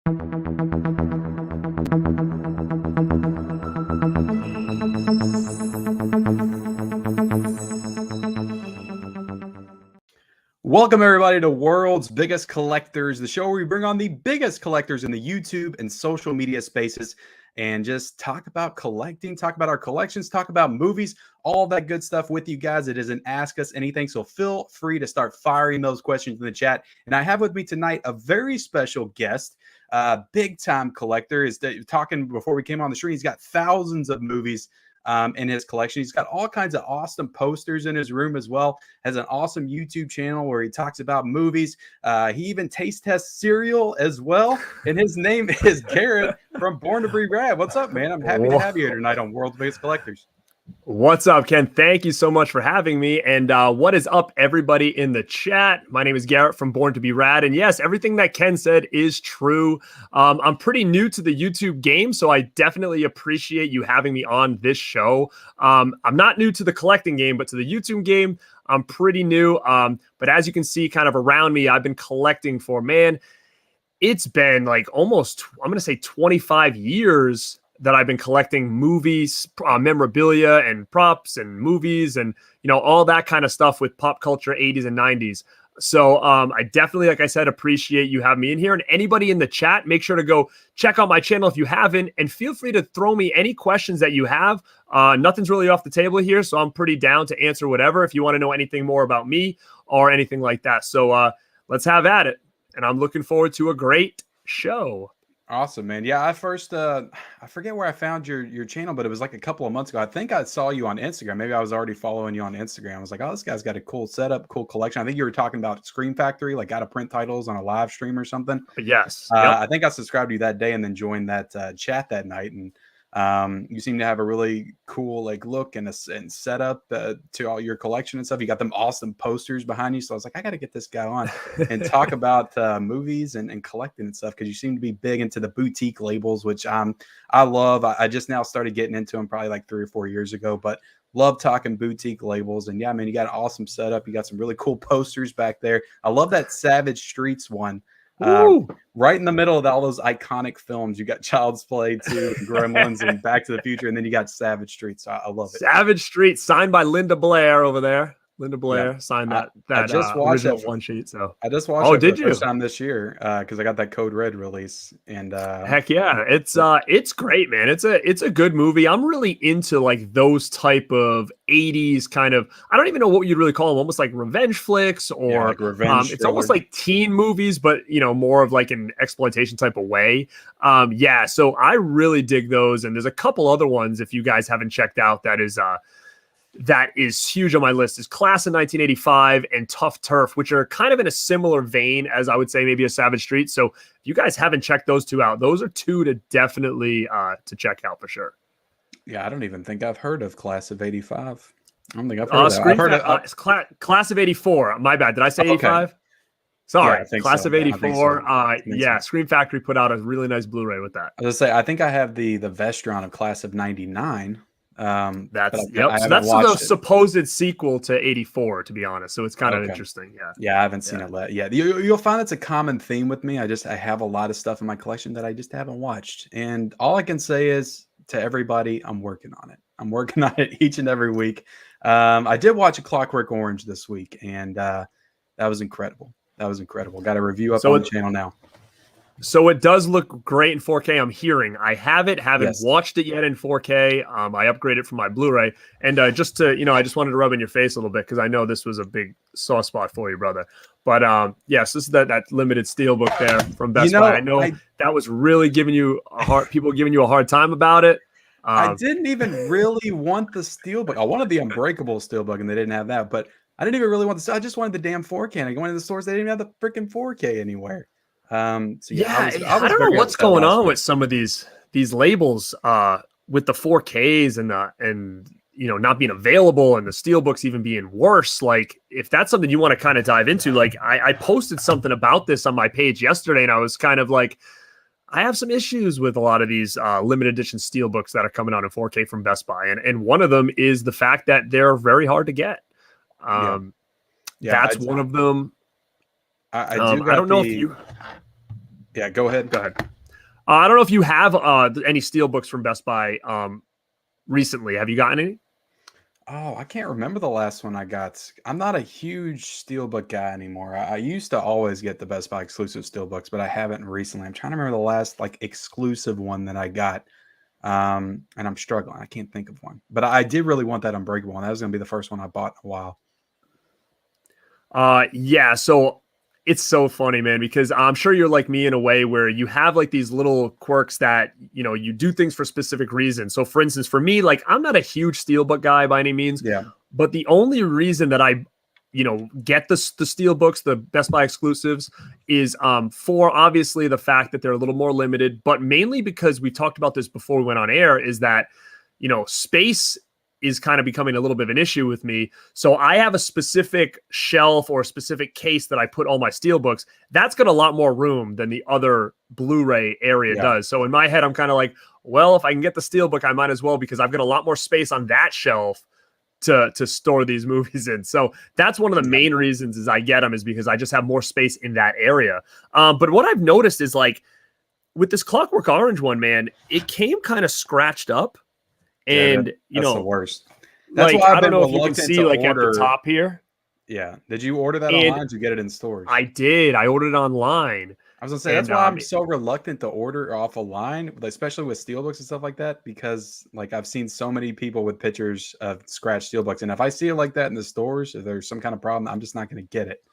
Welcome, everybody, to World's Biggest Collectors, the show where we bring on the biggest collectors in the YouTube and social media spaces and just talk about collecting, talk about our collections, talk about movies, all that good stuff with you guys. It is an Ask Us Anything, so feel free to start firing those questions in the chat. And I have with me tonight a very special guest, big-time collector. Is talking before we came on the stream. He's got thousands of movies in his collection. He's got all kinds of awesome posters in his room as well. Has an awesome YouTube channel where he talks about movies. He even taste tests cereal as well. And his name is Garrett from Born2BeRad. What's up, man? I'm happy to have you here tonight on World's Biggest Collectors. What's up, Ken? Thank you so much for having me. And what is up, everybody in the chat? My name is Garrett from Born2BeRad. And yes, everything that Ken said is true. I'm pretty new to the YouTube game, so I definitely appreciate you having me on this show. I'm not new to the collecting game, but to the YouTube game, I'm pretty new. But as you can see kind of around me, I've been collecting for, man, it's been like almost, I'm going to say 25 years that I've been collecting movies, memorabilia and props and movies and, you know, all that kind of stuff with pop culture 80s and 90s. So I definitely, like I said, appreciate you having me in here. And anybody in the chat, make sure to go check out my channel if you haven't, and feel free to throw me any questions that you have. Nothing's really off the table here, so I'm pretty down to answer whatever if you want to know anything more about me or anything like that. So let's have at it. And I'm looking forward to a great show. Awesome, man. Yeah, I forget where I found your channel, but it was like a couple of months ago. I think I saw you on Instagram. Maybe I was already following you on Instagram. I was like, oh, this guy's got a cool setup, cool collection. I think you were talking about Screen Factory, like out of print titles on a live stream or something. Yes. I think I subscribed to you that day and then joined that chat that night. And you seem to have a really cool like look and setup to all your collection and stuff. You got them awesome posters behind you. So I was like, I got to get this guy on and talk about movies and collecting and stuff, because you seem to be big into the boutique labels, which I love. I just now started getting into them probably like 3 or 4 years ago, but love talking boutique labels. And yeah, man, you got an awesome setup. You got some really cool posters back there. I love that Savage Streets one. Right in the middle of all those iconic films. You got Child's Play 2, Gremlins, and Back to the Future, and then you got Savage Streets. So I love it. Savage Streets, signed by Linda Blair over there. Linda Blair signed that I just watched original one sheet. So I just watched it for the first time this year because I got that Code Red release. And heck yeah, it's great, man. It's a good movie. I'm really into like those type of 80s kind of, I don't even know what you'd really call them, almost like revenge flicks or like revenge. It's almost like teen movies, but you know, more of like an exploitation type of way. Yeah, so I really dig those, and there's a couple other ones if you guys haven't checked out that is huge on my list, is Class of 1985 and Tough Turf, which are kind of in a similar vein as I would say maybe a Savage Street. So if you guys haven't checked those two out, those are two to definitely to check out for sure. Yeah, I don't even think I've heard of Class of 85. I don't think I've heard of that. I've heard of Class of 84. My bad. Did I say 85? Okay. Sorry, yeah, Class of 84. Yeah, so. Screen Factory put out a really nice Blu-ray with that. I was gonna say, I think I have the Vestron of Class of 99. That's the supposed sequel to 84, to be honest. So it's kind of interesting. Yeah, I haven't seen it yet. You'll find it's a common theme with me. I have a lot of stuff in my collection that I just haven't watched, and all I can say is to everybody, I'm working on it. I'm working on it each and every week. I did watch A Clockwork Orange this week, and that was incredible. Got a review up on the channel now. So it does look great in 4K. I'm hearing. I haven't watched it yet in 4K. I upgraded from my Blu-ray, and I just wanted to rub in your face a little bit because I know this was a big sore spot for you, brother. But yes, this is that limited Steelbook there from Best Buy. I know that was really giving you people giving you a hard time about it. I didn't even really want the Steelbook. I wanted the Unbreakable Steelbook, and they didn't have that. But I didn't even really want the. I just wanted the damn 4K. And I went to the stores; they didn't even have the freaking 4K anywhere. So yeah, I don't know what's going on with some of these labels with the 4Ks and you know, not being available and the Steelbooks even being worse. Like, if that's something you want to kind of dive into, like I posted something about this on my page yesterday, and I was kind of like, I have some issues with a lot of these limited edition Steelbooks that are coming out in 4K from Best Buy, and one of them is the fact that they're very hard to get. That's one of them. I don't know if you. Yeah, go ahead. I don't know if you have any Steelbooks from Best Buy recently. Have you gotten any? Oh, I can't remember the last one I got. I'm not a huge Steelbook guy anymore. I used to always get the Best Buy exclusive Steelbooks, but I haven't recently. I'm trying to remember the last like exclusive one that I got. And I'm struggling. I can't think of one. But I did really want that Unbreakable one. That was gonna be the first one I bought in a while. Yeah, so it's so funny, man, because I'm sure you're like me in a way where you have like these little quirks that, you know, you do things for specific reasons. So for instance, for me, like I'm not a huge Steelbook guy by any means, Yeah. but the only reason that I, you know, get the Steelbooks, the Best Buy exclusives is for obviously the fact that they're a little more limited, but mainly because we talked about this before we went on air, is that, you know, space is kind of becoming a little bit of an issue with me. So I have a specific shelf or a specific case that I put all my Steelbooks. That's got a lot more room than the other Blu-ray area does. So in my head, I'm kind of like, well, if I can get the Steelbook, I might as well, because I've got a lot more space on that shelf to store these movies in. So that's one of the main reasons is I get them, is because I just have more space in that area. But what I've noticed is, like, with this Clockwork Orange one, man, it came kind of scratched up. And you know, the worst. That's like, why I don't know if you can see like at the top here. Yeah. Did you order that online? Or did you get it in stores? I did. I ordered it online. I was gonna say that's why I'm so reluctant to order off a line, especially with Steelbooks and stuff like that, because like I've seen so many people with pictures of scratched Steelbooks, and if I see it like that in the stores, if there's some kind of problem, I'm just not going to get it.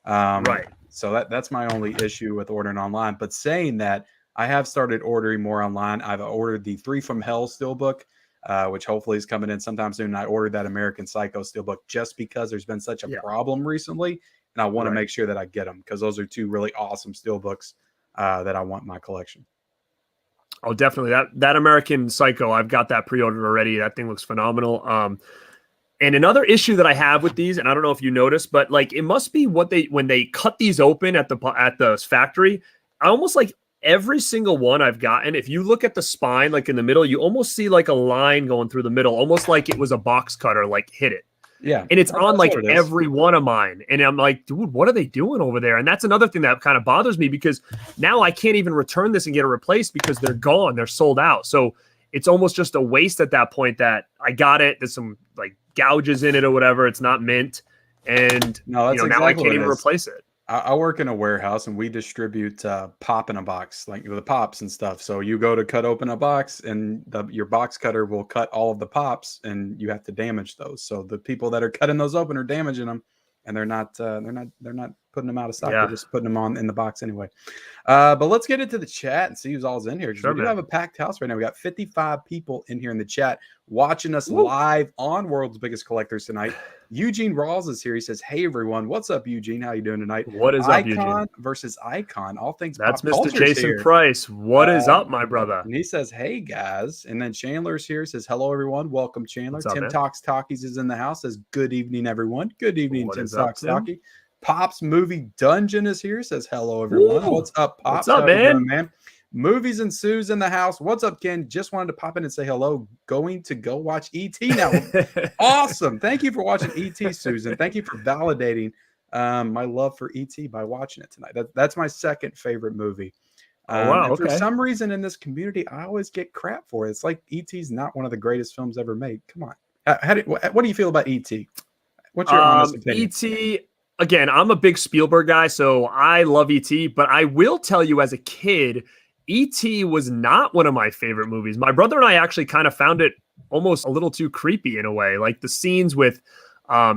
Right. So that's my only issue with ordering online. But saying that, I have started ordering more online. I've ordered the 3 from Hell Steelbook, which hopefully is coming in sometime soon. And I ordered that American Psycho Steelbook just because there's been such a problem recently. And I want to make sure that I get them, because those are 2 really awesome Steelbooks that I want in my collection. Oh, definitely. That American Psycho, I've got that pre-ordered already. That thing looks phenomenal. And another issue that I have with these, and I don't know if you noticed, but like it must be when they cut these open at the factory, I almost like every single one I've gotten, if you look at the spine, like in the middle, you almost see like a line going through the middle, almost like it was a box cutter, like hit it. Yeah. And it's on like every one of mine. And I'm like, dude, what are they doing over there? And that's another thing that kind of bothers me, because now I can't even return this and get it replaced because they're gone. They're sold out. So it's almost just a waste at that point that I got it. There's some like gouges in it or whatever. It's not mint. And now I can't even replace it. I work in a warehouse and we distribute pop in a box, like the pops and stuff. So you go to cut open a box and your box cutter will cut all of the pops, and you have to damage those. So the people that are cutting those open are damaging them, and they're not putting them out of stock. They're just putting them on in the box anyway. But let's get into the chat and see who's all's in here. Sure, we do have a packed house right now. We got 55 people in here in the chat watching us live on World's Biggest Collectors tonight. Eugene Rawls is here. He says, "Hey everyone, what's up, Eugene? How you doing tonight? What is up, Eugene? Icon versus Icon, all things that's pop Mr. Jason here. Price. What is up, my brother?" And he says, "Hey guys," and then Chandler's here. Says, "Hello everyone, welcome Chandler." What's up, Tim man? Talks Talkies is in the house. Says, "Good evening everyone." Good evening, What Tim is up, Talks Tim? Talkie. Pops Movie Dungeon is here. Says, "Hello everyone." Ooh. What's up, Pops? What's up, How you man? doing, man? Movies and Sue's in the house. What's up, Ken? Just wanted to pop in and say hello. Going to go watch E.T. now. Awesome. Thank you for watching E.T., Susan. Thank you for validating my love for E.T. by watching it tonight. That's my second favorite movie. Oh, wow. And for some reason in this community, I always get crap for it. It's like E.T.'s not one of the greatest films ever made. Come on. What do you feel about E.T.? What's your honest opinion? E.T., again, I'm a big Spielberg guy, so I love E.T., but I will tell you, as a kid, E.T. was not one of my favorite movies. My brother and I actually kind of found it almost a little too creepy in a way. Like the scenes with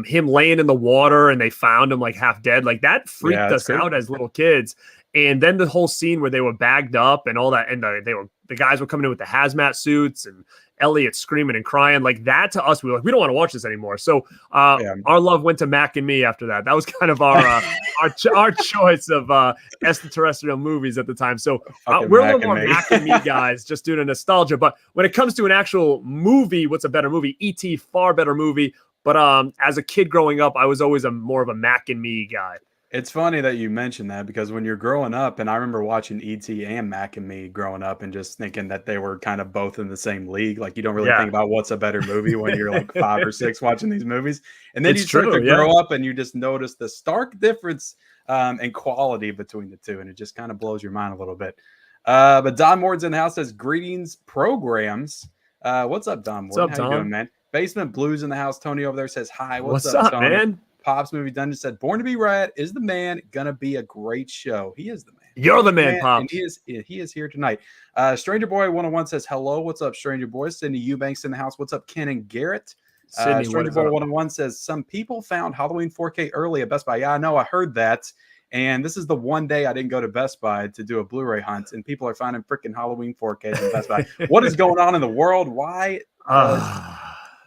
him laying in the water and they found him like half dead, like that freaked us out as little kids. And then the whole scene where they were bagged up and all that, and the guys were coming in with the hazmat suits and Elliot screaming and crying, like that to us, we were like, we don't want to watch this anymore. So our love went to Mac and Me after that. That was kind of our choice of extraterrestrial movies at the time. So we're a little more Mac and Me guys, just due to nostalgia. But when it comes to an actual movie, what's a better movie? E.T., far better movie. But as a kid growing up, I was always more of a Mac and Me guy. It's funny that you mentioned that, because when you're growing up, and I remember watching E.T. and Mac and Me growing up and just thinking that they were kind of both in the same league. Like you don't really think about what's a better movie when you're like 5 or 6 watching these movies. And then you start to grow up and you just notice the stark difference in quality between the two. And it just kind of blows your mind a little bit. But Don Morton's in the house says, greetings, programs. What's up, Don Morton? What's up, How you Don? doing, man? Basement Blues in the house. Tony over there says, hi. What's up, Tony? man? Pops Movie Dungeon said, Born to be Rad is the man. Gonna be a great show. He is the man. You're the man, Pops. And he is here tonight. Stranger Boy 101 says, hello. What's up, Stranger Boy? Cindy Eubanks in the house. What's up, Ken and Garrett? Sydney, Stranger Boy 101 says, some people found Halloween 4K early at Best Buy. Yeah, I know. I heard that. And this is the one day I didn't go to Best Buy to do a Blu-ray hunt, and people are finding freaking Halloween 4Ks in Best Buy. What is going on in the world? Why does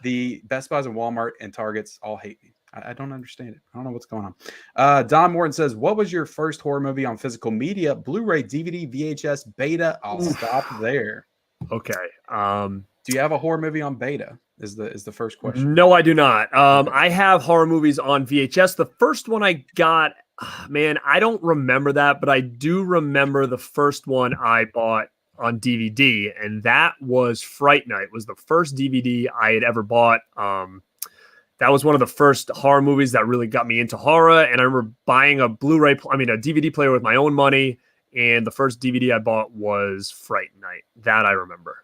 the Best Buys and Walmart and Targets all hate me? I don't understand it. I don't know what's going on. Don Morton says, what was your first horror movie on physical media? Blu-ray, DVD, VHS, beta? I'll stop there. Okay. Do you have a horror movie on beta? Is the first question. No, I do not. I have horror movies on VHS. The first one I got, man, I don't remember that, but I do remember the first one I bought on DVD, and that was Fright Night. It was the first DVD I had ever bought. That was one of the first horror movies that really got me into horror, and I remember buying a DVD player with my own money, and the first DVD I bought was Fright Night. That I remember.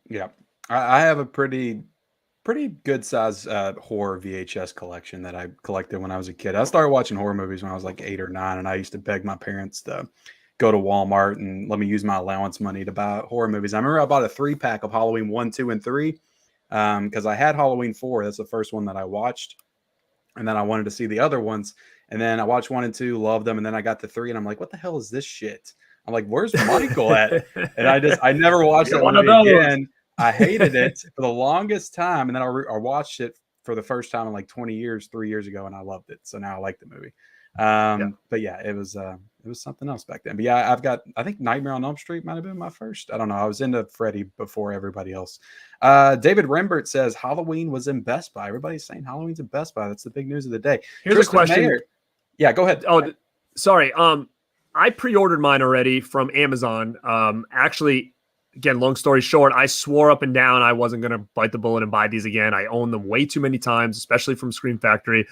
Yeah. I have a pretty good size horror VHS collection that I collected when I was a kid. I started watching horror movies when I was like 8 or 9, and I used to beg my parents to go to Walmart and let me use my allowance money to buy horror movies. I remember I bought a 3-pack of Halloween 1, 2, and 3 because I had Halloween 4. That's the first one that I watched, and then I wanted to see the other ones. And then I watched 1 and 2, loved them, and then I got to 3, and I'm like, what the hell is this shit? I'm like, where's Michael at? And I never watched that movie again. I hated it for the longest time, and then I watched it for the first time in like 20 years, 3 years ago, and I loved it. So now I like the movie. But yeah, it was something else back then. But yeah, I think Nightmare on Elm Street might have been my first. I don't know. I was into Freddy before everybody else. David Rembert says Halloween was in Best Buy. Everybody's saying Halloween's in Best Buy. That's the big news of the day. Here's a question. Mayer. Yeah, go ahead. Oh, sorry. I pre-ordered mine already from Amazon. Actually, again, long story short, I swore up and down I wasn't going to bite the bullet and buy these again. I owned them way too many times, especially from Scream Factory.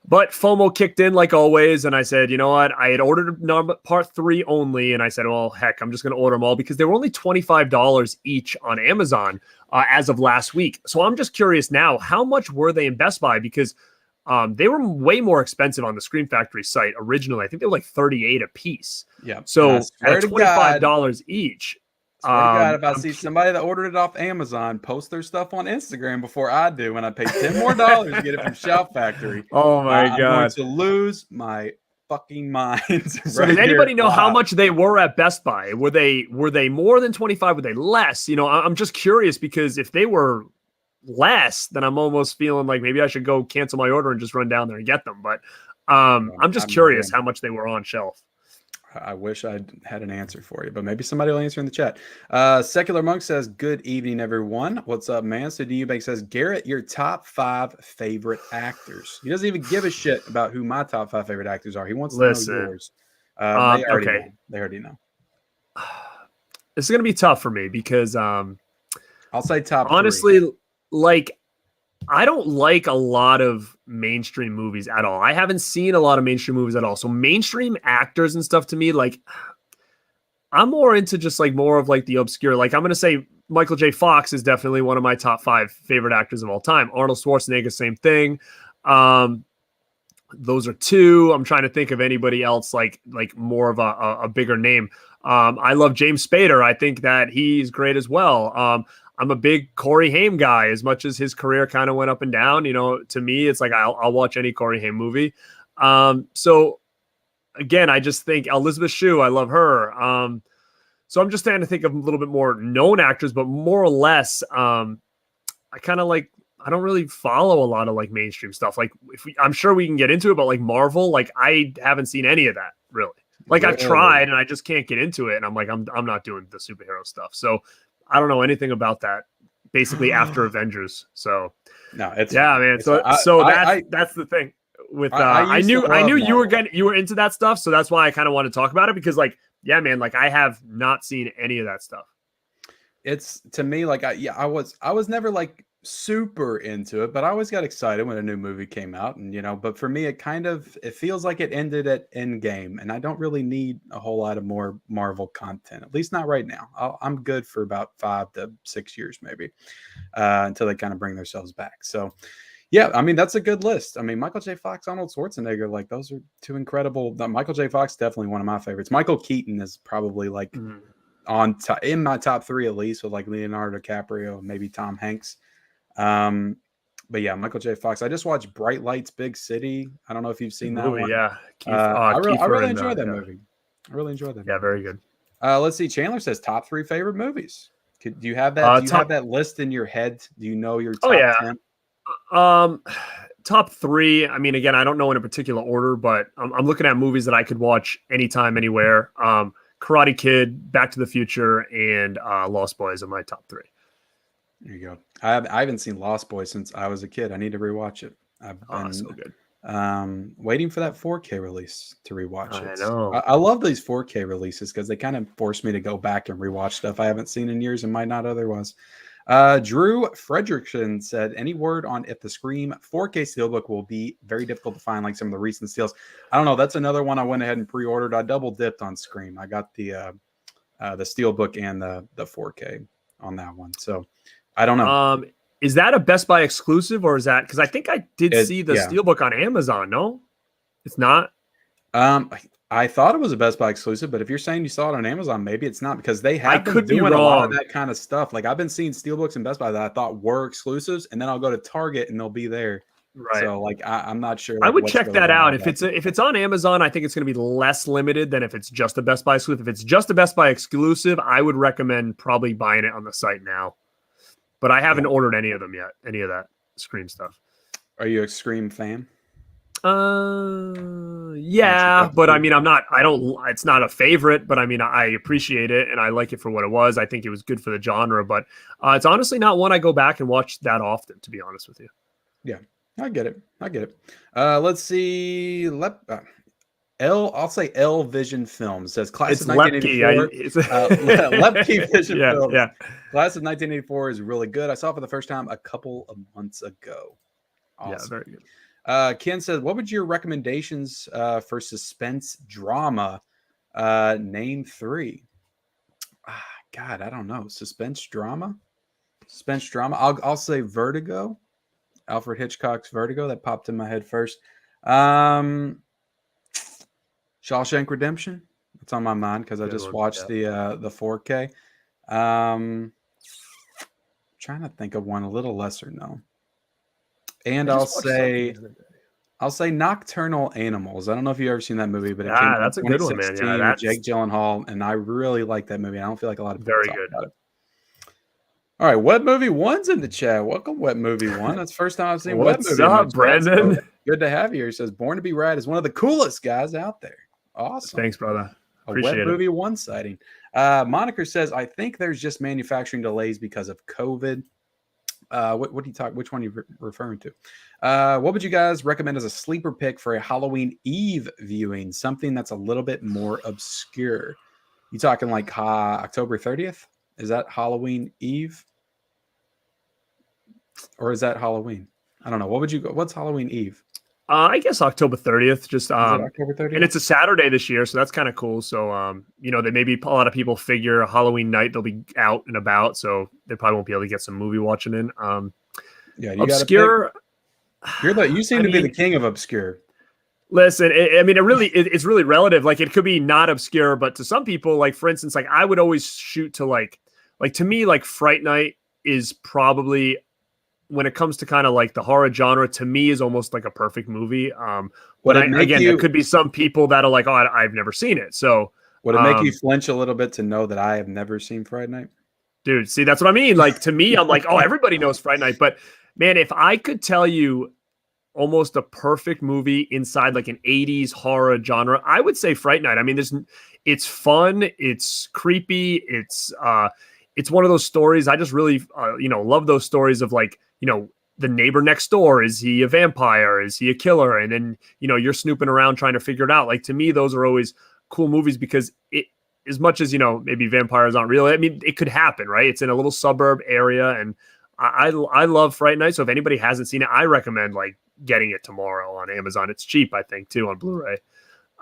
But FOMO kicked in like always, and I said, you know what? I had ordered part 3 only, and I said, well, heck, I'm just going to order them all because they were only $25 each on Amazon as of last week. So I'm just curious now, how much were they in Best Buy? Because they were way more expensive on the Scream Factory site originally. I think they were like $38 a piece. Yeah. So at $25 each. God, if I see somebody that ordered it off Amazon post their stuff on Instagram before I do, when I pay $10 more to get it from Shout Factory, oh my God, I'm going to lose my fucking mind. So does anybody know how much they were at Best Buy? Were they more than 25? Were they less? You know, I'm just curious because if they were less, then I'm almost feeling like maybe I should go cancel my order and just run down there and get them. But I'm just curious how much they were on shelf. I wish I had an answer for you, but maybe somebody will answer in the chat. Secular Monk says, good evening, everyone. What's up, man? So Eubank says, Garrett, your top 5 favorite actors. He doesn't even give a shit about who my top 5 favorite actors are. He wants to know yours. They already know. This is going to be tough for me because I'll say top honestly, 3. Like, I don't like a lot of mainstream movies at all. I haven't seen a lot of mainstream movies at all. So mainstream actors and stuff to me, like, I'm more into just like more of like the obscure. Like, I'm going to say Michael J. Fox is definitely one of my top 5 favorite actors of all time. Arnold Schwarzenegger, same thing. Those are 2. I'm trying to think of anybody else like more of a bigger name. I love James Spader. I think that he's great as well. I'm a big Corey Haim guy, as much as his career kind of went up and down. You know, to me, it's like I'll watch any Corey Haim movie. So again, I just think Elizabeth Shue, I love her. So I'm just trying to think of a little bit more known actors, but more or less, I kind of like, I don't really follow a lot of like mainstream stuff. Like I'm sure we can get into it, but like Marvel, like I haven't seen any of that really. Like I've tried and I just can't get into it. And I'm like, I'm not doing the superhero stuff. So I don't know anything about that basically after Avengers. So no, it's man. So that's the thing with, I knew you were into that stuff. So that's why I kind of want to talk about it because like, yeah, man, like I have not seen any of that stuff. It's to me, like, I was never like super into it, but I always got excited when a new movie came out, and but for me, it feels like it ended at Endgame, and I don't really need a whole lot of more Marvel content, at least not right now. I'm good for about 5 to 6 years, maybe, until they kind of bring themselves back. So, yeah, I mean, that's a good list. I mean, Michael J. Fox, Arnold Schwarzenegger, like those are two incredible. Michael J. Fox, definitely one of my favorites. Michael Keaton is probably like in my top 3 at least, with like Leonardo DiCaprio, maybe Tom Hanks. But yeah, Michael J. Fox. I just watched Bright Lights, Big City. I don't know if you've seen that one. Yeah. I really enjoyed that movie. I really enjoyed that. Yeah, very good. Let's see. Chandler says top 3 favorite movies. Do you have that? Do you have that list in your head? Do you know your top 10? Top 3. I mean, again, I don't know in a particular order, but I'm looking at movies that I could watch anytime, anywhere. Karate Kid, Back to the Future, and Lost Boys are my top 3. There you go. I haven't seen Lost Boys since I was a kid. I need to rewatch it. I've been so good. Waiting for that 4K release to rewatch it. I know. I love these 4K releases because they kind of force me to go back and rewatch stuff I haven't seen in years and might not otherwise. Drew Fredrickson said, any word on if the Scream 4K Steelbook will be very difficult to find like some of the recent steals? I don't know. That's another one I went ahead and pre-ordered. I double dipped on Scream. I got the Steelbook and the 4K on that one. So I don't know. Is that a Best Buy exclusive, or is that because I think I did see the Steelbook on Amazon? No, it's not. I thought it was a Best Buy exclusive, but if you're saying you saw it on Amazon, maybe it's not, because they have been doing a lot of that kind of stuff. Like I've been seeing Steelbooks and Best Buy that I thought were exclusives, and then I'll go to Target and they'll be there. Right. So like I'm not sure. I would check that out. If it's on Amazon, I think it's going to be less limited than if it's just a Best Buy exclusive. If it's just a Best Buy exclusive, I would recommend probably buying it on the site now. But I haven't ordered any of them yet. Any of that Scream stuff. Are you a Scream fan? Yeah, but I mean, it's not a favorite, but I mean, I appreciate it and I like it for what it was. I think it was good for the genre, but it's honestly not one I go back and watch that often, to be honest with you. Yeah, I get it. Let's see. I'll say L Vision Films says class of 1984. Lepke Vision Films. Yeah. Class of 1984 is really good. I saw it for the first time a couple of months ago. Awesome. Yeah, very good. Ken says, what would your recommendations for suspense drama? Name 3. God, I don't know. Suspense drama. I'll say Vertigo. Alfred Hitchcock's Vertigo. That popped in my head first. Shawshank Redemption. It's on my mind because I just watched the 4K. Trying to think of one a little lesser known. And I'll say Nocturnal Animals. I don't know if you've ever seen that movie, but that's a good one, man. Yeah, that's Jake Gyllenhaal, and I really like that movie. I don't feel like a lot of people talk about it. All right, Web Movie One's in the chat. Welcome, Web Movie One. That's the first time I've seen Web Movie. What's up, Brandon? So good to have you here. He says, Born to be Rad is one of the coolest guys out there. Awesome. Thanks, brother. Appreciate Web Movie One sighting. Moniker says, I think there's just manufacturing delays because of COVID. What do you talk? Which one are you referring to? What would you guys recommend as a sleeper pick for a Halloween Eve viewing? Something that's a little bit more obscure. You talking like October 30th? Is that Halloween Eve? Or is that Halloween? I don't know. What's Halloween Eve? I guess October 30th. Just October 30th? And it's a Saturday this year, so that's kind of cool. So they maybe a lot of people figure Halloween night they'll be out and about, so they probably won't be able to get some movie watching in. Yeah, you obscure. You seem to be the king of obscure. Listen, it's really relative. Like it could be not obscure, but to some people, like for instance, like I would always shoot to like to me, like Fright Night is probably, when it comes to kind of like the horror genre, to me is almost like a perfect movie. There could be some people that are like, oh, I've never seen it. So would it make you flinch a little bit to know that I have never seen Fright Night? Dude, see, that's what I mean. Like to me, I'm like, oh, everybody knows Fright Night. But man, if I could tell you almost a perfect movie inside like an 80s horror genre, I would say Fright Night. I mean, it's fun, it's creepy, it's one of those stories. I just really love those stories of like, the neighbor next door, is he a vampire? Is he a killer? And then, you're snooping around trying to figure it out. Like to me, those are always cool movies because as much as, maybe vampires aren't real, I mean, it could happen, right? It's in a little suburb area and I love Fright Night. So if anybody hasn't seen it, I recommend like getting it tomorrow on Amazon. It's cheap, I think, too, on Blu-ray.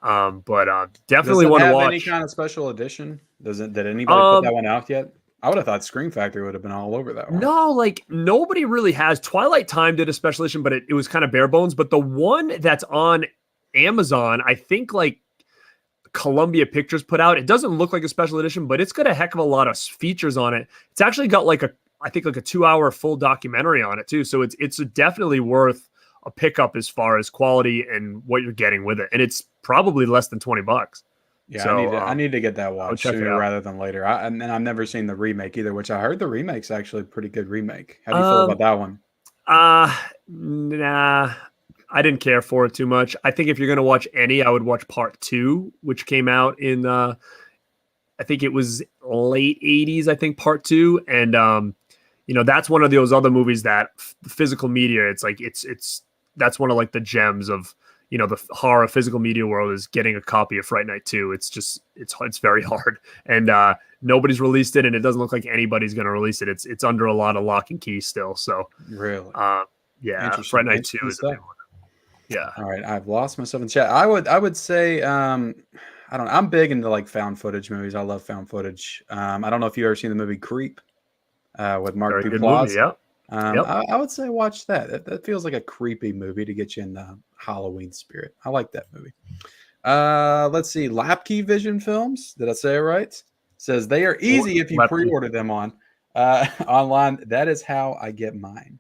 But Does definitely it want to have watch. any kind of special edition? Did anybody put that Um, one out yet? I would have thought Scream Factory would have been all over that one. no, like nobody really has. Twilight Time did a special edition, but it was kind of bare bones. But the one that's on Amazon, I think like Columbia Pictures put out, it doesn't look like a special edition, but it's got a heck of a lot of features on it. It's actually got like I think like a 2-hour full documentary on it too. So it's definitely worth a pickup as far as quality and what you're getting with it. And it's probably less than $20. Yeah, So I need to get that watched check it sooner out. rather than later. And I've never seen the remake either, which I heard the remake's actually a pretty good remake. How do you feel about that one? Nah, I didn't care for it too much. I think if you're gonna watch any, I would watch part 2, which came out in I think it was late 80s, I think part 2. And that's one of those other movies that physical media, it's like that's one of like the gems of the horror physical media world, is getting a copy of Fright Night 2. It's very hard, and nobody's released it, and it doesn't look like anybody's going to release it. It's under a lot of lock and key still. So really, yeah, Fright Night 2 is a big one. Yeah. All right, I've lost myself in chat. I would say I don't know. I'm big into like found footage movies. I love found footage. I don't know if you've ever seen the movie Creep with Mark Very good Duplass. movie, yeah. Yep. I would say watch that. That feels like a creepy movie to get you in the Halloween spirit. I like that movie. Let's see. Lapkey Vision Films. Did I say it right? Says they are easy if you pre-order them on online. That is how I get mine.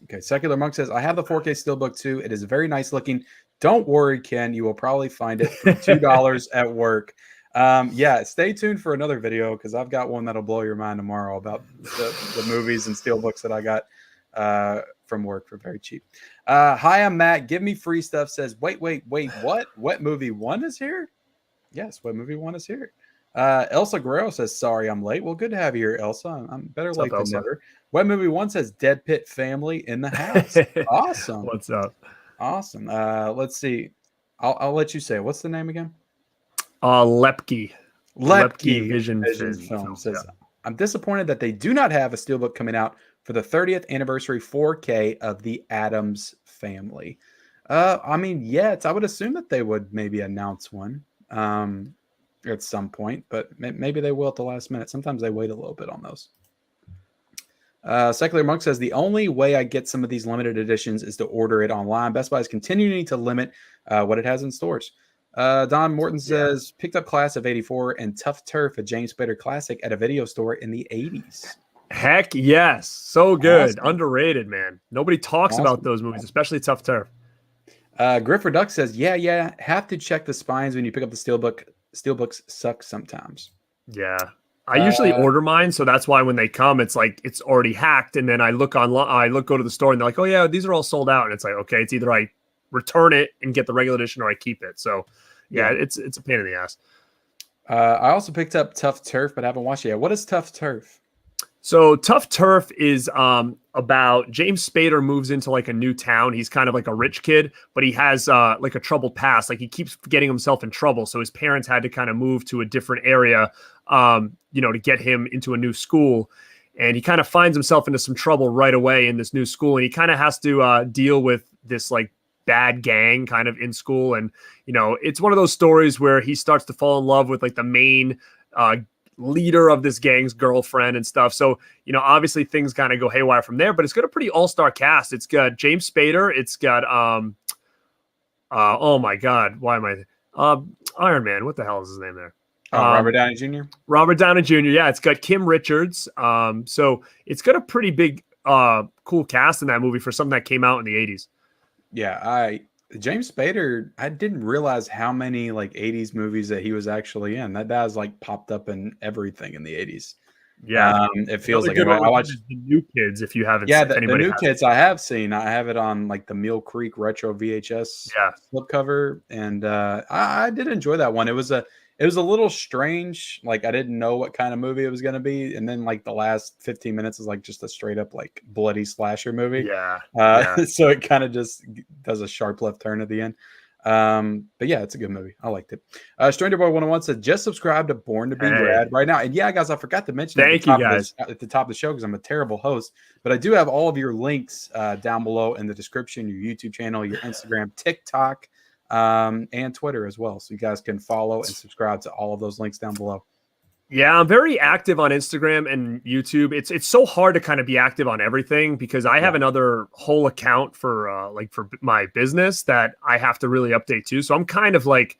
Okay. Secular Monk says I have the 4K Steelbook too. It is very nice looking. Don't worry, Ken. You will probably find it for $2 at work. Yeah, stay tuned for another video because I've got one that'll blow your mind tomorrow about the movies and steelbooks that I got from work for very cheap. Hi, I'm Matt. Give me free stuff. Says, wait, what? What movie 1 is here? Yes, what movie 1 is here? Elsa Guerrero says, sorry, I'm late. Well, good to have you here, Elsa. I'm better late than never. What movie 1 says Deadpit family in the house. Awesome. What's up? Awesome. Let's see. I'll let you say it. What's the name again? Lepke Vision Film says, yeah. I'm disappointed that they do not have a steelbook coming out for the 30th anniversary 4K of the Addams Family. I mean, yeah, I would assume that they would maybe announce one at some point, but maybe they will at the last minute. Sometimes they wait a little bit on those. Secular Monk says, the only way I get some of these limited editions is to order it online. Best Buy is continuing to limit what it has in stores. Don Morton says, picked up Class of 84 and Tough Turf, a James Spader classic, at a video store in the 80s. Heck yes. So good. Awesome. Underrated, man. Nobody talks about those movies, especially Tough Turf. Griff Reduck says, yeah. Have to check the spines when you pick up the Steelbook. Steelbooks suck sometimes. Yeah. I usually order mine, so that's why when they come, it's like it's already hacked. And then I look online, go to the store, and they're like, oh, yeah, these are all sold out. And it's like, okay, it's either I return it and get the regular edition or I keep it. So yeah, it's a pain in the ass. I also picked up Tough Turf, but I haven't watched it yet. What is Tough Turf? So Tough Turf is about James Spader moves into like a new town. He's kind of like a rich kid, but he has like a troubled past. Like he keeps getting himself in trouble. So his parents had to kind of move to a different area, to get him into a new school. And he kind of finds himself into some trouble right away in this new school. And he kind of has to deal with this like bad gang kind of in school. And, it's one of those stories where he starts to fall in love with like the main leader of this gang's girlfriend and stuff. So, obviously things kind of go haywire from there, but it's got a pretty all-star cast. It's got James Spader. It's got, oh my God, why am I, Iron Man. What the hell is his name there? Robert Downey Jr. Robert Downey Jr. Yeah. It's got Kim Richards. So it's got a pretty big, cool cast in that movie for something that came out in the 80s. Yeah. James Spader, I didn't realize how many like 80s movies that he was actually in. That has like popped up in everything in the 80s. Yeah. It feels like I watched the New Kids. If you haven't, the New Kids, I have seen. I have it on like the Mill Creek retro VHS slipcover, and I did enjoy that one. It was a little strange. Like I didn't know what kind of movie it was going to be, and then like the last 15 minutes is like just a straight up like bloody slasher movie. Yeah. So it kind of just does a sharp left turn at the end. But yeah, it's a good movie. I liked it. Stranger Boy 101 said, just subscribe to Born to Be Rad right now. And yeah, guys, I forgot to mention Thank you guys at the top of the show because I'm a terrible host. But I do have all of your links down below in the description, your YouTube channel, your Instagram, TikTok, and Twitter as well. So you guys can follow and subscribe to all of those links down below. Yeah, I'm very active on Instagram and YouTube. It's so hard to kind of be active on everything because I have another whole account for for my business that I have to really update too. So I'm kind of like,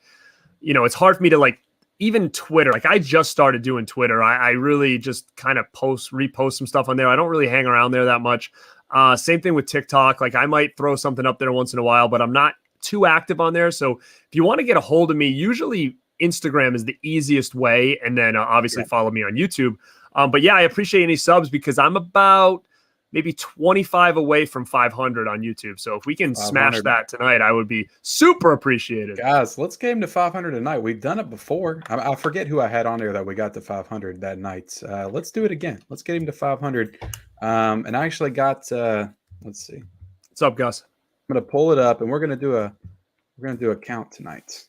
it's hard for me to like even Twitter. Like I just started doing Twitter. I really just kind of repost some stuff on there. I don't really hang around there that much. Same thing with TikTok. Like I might throw something up there once in a while, but I'm not too active on there. So if you want to get a hold of me, usually Instagram is the easiest way. And then obviously follow me on YouTube. But yeah, I appreciate any subs because I'm about maybe 25 away from 500 on YouTube. So if we can smash that tonight, I would be super appreciated. Guys, let's get him to 500 tonight. We've done it before. I forget who I had on there that we got to 500 that night. Let's do it again. Let's get him to 500. And I actually got, let's see. What's up, Gus? I'm going to pull it up and we're going to do a count tonight.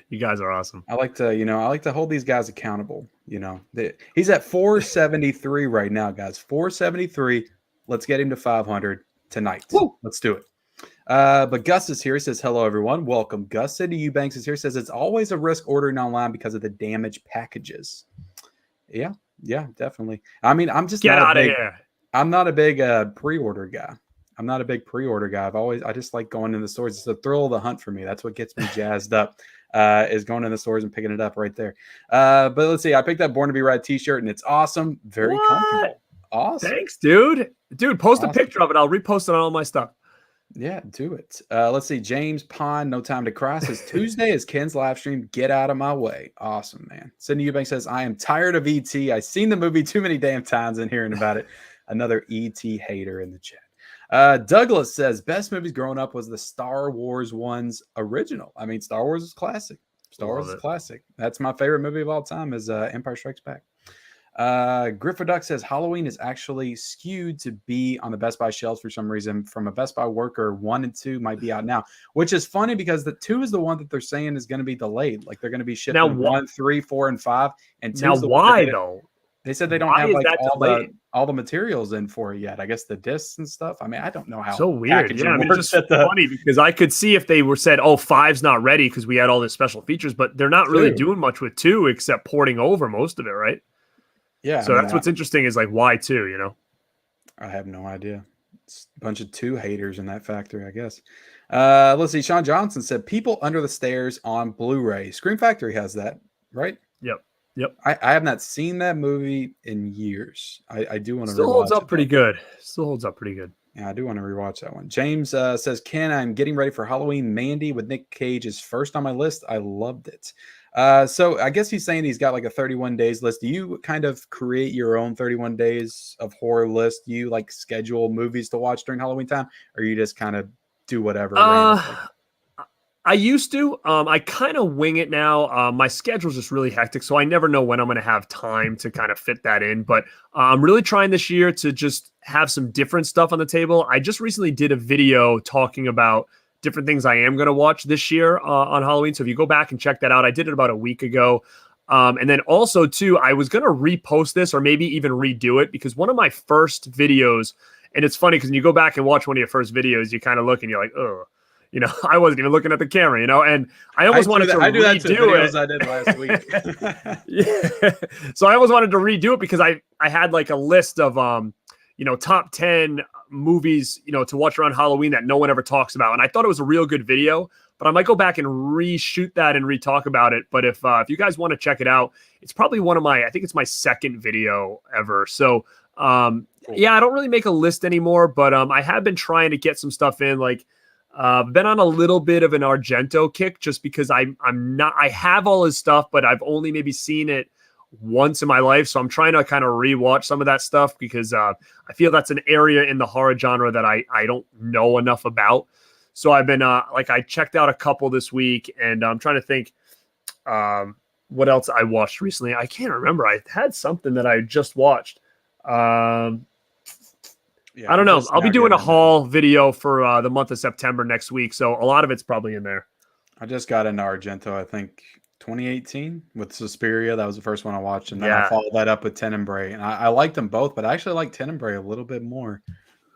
You guys are awesome. I like to hold these guys accountable. He's at 473 right now, guys. 473. Let's get him to 500 tonight. Woo! Let's do it. But Gus is here. He says, hello, everyone. Welcome. Gus City Eubanks is here. He says, it's always a risk ordering online because of the damaged packages. Yeah, definitely. I mean, I'm just get out of here. I'm not a big pre-order guy. I just like going in the stores. It's the thrill of the hunt for me. That's what gets me jazzed up, is going in the stores and picking it up right there. But let's see. I picked that Born to Be Rad t-shirt and it's awesome. Very comfortable. Awesome. Thanks, dude. Post a picture of it. I'll repost it on all my stuff. Yeah, do it. Let's see. James Pond, No Time to Cry says, Tuesday is Ken's live stream. Get out of my way. Awesome, man. Sydney Eubank says, I am tired of E.T. I've seen the movie too many damn times and hearing about it. Another E.T. hater in the chat. Douglas says, best movies growing up was the Star Wars ones original. I mean, Star Wars is classic. Classic. That's my favorite movie of all time is Empire Strikes Back. Griffer Duck says Halloween is actually skewed to be on the Best Buy shelves for some reason. From a Best Buy worker, 1 and 2 might be out now, which is funny because the 2 is the one that they're saying is going to be delayed. Like they're going to be shipping 1, 3, 4, and 5. And 2 now why though? They said they don't have like all the materials in for it yet. I guess the discs and stuff. I mean, I don't know how. So weird. Yeah, I mean, it's just funny because I could see if they were said, "Oh, 5's not ready because we had all this special features," but they're not really doing much with 2 except porting over most of it, right? Yeah. So that's what's interesting is like why 2? I have no idea. It's a bunch of 2 haters in that factory, I guess. Let's see. Sean Johnson said, "People Under the Stairs" on Blu-ray. Scream Factory has that, right? Yep. I have not seen that movie in years. I do want to still holds up pretty good. Yeah, I do want to rewatch that one. James says, Ken, I'm getting ready for Halloween. Mandy with Nick Cage is first on my list. I loved it. So I guess he's saying he's got like a 31 days list. Do you kind of create your own 31 days of horror list? Do you like schedule movies to watch during Halloween time, or you just kind of do whatever? I used to. I kind of wing it now. My schedule's just really hectic, so I never know when I'm going to have time to kind of fit that in. But I'm really trying this year to just have some different stuff on the table. I just recently did a video talking about different things I am going to watch this year on Halloween. So if you go back and check that out, I did it about a week ago. And then also, too, I was going to repost this or maybe even redo it because one of my first videos, and it's funny because when you go back and watch one of your first videos, you kind of look and you're like, oh. I wasn't even looking at the camera, and I almost wanted to redo it. I did last week. Yeah. So I almost wanted to redo it because I had like a list of, top 10 movies, to watch around Halloween that no one ever talks about. And I thought it was a real good video, but I might go back and reshoot that and re-talk about it. But if you guys want to check it out, it's probably I think it's my second video ever. So, cool. Yeah, I don't really make a list anymore, but I have been trying to get some stuff in, like, been on a little bit of an Argento kick just because I have all his stuff, but I've only maybe seen it once in my life. So I'm trying to kind of rewatch some of that stuff because I feel that's an area in the horror genre that I don't know enough about. So I've been I checked out a couple this week and I'm trying to think what else I watched recently. I can't remember. I had something that I just watched. Yeah, I don't I'm know. just I'll be now doing a getting into haul video for the month of September next week, so a lot of it's probably in there. I just got into Argento, I think 2018 with Suspiria. That was the first one I watched, and then I Yeah. followed that up with Tenebrae, and I liked them both, but I actually like Tenebrae a little bit more.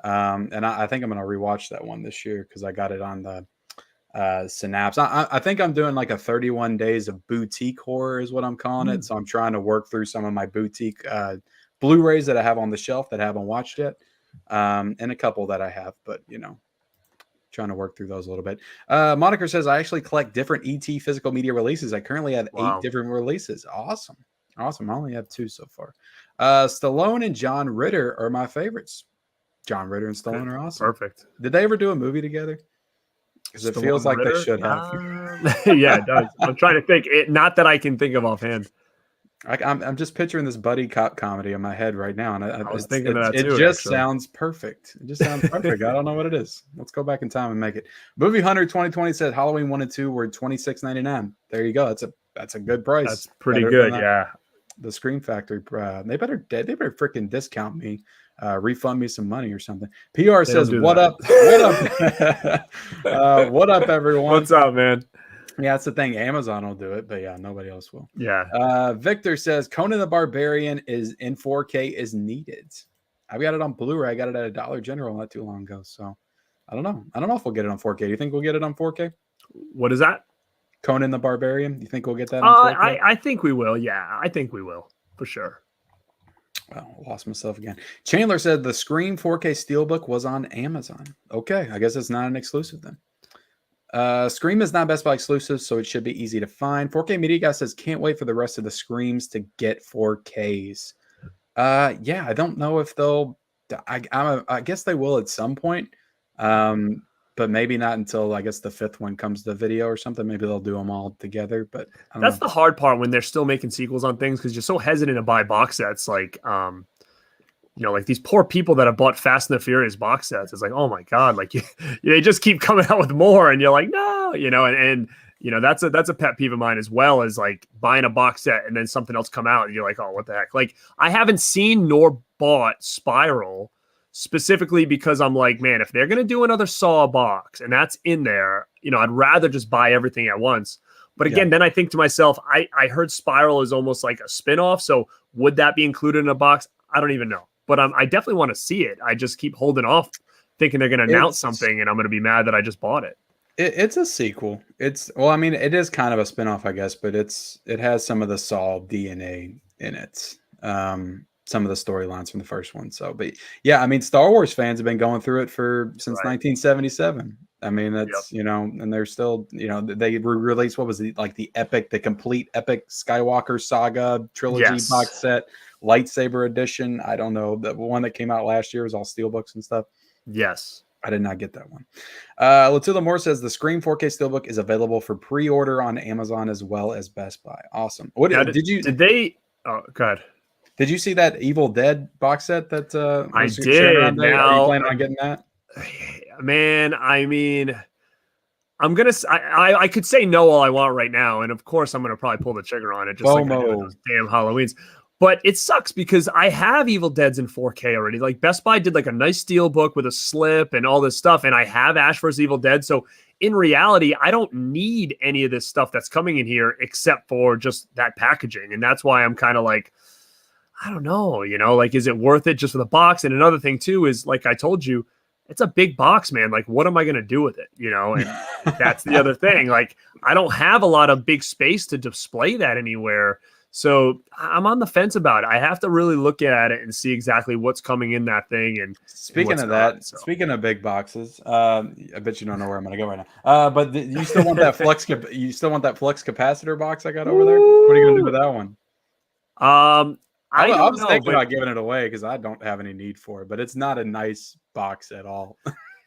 And I think I'm gonna rewatch that one this year because I got it on the Synapse. I think I'm doing like a 31 days of boutique horror is what I'm calling it. So I'm trying to work through some of my boutique Blu-rays that I have on the shelf that I haven't watched yet, and a couple that I have, but trying to work through those a little bit. Moniker says I actually collect different ET physical media releases. I currently have 8 Wow. different releases. Awesome. I only have 2 so far. Stallone and John Ritter are my favorites. John Ritter and Stallone are awesome. Perfect. Did they ever do a movie together? Because it feels Stallone like they Ritter? should have. Yeah, it does. I'm trying to think. Not that I can think of offhand. I'm just picturing this buddy cop comedy in my head right now, and I was thinking of that it too, just actually. sounds perfect. It just sounds perfect. I don't know what it is. Let's go back in time and make it. Movie Hunter 2020 said Halloween 1 and 2 were $26.99. There you go. That's a good price. That's pretty Better good. than Yeah. the Scream Factory. They better freaking discount me, refund me some money or something. PR says, "What up? What up, everyone? What's up, man?" Yeah, that's the thing. Amazon will do it, but yeah, nobody else will. Yeah. Victor says Conan the Barbarian is in 4K is needed. I've got it on Blu-ray. I got it at a Dollar General not too long ago. So I don't know. I don't know if we'll get it on 4K. Do you think we'll get it on 4K? What is that? Conan the Barbarian. You think we'll get that on 4K? I think we will. Yeah, I think we will for sure. Well, lost myself again. Chandler said the Scream 4K Steelbook was on Amazon. Okay, I guess it's not an exclusive then. Scream is not Best Buy exclusive, so it should be easy to find. 4K Media Guy says can't wait for the rest of the Screams to get 4Ks. Yeah, I don't know if they'll. I guess they will at some point, but maybe not until I guess the 5th one comes to video or something. Maybe they'll do them all together. But that's the hard part when they're still making sequels on things because you're so hesitant to buy box sets. Like, like these poor people that have bought Fast and the Furious box sets. It's like, oh my God, like they just keep coming out with more, and you're like, no, and that's a pet peeve of mine as well as like buying a box set and then something else come out and you're like, oh, what the heck? Like I haven't seen nor bought Spiral specifically because I'm like, man, if they're gonna do another Saw box and that's in there, I'd rather just buy everything at once. But again, then I think to myself, I heard Spiral is almost like a spinoff. So would that be included in a box? I don't even know. But I definitely want to see it. I just keep holding off thinking they're going to announce something and I'm going to be mad that I just bought it. It's a sequel. I mean, it is kind of a spinoff, I guess, but it has some of the Saw DNA in it. Some of the storylines from the first one. So, but yeah, I mean, Star Wars fans have been going through it since 1977. I mean, that's, and they're still, they released, what was the complete epic Skywalker saga trilogy box set, lightsaber edition. I don't know. The one that came out last year was all steelbooks and stuff. Yes. I did not get that one. Latula Moore says the Scream 4K Steelbook is available for pre-order on Amazon as well as Best Buy. Awesome. What did they? Oh, God. Did you see that Evil Dead box set that I did? Now, are you planning on getting that? Man, I mean, I could say no all I want right now, and of course I'm gonna probably pull the trigger on it just like I did with those damn Halloweens. But it sucks because I have Evil Dead's in 4K already. Like Best Buy did like a nice steelbook with a slip and all this stuff, and I have Ash vs. Evil Dead. So in reality, I don't need any of this stuff that's coming in here except for just that packaging, and that's why I'm kind of like, I don't know, like, is it worth it just for the box? And another thing too is, like I told you, it's a big box, man. Like, what am I going to do with it? And that's the other thing. Like, I don't have a lot of big space to display that anywhere. So I'm on the fence about it. I have to really look at it and see exactly what's coming in that thing. And speaking of that, speaking of big boxes, I bet you don't know where I'm going to go right now. But you still want that flux? You still want that flux capacitor box I got over there? What are you going to do with that one? I was thinking about giving it away because I don't have any need for it, but it's not a nice box at all.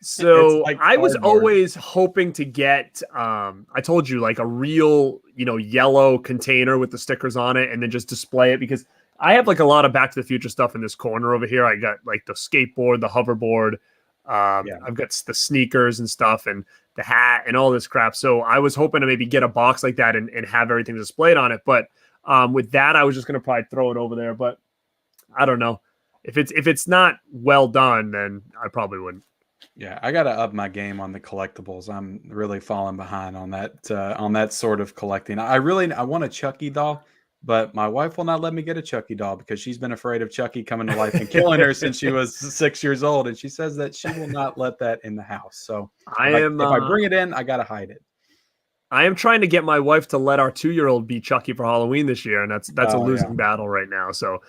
So I was always hoping to get, I told you, like a real, yellow container with the stickers on it and then just display it because I have like a lot of Back to the Future stuff in this corner over here. I got like the skateboard, the hoverboard. I've got the sneakers and stuff and the hat and all this crap. So I was hoping to maybe get a box like that and have everything displayed on it. But with that, I was just going to probably throw it over there. But I don't know. If it's not well done, then I probably wouldn't. Yeah, I gotta up my game on the collectibles. I'm really falling behind on that sort of collecting. I want a Chucky doll, but my wife will not let me get a Chucky doll because she's been afraid of Chucky coming to life and killing her since she was 6 years old, and she says that she will not let that in the house. So if I bring it in, I gotta hide it. I am trying to get my wife to let our 2-year-old be Chucky for Halloween this year, and that's a losing battle right now. So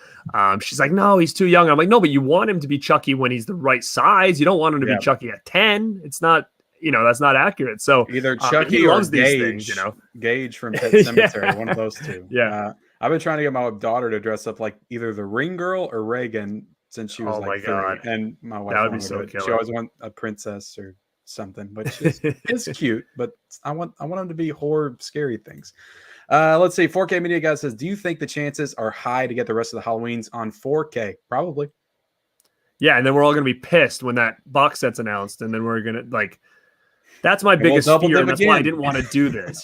she's like, "No, he's too young." I'm like, "No, but you want him to be Chucky when he's the right size. You don't want him to be Chucky at 10. It's not, that's not accurate." So either Chucky or Gage, these things, Gage from Pet Cemetery, one of those two. Yeah, I've been trying to get my daughter to dress up like either the Ring Girl or Reagan since she was like 3, and my wife that would be so killer. She always wants a princess or something, but it's cute, but I want them to be horror scary things. Let's see. 4K Media Guy says, do you think the chances are high to get the rest of the Halloweens on 4K? Probably. Yeah, and then we're all gonna be pissed when that box set's announced, and then we're gonna that's my biggest fear, and that's why I didn't want to do this.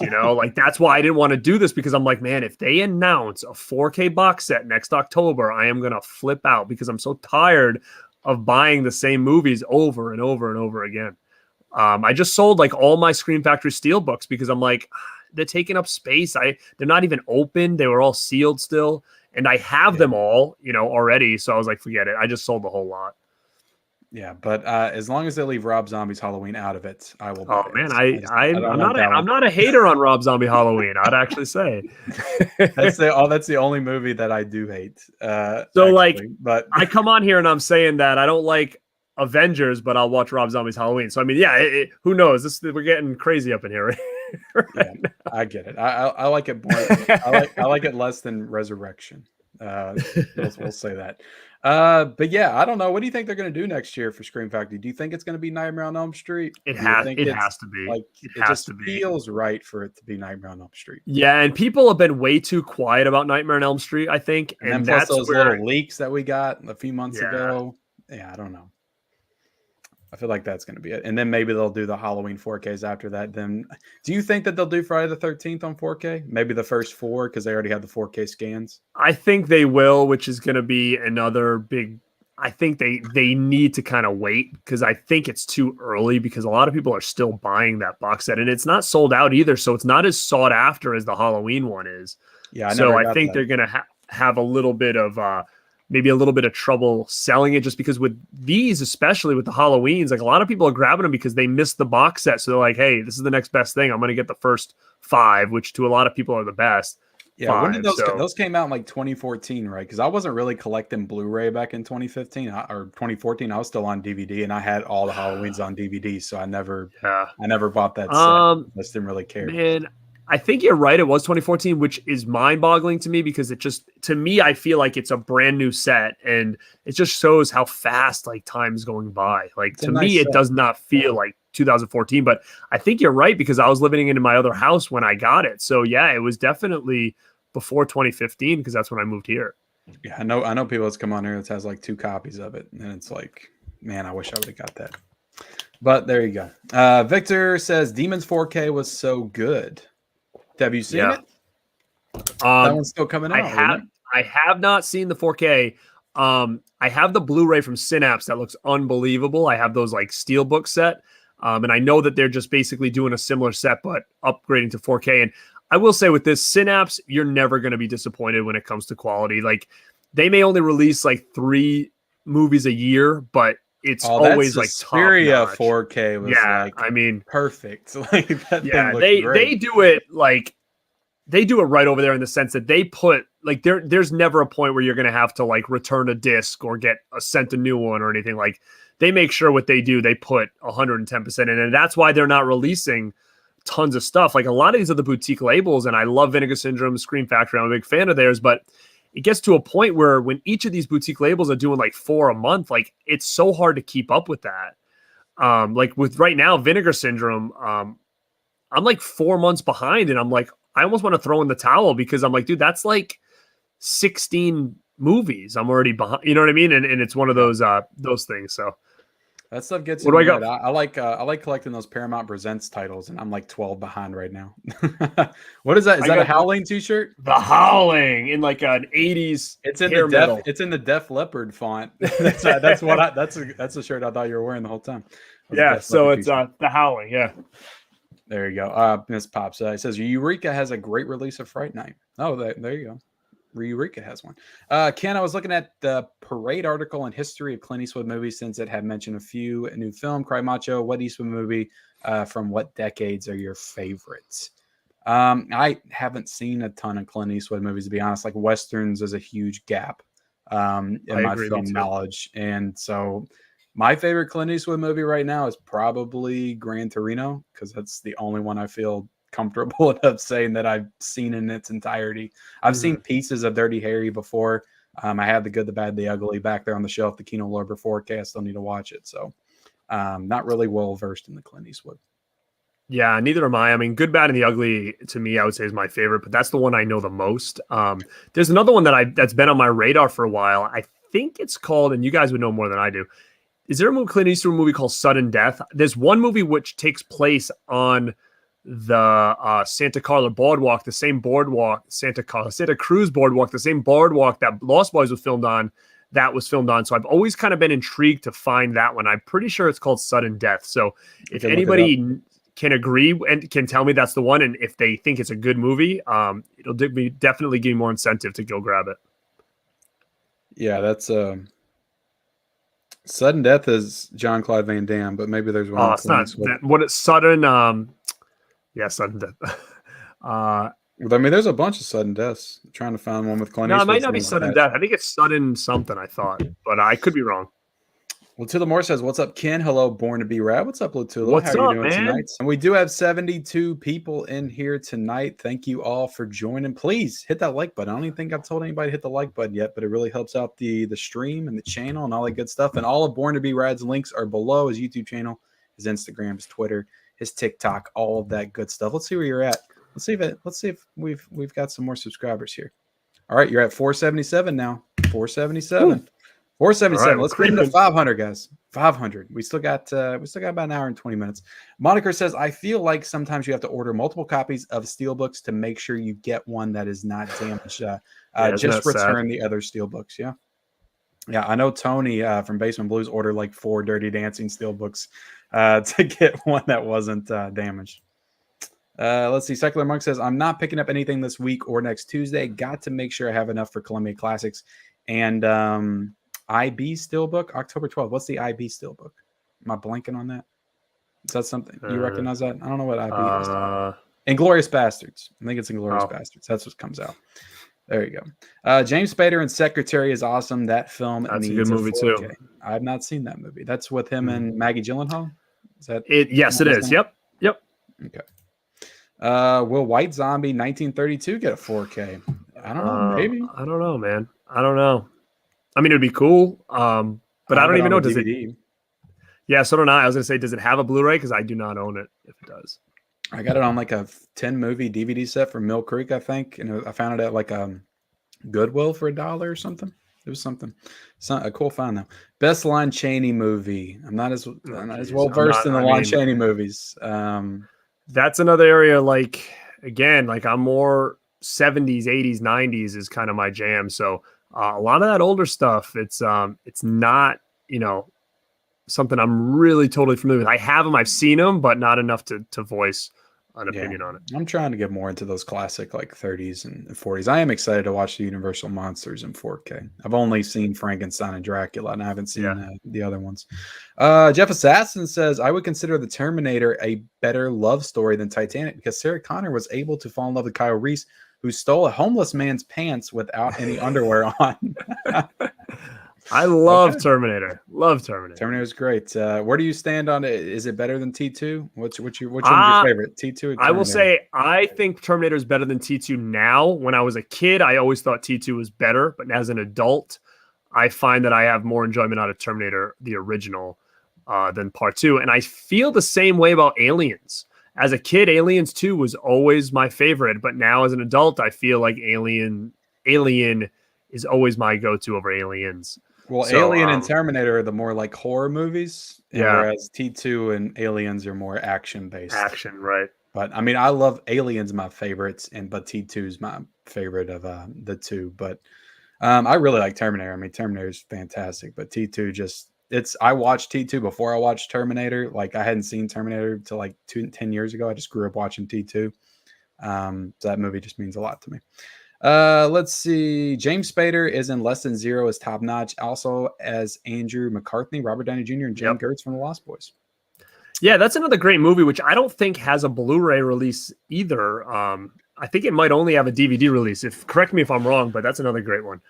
That's why I didn't want to do this, because I'm like, man, if they announce a 4K box set next October, I am gonna flip out because I'm so tired of buying the same movies over and over and over again. I just sold all my Scream Factory Steelbooks because I'm like, they're taking up space. They're not even open. They were all sealed still. And I have them all, already. So I was like, forget it. I just sold the whole lot. Yeah. But as long as they leave Rob Zombie's Halloween out of it, I will buy it. Man, I'm not a hater on Rob Zombie Halloween, I'd actually say. That's the only movie that I do hate. But I come on here and I'm saying that I don't like Avengers, but I'll watch Rob Zombie's Halloween. So I mean, who knows? We're getting crazy up in here. Right I get it. I like it more. I like it less than Resurrection. We'll say that. But yeah, I don't know. What do you think they're going to do next year for Scream Factory? Do you think it's going to be Nightmare on Elm Street? It has to be. It just feels right for it to be Nightmare on Elm Street. Yeah, and people have been way too quiet about Nightmare on Elm Street, I think. And plus those little leaks that we got a few months ago. Yeah, I don't know. I feel like that's going to be it. And then maybe they'll do the Halloween 4Ks after that. Then do you think that they'll do Friday the 13th on 4K? Maybe the first 4 because they already have the 4K scans? I think they will, which is going to be another big... I think they need to kind of wait because I think it's too early because a lot of people are still buying that box set. And it's not sold out either, so it's not as sought after as the Halloween one is. Yeah, I think they're going to have a little bit of... maybe a little bit of trouble selling it just because with these, especially with the Halloweens, a lot of people are grabbing them because they missed the box set. So they're like, hey, this is the next best thing. I'm going to get the first 5, which to a lot of people are the best. Yeah. 5, when did those came out in 2014, right? Because I wasn't really collecting Blu-ray back in 2015 or 2014. I was still on DVD and I had all the Halloweens on DVD. So I never bought that set. I just didn't really care. Man, I think you're right. It was 2014, which is mind-boggling to me because to me, I feel like it's a brand new set, and it just shows how fast time's going by. To me, it does not feel like 2014, but I think you're right because I was living in my other house when I got it. So yeah, it was definitely before 2015 because that's when I moved here. Yeah, I know people that's come on here that has 2 copies of it, and it's man, I wish I would have got that. But there you go. Victor says Demons 4K was so good. Have you seen it? That one's still coming out. I have not seen the 4K. I have the Blu-ray from Synapse that looks unbelievable. I have those Steelbook set. And I know that they're just basically doing a similar set, but upgrading to 4K. And I will say with this Synapse, you're never going to be disappointed when it comes to quality. They may only release 3 movies a year, but it's always Suspiria 4K was perfect. They do it they do it right over there in the sense that they put there's never a point where you're going to have to return a disc or get sent a new one or anything. They make sure what they do, they put 110% in, and that's why they're not releasing tons of stuff. A lot of these are the boutique labels, and I love Vinegar Syndrome, Scream Factory. I'm a big fan of theirs, but it gets to a point where when each of these boutique labels are doing 4 a month, it's so hard to keep up with that. With right now, Vinegar Syndrome, I'm 4 months behind, and I almost want to throw in the towel because I'm dude, that's 16 movies. I'm already behind. You know what I mean? And it's one of those things. So That stuff gets What in do I your got? head. I like collecting those Paramount Presents titles, and I'm like 12 behind right now. What is that? Is I that a got Howling t-shirt? the Howling in like an 80s hair metal. It's in the Def Leppard font. That's that's a shirt I thought you were wearing the whole time. Was a Yeah, Def so Leppard it's t-shirt. the Howling, yeah. There you go. Miss Pops. It says Eureka has a great release of Fright Night. Oh, there you go. Eureka has one. Ken, I was looking at the Parade article in History of Clint Eastwood movies since it had mentioned a few. A new film, Cry Macho. What Eastwood movie from what decades are your favorites? I haven't seen a ton of Clint Eastwood movies, to be honest. Like Westerns is a huge gap in I my agree, me film too. knowledge. And so my favorite Clint Eastwood movie right now is probably Gran Torino, because that's the only one I feel comfortable enough saying that I've seen in its entirety. I've seen pieces of Dirty Harry before. I have The Good, the Bad, the Ugly back there on the shelf, the Kino Lorber 4K. I still need to watch it. So not really well versed in the Clint Eastwood. Yeah, neither am I. I mean, Good, Bad, and the Ugly to me, I would say is my favorite, but that's the one I know the most. There's another one that's been on my radar for a while. I think it's called, and you guys would know more than I do. Is there a Clint Eastwood movie called Sudden Death? There's one movie which takes place on the Santa Carla boardwalk, the same boardwalk, Santa Cruz boardwalk, the same boardwalk that Lost Boys was filmed on. That was filmed on. So I've always kind of been intrigued to find that one. I'm pretty sure it's called Sudden Death. So if anybody can agree and can tell me that's the one, and if they think it's a good movie, it'll definitely give me more incentive to go grab it. Yeah, that's Sudden Death is John Claude Van Damme, but maybe there's one. It's not that, what it's Sudden. Yeah, Sudden Death. I mean, there's a bunch of sudden deaths. I'm trying to find one with Clint No, it Eastwood. might not be Sudden Death. I think it's Sudden something, I thought, but I could be wrong. Lutula Moore says, "What's up, Ken? Hello, Born to Be Rad. What's up, Lutula? What's How are up, you doing man? tonight?" And we do have 72 people in here tonight. Thank you all for joining. Please hit that like button. I don't even think I've told anybody to hit the like button yet, but it really helps out the stream and the channel and all that good stuff. And all of Born to Be Rad's links are below: his YouTube channel, his Instagram, his Twitter, his TikTok, all of that good stuff. Let's see where you're at. Let's see if we've got some more subscribers here. All right, you're at 477 now. 477. Ooh. 477. Right, let's get into 500, guys. 500. We still got about an hour and 20 minutes. Moniker says, "I feel like sometimes you have to order multiple copies of Steelbooks to make sure you get one that is not damaged. Just return the other Steelbooks." Yeah. Yeah, I know Tony from Basement Blues ordered like 4 Dirty Dancing Steelbooks to get one that wasn't damaged. Let's see. Secular Monk says, "I'm not picking up anything this week or next Tuesday. Got to make sure I have enough for Columbia Classics." And IB Steelbook, October 12th. What's the IB Steelbook? Am I blanking on that? Is that something you recognize that? I don't know what IB is. Inglourious Bastards. I think it's Inglourious Bastards. That's what comes out. There you go. James Spader and Secretary is awesome. That film that's needs a good movie too. I have not seen that movie. That's with him and Maggie Gyllenhaal. Is that it? Yes, it is. Yep. Okay. Will White Zombie 1932 get a 4K? I don't know. Maybe. I don't know, man. I don't know. I mean, it would be cool. But I don't even know. Does DVD. it? Yeah, so don't I. I was gonna say, does it have a Blu-ray? Because I do not own it. If it does, I got it on like a 10 movie DVD set from Mill Creek, I think, and I found it at like Goodwill for $1 or something. It was something. It's not a cool find though. Best Lon Chaney movie. I'm not as well versed in the Lon Chaney movies. That's another area. Like again, like I'm more 70s, 80s, 90s is kind of my jam. So a lot of that older stuff, it's not something I'm really totally familiar with. I have them, I've seen them, but not enough to voice an opinion on it. I'm trying to get more into those classic like 30s and 40s. I am excited to watch the Universal Monsters in 4K. I've only seen Frankenstein and Dracula, and I haven't seen the other ones. Jeff Assassin says, "I would consider The Terminator a better love story than Titanic because Sarah Connor was able to fall in love with Kyle Reese, who stole a homeless man's pants without any underwear on." I love Terminator. Love Terminator. Terminator is great. Where do you stand on it? Is it better than T2? Which one's your favorite? T2 or Terminator? I will say I think Terminator is better than T2 now. When I was a kid, I always thought T2 was better, but as an adult, I find that I have more enjoyment out of Terminator, the original, than Part 2. And I feel the same way about Aliens. As a kid, Aliens 2 was always my favorite, but now as an adult, I feel like Alien is always my go-to over Aliens. Well, So, Alien and Terminator are the more like horror movies, and yeah, whereas T2 and Aliens are more action based. action, right? But I mean, I love Aliens, my favorites, but T2 is my favorite of the two. But I really like Terminator. I mean, Terminator is fantastic, but T2 just I watched T2 before I watched Terminator. Like I hadn't seen Terminator till like 10 years ago. I just grew up watching T2. So that movie just means a lot to me. Let's see. James Spader is in Less Than Zero as top notch, also as Andrew McCartney, Robert Downey Jr., and Jane Gertz from The Lost Boys. Yeah, that's another great movie, which I don't think has a Blu-ray release either. I think it might only have a DVD release. Correct me if I'm wrong, but that's another great one.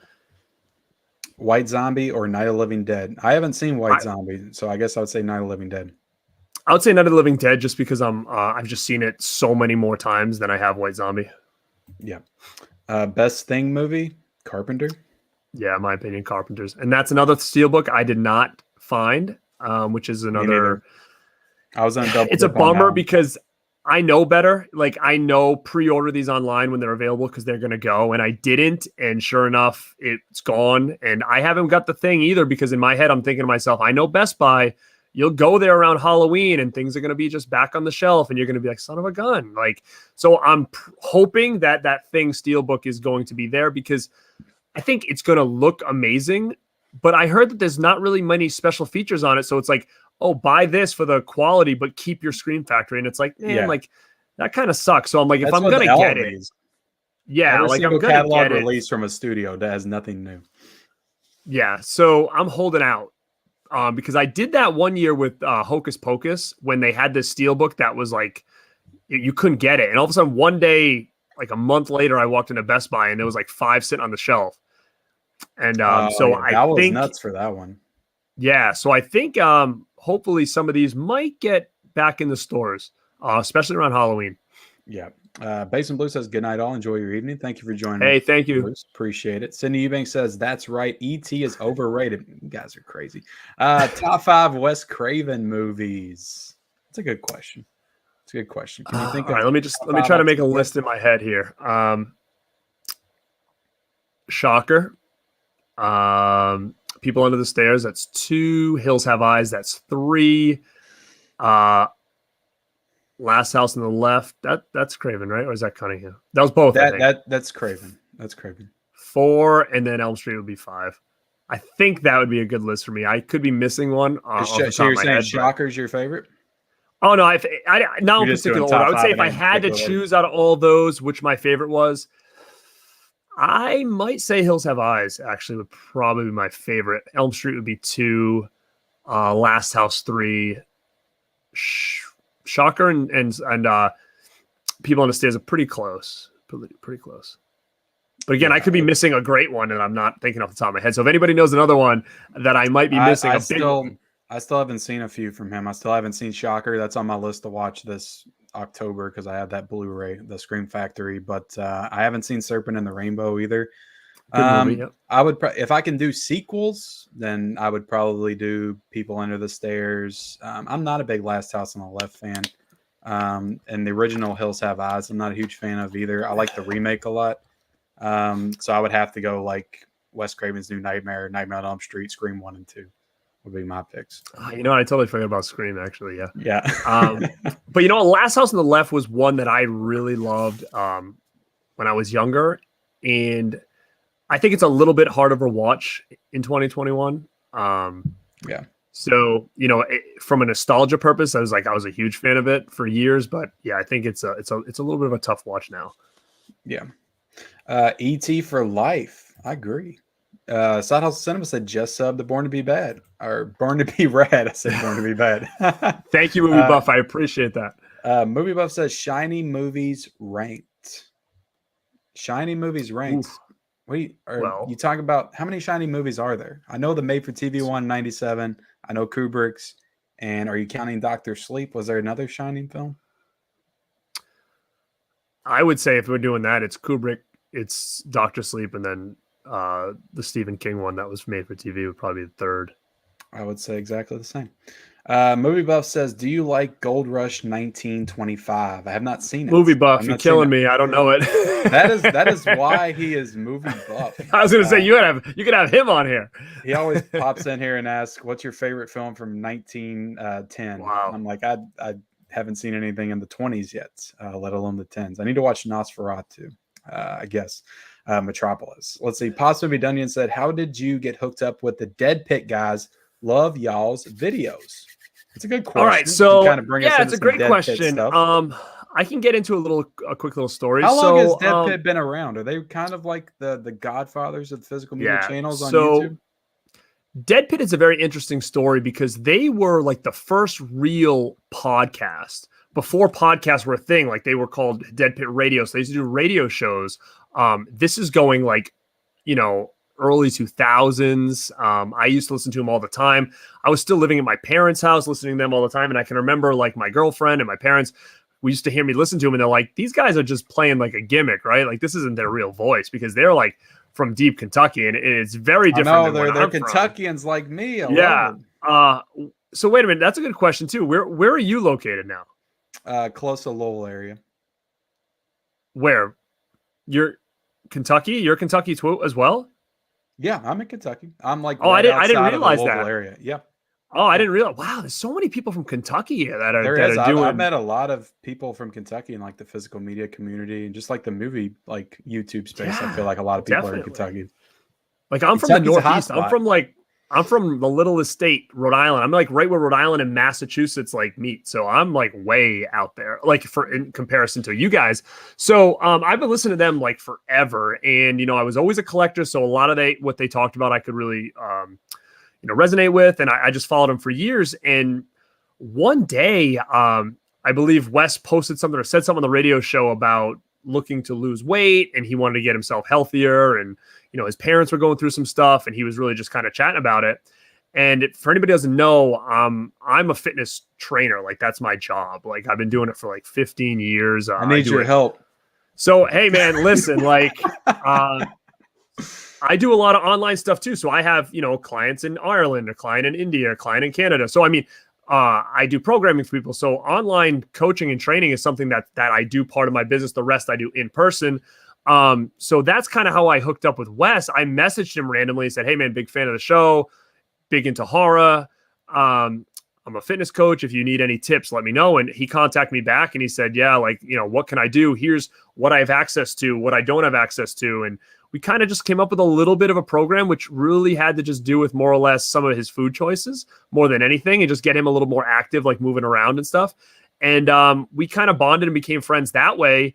White Zombie or Night of the Living Dead? I haven't seen White Zombie, so I guess I would say Night of the Living Dead. I would say Night of the Living Dead just because I've just seen it so many more times than I have White Zombie. Yeah. Best Thing movie? Carpenter? Yeah, in my opinion, Carpenter's. And that's another Steelbook I did not find, which is another. I was on double. It's a bummer because I know better. Like I know pre-order these online when they're available because they're going to go. And I didn't. And sure enough, it's gone. And I haven't got the thing either because in my head, I'm thinking to myself, I know Best Buy. You'll go there around Halloween and things are going to be just back on the shelf and you're going to be like, son of a gun. Like, so I'm hoping that thing Steelbook is going to be there because I think it's going to look amazing, but I heard that there's not really many special features on it. So it's like, oh, buy this for the quality, but keep your Scream Factory. And it's like, man, like that kind of sucks. So I'm like, if I'm going to get it, like I'm going to catalog release from a studio that has nothing new. Yeah. So I'm holding out. Because I did that one year with Hocus Pocus when they had this Steelbook that was like, you couldn't get it. And all of a sudden one day, like a month later, I walked into Best Buy and there was like 5 sitting on the shelf. And I think nuts for that one. Yeah. So I think hopefully some of these might get back in the stores, especially around Halloween. Yeah. Basin Blue says, good night, all. Enjoy your evening. Thank you for joining. Hey, thank you. Bruce. Appreciate it. Cindy Eubanks says, that's right. E.T. is overrated. You guys are crazy. Top 5 Wes Craven movies. That's a good question. It's a good question. Can you think all right, let me try to make a list in my head here. Shocker. People Under the Stairs. That's 2. Hills Have Eyes. That's 3. Last House on the Left. That's Craven, right? Or is that Cunningham? That was both. That's Craven. That's Craven. 4, and then Elm Street would be 5. I think that would be a good list for me. I could be missing one. So you're saying Shocker's your favorite? Oh no, not in particular order. I would say if I had to choose out of all those, which my favorite was, I might say Hills Have Eyes. Actually, would probably be my favorite. Elm Street would be 2. Last House 3. Shocker and People on the Stairs are pretty close. Pretty close. But again, I could be missing a great one, and I'm not thinking off the top of my head. So if anybody knows another one that I might be missing, I still haven't seen a few from him. I still haven't seen Shocker. That's on my list to watch this October because I have that Blu-ray, the Scream Factory. But I haven't seen Serpent and the Rainbow either. Movie, yep. I would if I can do sequels, then I would probably do People Under the Stairs. I'm not a big Last House on the Left fan, and the original Hills Have Eyes I'm not a huge fan of either. I like the remake a lot, so I would have to go like Wes Craven's New Nightmare, Nightmare on Elm Street, Scream 1 and 2 would be my picks. You know, I totally forgot about Scream actually. Yeah. But you know, Last House on the Left was one that I really loved when I was younger, and I think it's a little bit harder to watch in 2021. Yeah. So, you know, from a nostalgia purpose, I was a huge fan of it for years, but yeah, I think it's a little bit of a tough watch now. Yeah. E.T. for life. I agree. Side Hustle Cinema said just sub the Born to Be Bad or Born to Be Rad. I said Born to Be Bad. Thank you, Movie Buff. I appreciate that. Movie Buff says Shiny Movies ranked. Shiny Movies ranked. Oof. You talk about how many Shiny movies are there? I know the made for TV one, 97. I know Kubrick's. And are you counting Dr. Sleep? Was there another Shining film? I would say if we're doing that, it's Kubrick, it's Dr. Sleep, and then the Stephen King one that was made for TV would probably be the third. I would say exactly the same. Movie Buff says, "Do you like Gold Rush 1925?" I have not seen Movie it. Buff, you're killing me. I don't know it. That is why he is Movie Buff. I was gonna say you could have him on here. He always pops in here and asks, "What's your favorite film from 1910?" Wow. I'm like, I haven't seen anything in the 20s yet, let alone the 10s. I need to watch Nosferatu, I guess. Metropolis. Let's see. Pasta Be Dunyan said, "How did you get hooked up with the Deadpit guys? Love y'all's videos." It's a good question. All right, so kind of bring us it's a great question. Stuff. I can get into a quick little story. How long has Deadpit been around? Are they kind of like the godfathers of the physical media channels on YouTube? Deadpit is a very interesting story because they were like the first real podcast before podcasts were a thing. Like they were called Deadpit Radio. So they used to do radio shows. This is going like, early 2000s. I used to listen to them all the time. I was still living at my parents' house, listening to them all the time. And I can remember like my girlfriend and my parents, we used to hear me listen to them and they're like, these guys are just playing like a gimmick, right? Like this isn't their real voice because they're like from deep Kentucky and it's very different. They're Kentuckians from. Like me. So wait a minute. That's a good question too. Where are you located now? Close to Lowell area. Where? You're Kentucky? You're Kentucky too as well? Yeah, I'm in Kentucky. I'm like I didn't realize that area. Yeah. Oh, I didn't realize. Wow, there's so many people from Kentucky that are doing. I've met a lot of people from Kentucky in like the physical media community and just like the movie like YouTube space. I feel like a lot of people are in Kentucky. Like I'm from the Northeast. I'm from the littlest state, Rhode Island. I'm like right where Rhode Island and Massachusetts like meet. So I'm like way out there, like in comparison to you guys. So I've been listening to them like forever. And, I was always a collector. So a lot of what they talked about, I could really, resonate with. And I just followed them for years. And one day, I believe Wes posted something or said something on the radio show about looking to lose weight and he wanted to get himself healthier and his parents were going through some stuff and he was really just kind of chatting about it. And for anybody who doesn't know, I'm a fitness trainer. Like that's my job. Like I've been doing it for like 15 years. I need your help. So, hey man, listen, like I do a lot of online stuff too. So I have, clients in Ireland, a client in India, a client in Canada. So, I mean, I do programming for people. So online coaching and training is something that I do part of my business. The rest I do in person. So that's kind of how I hooked up with Wes. I messaged him randomly and said, "Hey man, big fan of the show, big into horror. I'm a fitness coach. If you need any tips, let me know." And he contacted me back and he said, "Yeah, like, what can I do? Here's what I have access to, what I don't have access to." And we kind of just came up with a little bit of a program, which really had to just do with more or less some of his food choices more than anything and just get him a little more active, like moving around and stuff. And we kind of bonded and became friends that way.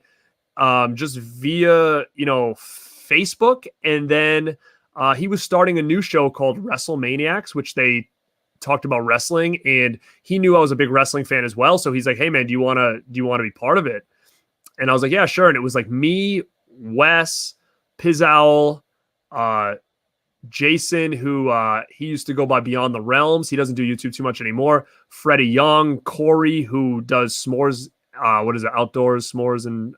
Just via, Facebook. And then he was starting a new show called WrestleManiacs, which they talked about wrestling. And he knew I was a big wrestling fan as well. So he's like, "Hey man, do you want to be part of it?" And I was like, "Yeah, sure." And it was like me, Wes, Pizowl, Jason, who he used to go by Beyond the Realms. He doesn't do YouTube too much anymore. Freddie Young, Corey, who does s'mores, outdoors s'mores, and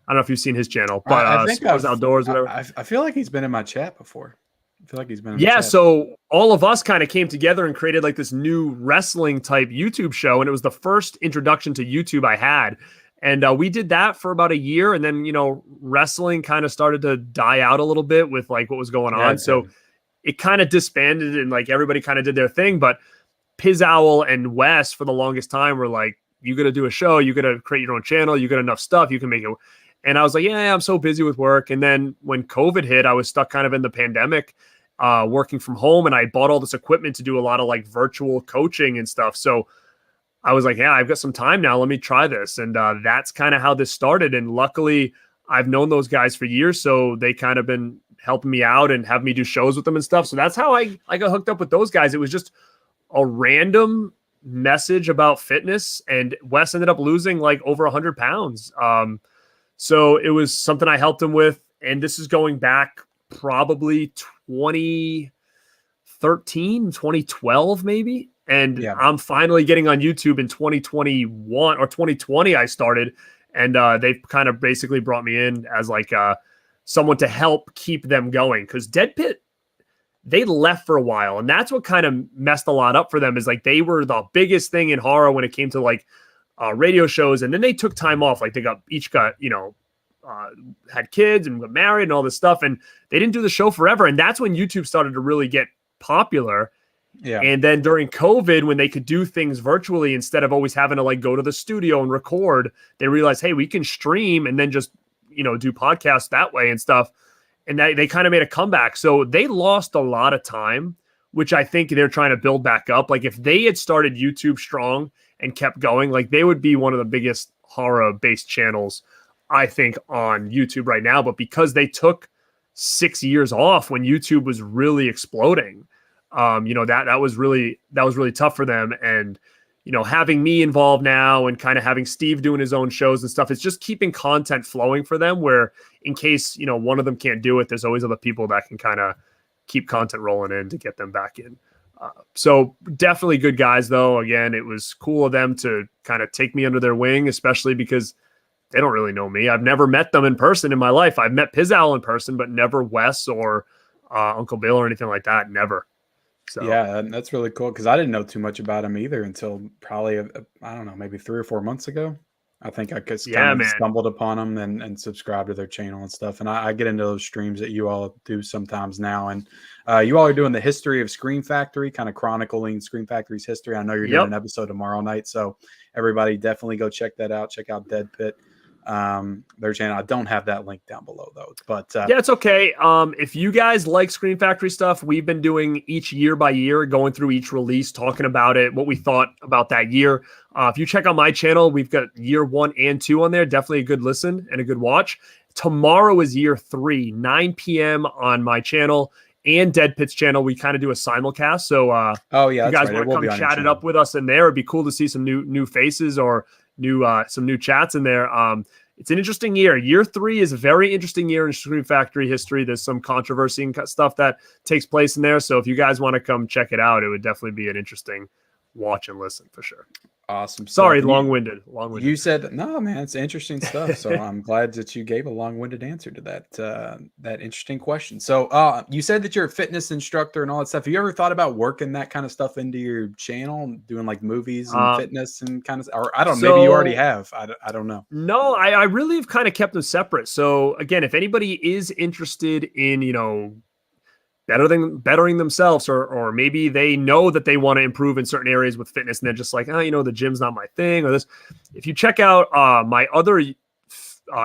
I don't know if you've seen his channel, but I think s'mores outdoors, whatever. I feel like he's been in my chat before. I feel like he's been in my chat. So all of us kind of came together and created like this new wrestling type YouTube show, and it was the first introduction to YouTube I had. And we did that for about a year. And then, wrestling kind of started to die out a little bit with like what was going on. So it kind of disbanded and like everybody kind of did their thing. But Pizowl and Wes for the longest time were like, "You got to do a show. You got to create your own channel. You got enough stuff. You can make it." And I was like, yeah, I'm so busy with work. And then when COVID hit, I was stuck kind of in the pandemic, working from home. And I bought all this equipment to do a lot of like virtual coaching and stuff. So I was like, yeah, I've got some time now. Let me try this. And that's kind of how this started. And luckily, I've known those guys for years. So they kind of been helping me out and have me do shows with them and stuff. So that's how I got hooked up with those guys. It was just a random message about fitness. And Wes ended up losing like over 100 pounds. So it was something I helped him with. And this is going back probably 2013, 2012, maybe. And I'm finally getting on YouTube in 2021 or 2020. I started, and they've kind of basically brought me in as like someone to help keep them going. Because Deadpit they left for a while. And that's what kind of messed a lot up for them, is like they were the biggest thing in horror when it came to like radio shows. And then they took time off. Like they each got, had kids and got married and all this stuff. And they didn't do the show forever. And that's when YouTube started to really get popular. Yeah. And then during COVID, when they could do things virtually instead of always having to like go to the studio and record, they realized, hey, we can stream and then just, do podcasts that way and stuff. And they kind of made a comeback. So they lost a lot of time, which I think they're trying to build back up. Like if they had started YouTube strong and kept going, like they would be one of the biggest horror-based channels, I think, on YouTube right now. But because they took 6 years off when YouTube was really exploding, that was really tough for them. And having me involved now and kind of having Steve doing his own shows and stuff, it's just keeping content flowing for them, where in case one of them can't do it, there's always other people that can kind of keep content rolling in to get them back in. So definitely good guys, though. Again, it was cool of them to kind of take me under their wing, especially because they don't really know me. I've never met them in person in my life. I've met Pizzal in person, but never Wes or Uncle Bill or anything like that. Never. So yeah, that's really cool, because I didn't know too much about him either until probably, I don't know, maybe 3 or 4 months ago. I think I just kind of stumbled upon them and subscribed to their channel and stuff. And I get into those streams that you all do sometimes now. And you all are doing the history of Scream Factory, kind of chronicling Scream Factory's history. I know you're doing an episode tomorrow night, so everybody definitely go check that out. Check out Deadpit. Their channel. I don't have that link down below though, but yeah, it's okay. If you guys like Scream Factory stuff, we've been doing each year by year, going through each release, talking about it, what we thought about that year. If you check out my channel, we've got year 1 and 2 on there. Definitely a good listen and a good watch. Tomorrow is year 3, 9 p.m. on my channel and Deadpit's channel. We kind of do a simulcast. So if you guys want to come chat it up with us in there, it'd be cool to see some new faces or some new chats in there. It's an interesting year. Year 3 is a very interesting year in Scream Factory history. There's some controversy and stuff that takes place in there. So if you guys want to come check it out, it would definitely be an interesting watch and listen for sure. Awesome. Sorry, long-winded. You said, no, man, it's interesting stuff. So I'm glad that you gave a long-winded answer to that interesting question. So you said that you're a fitness instructor and all that stuff. Have you ever thought about working that kind of stuff into your channel, doing like movies and fitness and kind of, or I don't know, maybe you already have. I don't know. No, I really have kind of kept them separate. So again, if anybody is interested in, bettering themselves, or maybe they know that they want to improve in certain areas with fitness and they're just like, the gym's not my thing, or this. If you check out my other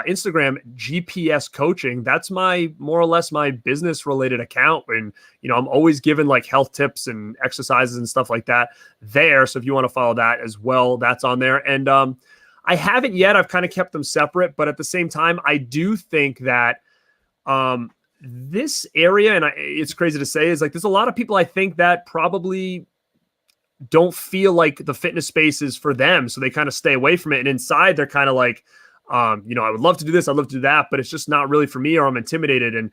Instagram, GPS Coaching, that's more or less my business related account. And, I'm always giving like health tips and exercises and stuff like that there. So if you want to follow that as well, that's on there. And I haven't yet. I've kind of kept them separate, but at the same time, I do think that this area, and it's crazy to say, is like there's a lot of people I think that probably don't feel like the fitness space is for them, so they kind of stay away from it. And inside, they're kind of like, I would love to do this, I'd love to do that, but it's just not really for me, or I'm intimidated. And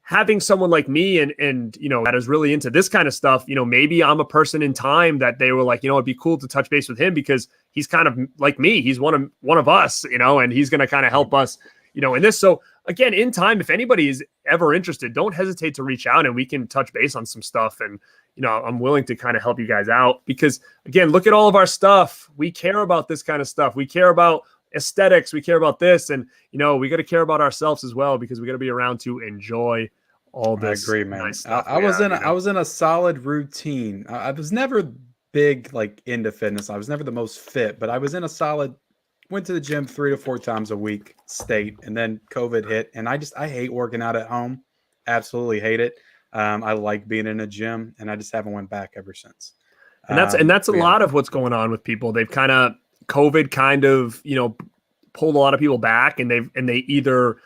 having someone like me and that is really into this kind of stuff, maybe I'm a person in time that they were like, it'd be cool to touch base with him because he's kind of like me. He's one of us, and he's going to kind of help us, in this. So again, in time, if anybody is ever interested, don't hesitate to reach out and we can touch base on some stuff. And, I'm willing to kind of help you guys out because, again, look at all of our stuff. We care about this kind of stuff. We care about aesthetics. We care about this. And, we got to care about ourselves as well because we got to be around to enjoy all this. I agree, man. Nice stuff I was in a solid routine. I was never big, like into fitness. I was never the most fit, but I was in a solid, went to the gym 3 to 4 times a week state. And then COVID hit and I hate working out at home. Absolutely hate it. I like being in a gym and I just haven't went back ever since. And that's a lot of what's going on with people. They've kind of, COVID kind of, pulled a lot of people back and they either,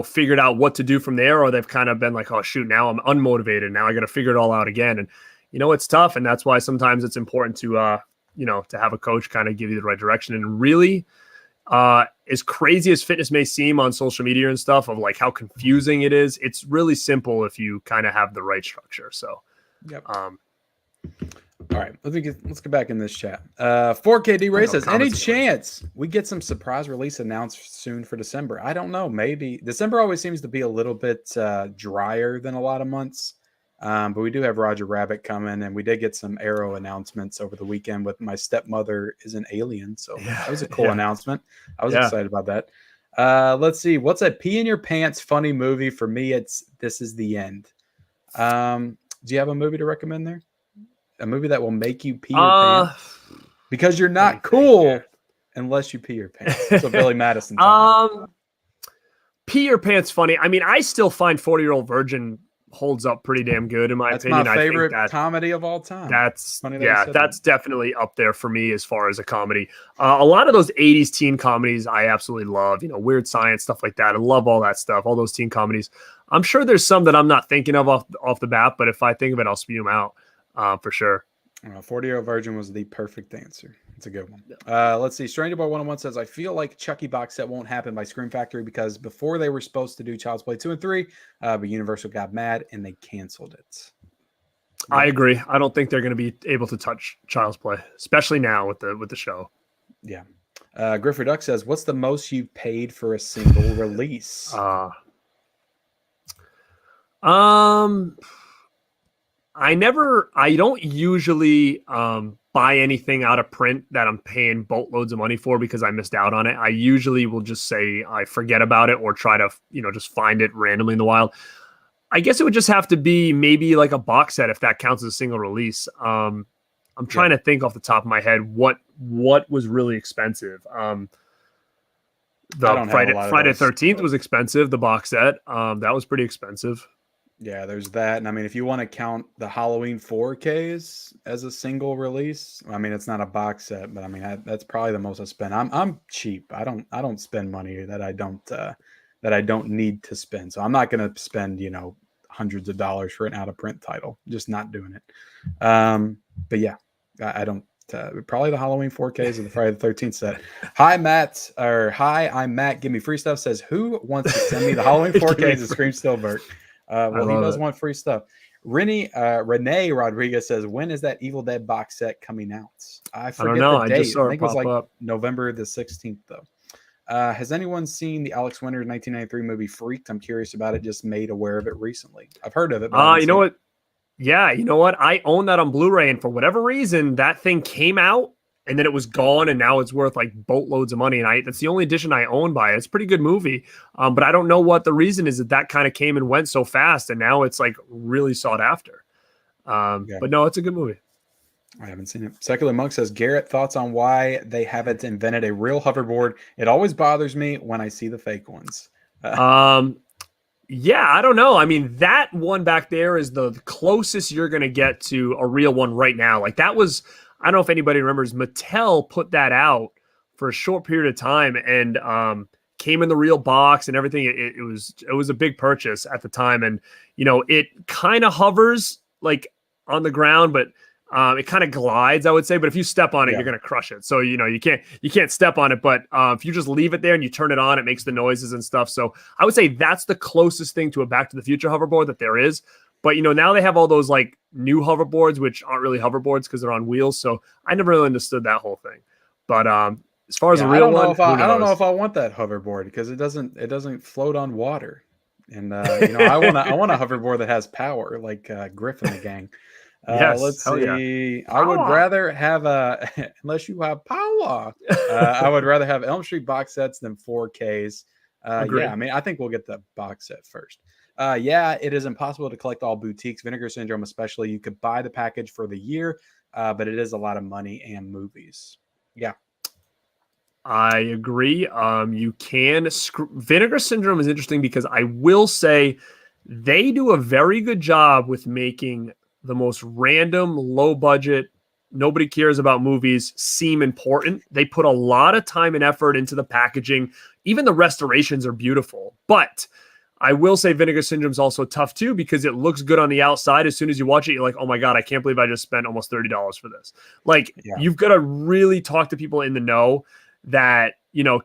figured out what to do from there, or they've kind of been like, oh shoot, now I'm unmotivated. Now I got to figure it all out again. And, it's tough. And that's why sometimes it's important to, to have a coach kind of give you the right direction. And really, as crazy as fitness may seem on social media and stuff of like how confusing it is, it's really simple if you kind of have the right structure. So, yep. All right, let's get back in this chat. 4KD Ray says, any chance we get some surprise release announced soon for December? I don't know. Maybe December always seems to be a little bit drier than a lot of months. But we do have Roger Rabbit coming, and we did get some Arrow announcements over the weekend with My Stepmother is an Alien. So that was a cool announcement. I was excited about that. Let's see. What's a pee in your pants funny movie? For me, it's This Is the End. Do you have a movie to recommend there? A movie that will make you pee your pants? Because you're not cool unless you pee your pants. So Billy Madison. Pee your pants funny. I mean, I still find 40-Year-Old Virgin holds up pretty damn good in my opinion. That's my favorite comedy of all time. That's that's definitely up there for me as far as a comedy. A lot of those 80s teen comedies I absolutely love, Weird Science, stuff like that. I love all that stuff, all those teen comedies. I'm sure there's some that I'm not thinking of off the bat, but if I think of it, I'll spew them out for sure. 40-Year-Old Virgin was the perfect answer. It's a good one. Let's see. Stranger Boy 101 says, I feel like Chucky box set won't happen by Scream Factory because before they were supposed to do Child's Play 2 and 3, but Universal got mad and they canceled it. I agree. I don't think they're going to be able to touch Child's Play, especially now with the show. Yeah. Griffer Duck says, what's the most you've paid for a single release? I don't usually buy anything out of print that I'm paying boatloads of money for because I missed out on it. I usually will just say I forget about it or try to, just find it randomly in the wild. I guess it would just have to be maybe like a box set if that counts as a single release. I'm trying to think off the top of my head what was really expensive. The Friday 13th was expensive. The box set that was pretty expensive. Yeah, there's that. And I mean, if you want to count the Halloween 4Ks as a single release, I mean, it's not a box set, but I mean, that's probably the most I spend. I'm cheap. I don't spend money that I don't need to spend. So I'm not going to spend, hundreds of dollars for an out of print title. Just not doing it. But yeah, I don't, probably the Halloween 4Ks or the Friday the 13th set. Hi, I'm Matt. Give me free stuff. Says, who wants to send me the Halloween 4Ks of Scream Steelbook? Well, he does want free stuff. Renee Rodriguez says, when is that Evil Dead box set coming out? I forget the date. I think it was like November the 16th, though. Has anyone seen the Alex Winter 1993 movie Freaked? I'm curious about it. Just made aware of it recently. I've heard of it. You know what? Yeah, you know what? I own that on Blu-ray, and for whatever reason, that thing came out, and then it was gone, and now it's worth like boatloads of money. And that's the only edition I own by it. It's a pretty good movie, but I don't know what the reason is that kind of came and went so fast, and now it's like really sought after. But no, it's a good movie. I haven't seen it. Secular Monk says, Garrett, thoughts on why they haven't invented a real hoverboard? It always bothers me when I see the fake ones. Yeah, I don't know. I mean, that one back there is the closest you're going to get to a real one right now. Like that was, I don't know if anybody remembers, Mattel put that out for a short period of time and came in the real box and everything. It was a big purchase at the time. And, it kind of hovers like on the ground, but it kind of glides, I would say. But if you step on it, you're going to crush it. So, you can't step on it. But if you just leave it there and you turn it on, it makes the noises and stuff. So I would say that's the closest thing to a Back to the Future hoverboard that there is. But, now they have all those like new hoverboards, which aren't really hoverboards because they're on wheels. So I never really understood that whole thing. But as far as a real one, I don't know if I want that hoverboard because it doesn't float on water. And, I want a hoverboard that has power like Griff and the gang. Yes, let's see. I would rather have unless you have power. I would rather have Elm Street box sets than 4Ks. Yeah, I mean, I think we'll get the box set first. Yeah, it is impossible to collect all boutiques. Vinegar Syndrome, especially. You could buy the package for the year, but it is a lot of money and movies. Yeah. I agree. You can. Vinegar Syndrome is interesting because I will say they do a very good job with making the most random, low budget, nobody cares about movies seem important. They put a lot of time and effort into the packaging. Even the restorations are beautiful. But I will say Vinegar Syndrome is also tough too because it looks good on the outside. As soon as you watch it, you're like, oh my God, I can't believe I just spent almost $30 for this. Like, You've got to really talk to people in the know that,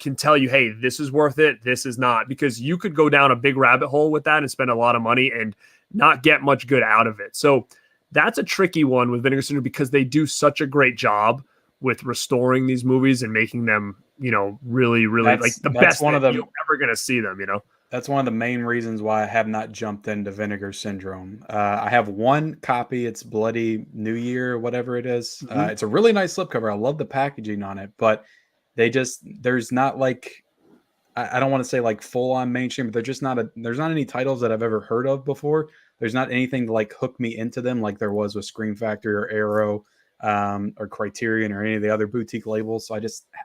can tell you, hey, this is worth it. This is not, because you could go down a big rabbit hole with that and spend a lot of money and not get much good out of it. So that's a tricky one with Vinegar Syndrome because they do such a great job with restoring these movies and making them, really, really like the best one you're ever going to see them, That's one of the main reasons why I have not jumped into Vinegar Syndrome. I have one copy. It's Bloody New Year, whatever it is. It's a really nice slipcover. I love the packaging on it, but there's not like, I don't want to say like full on mainstream, but there's not any titles that I've ever heard of before. There's not anything to like hook me into them like there was with Scream Factory or Arrow or Criterion or any of the other boutique labels. So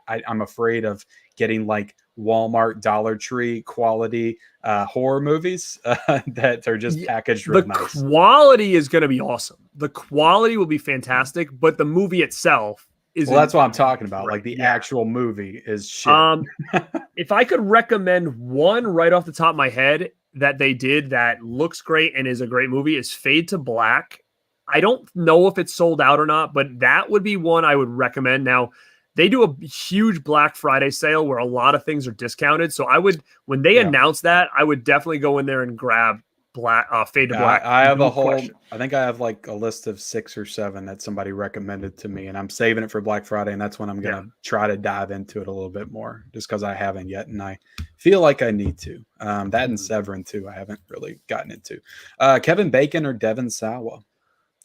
I'm afraid of getting like Walmart, Dollar Tree quality horror movies that are just packaged real nice. The quality is going to be awesome. The quality will be fantastic, but the movie itself is. Well, that's what I'm talking about. Like the actual movie is shit. If I could recommend one right off the top of my head that they did that looks great and is a great movie, is Fade to Black. I don't know if it's sold out or not, but that would be one I would recommend. Now, they do a huge Black Friday sale where a lot of things are discounted. So when they announce that, I would definitely go in there and grab Fade to Black. I have I think I have like a list of 6 or 7 that somebody recommended to me, and I'm saving it for Black Friday. And that's when I'm going to try to dive into it a little bit more, just because I haven't yet. And I feel like I need to. That and Severin too, I haven't really gotten into. Kevin Bacon or Devon Sawa?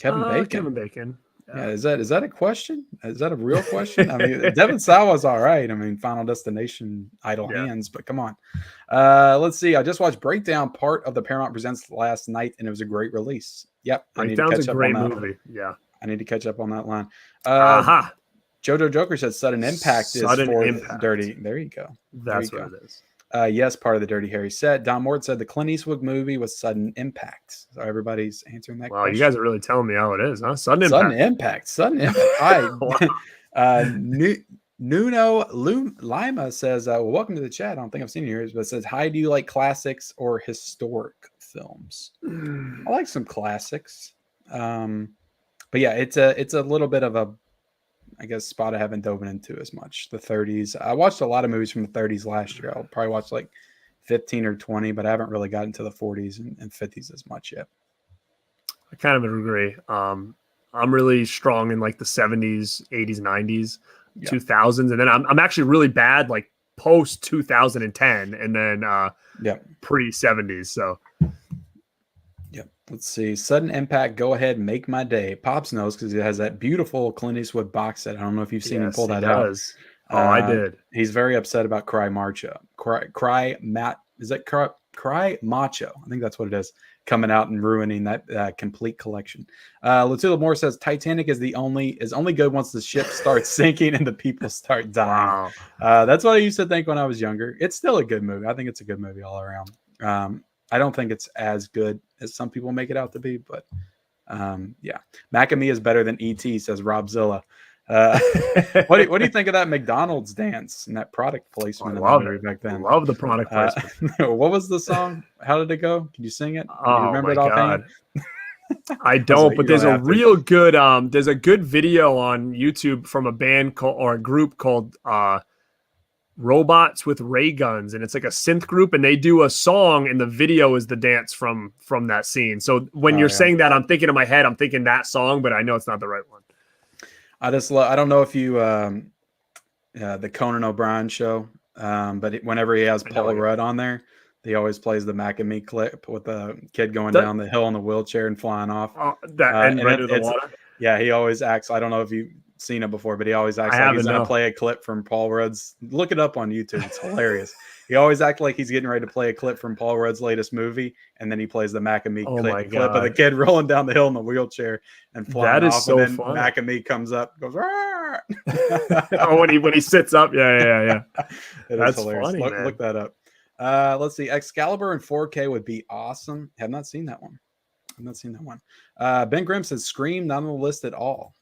Kevin Bacon. Yeah, is that a question? Is that a real question? I mean, Devon Sawa's all right. I mean, Final Destination, Idle Hands, but come on. Let's see. I just watched Breakdown, part of the Paramount Presents last night, and it was a great release. Yep, Breakdown's a great movie. Yeah, I need to catch up on that line. Jojo Joker said Sudden Impact is for Dirty. There you go. That's what it is. Yes, part of the Dirty Harry set. Don Mort said the Clint Eastwood movie was Sudden Impact. So everybody's answering that question. You guys are really telling me how it is, huh? Sudden Impact. Sudden Impact. Nuno Lima says, well, welcome to the chat. I don't think I've seen yours, but it says, hi, do you like classics or historic films? I like some classics. But yeah, it's a little bit of a, I guess, spot I haven't dove into as much. The 30s. I watched a lot of movies from the 30s last year. I'll probably watch like 15 or 20, but I haven't really gotten to the 40s and 50s as much yet. I kind of agree. I'm really strong in like the 70s, 80s, 90s, 2000s. And then I'm actually really bad like post 2010 and then pre 70s. So let's see. Sudden Impact. Go ahead, make my day. Pops knows because he has that beautiful Clint Eastwood box set. I don't know if you've seen him pull that out. I did. He's very upset about Cry Macho. Cry Macho? I think that's what it is. Coming out and ruining that complete collection. Latula Moore says Titanic is only good once the ship starts sinking and the people start dying. Wow. That's what I used to think when I was younger. It's still a good movie. I think it's a good movie all around. I don't think it's as good as some people make it out to be, but Macamee is better than E.T., says Rob Zilla. What do you think of that McDonald's dance and that product placement back then? I love the product placement. What was the song? How did it go? Can you sing it? Do you remember it offhand? I don't, but there's a real good there's a good video on YouTube from a band or a group called Robots with Ray Guns, and it's like a synth group, and they do a song, and the video is the dance from that scene. So when you're saying that, I'm thinking in my head, I'm thinking that song, but I know it's not the right one. I don't know if you the Conan O'Brien show, but whenever he has Paul Rudd on there, he always plays the Macamee clip with the kid going down the hill in the wheelchair and flying off. The water. Yeah, he always acts. I don't know if you've seen it before, but he always acts like he's going to play a clip from Paul Rudd's. Look it up on YouTube. It's hilarious. He always acts like he's getting ready to play a clip from Paul Rudd's latest movie, and then he plays the Macamee clip of the kid rolling down the hill in the wheelchair and flying that is off. So and then fun. Macamee comes up, goes, when he sits up. Yeah. That's hilarious. Funny, look that up. Let's see. Excalibur in 4K would be awesome. Have not seen that one. Ben Grimm says Scream not on the list at all.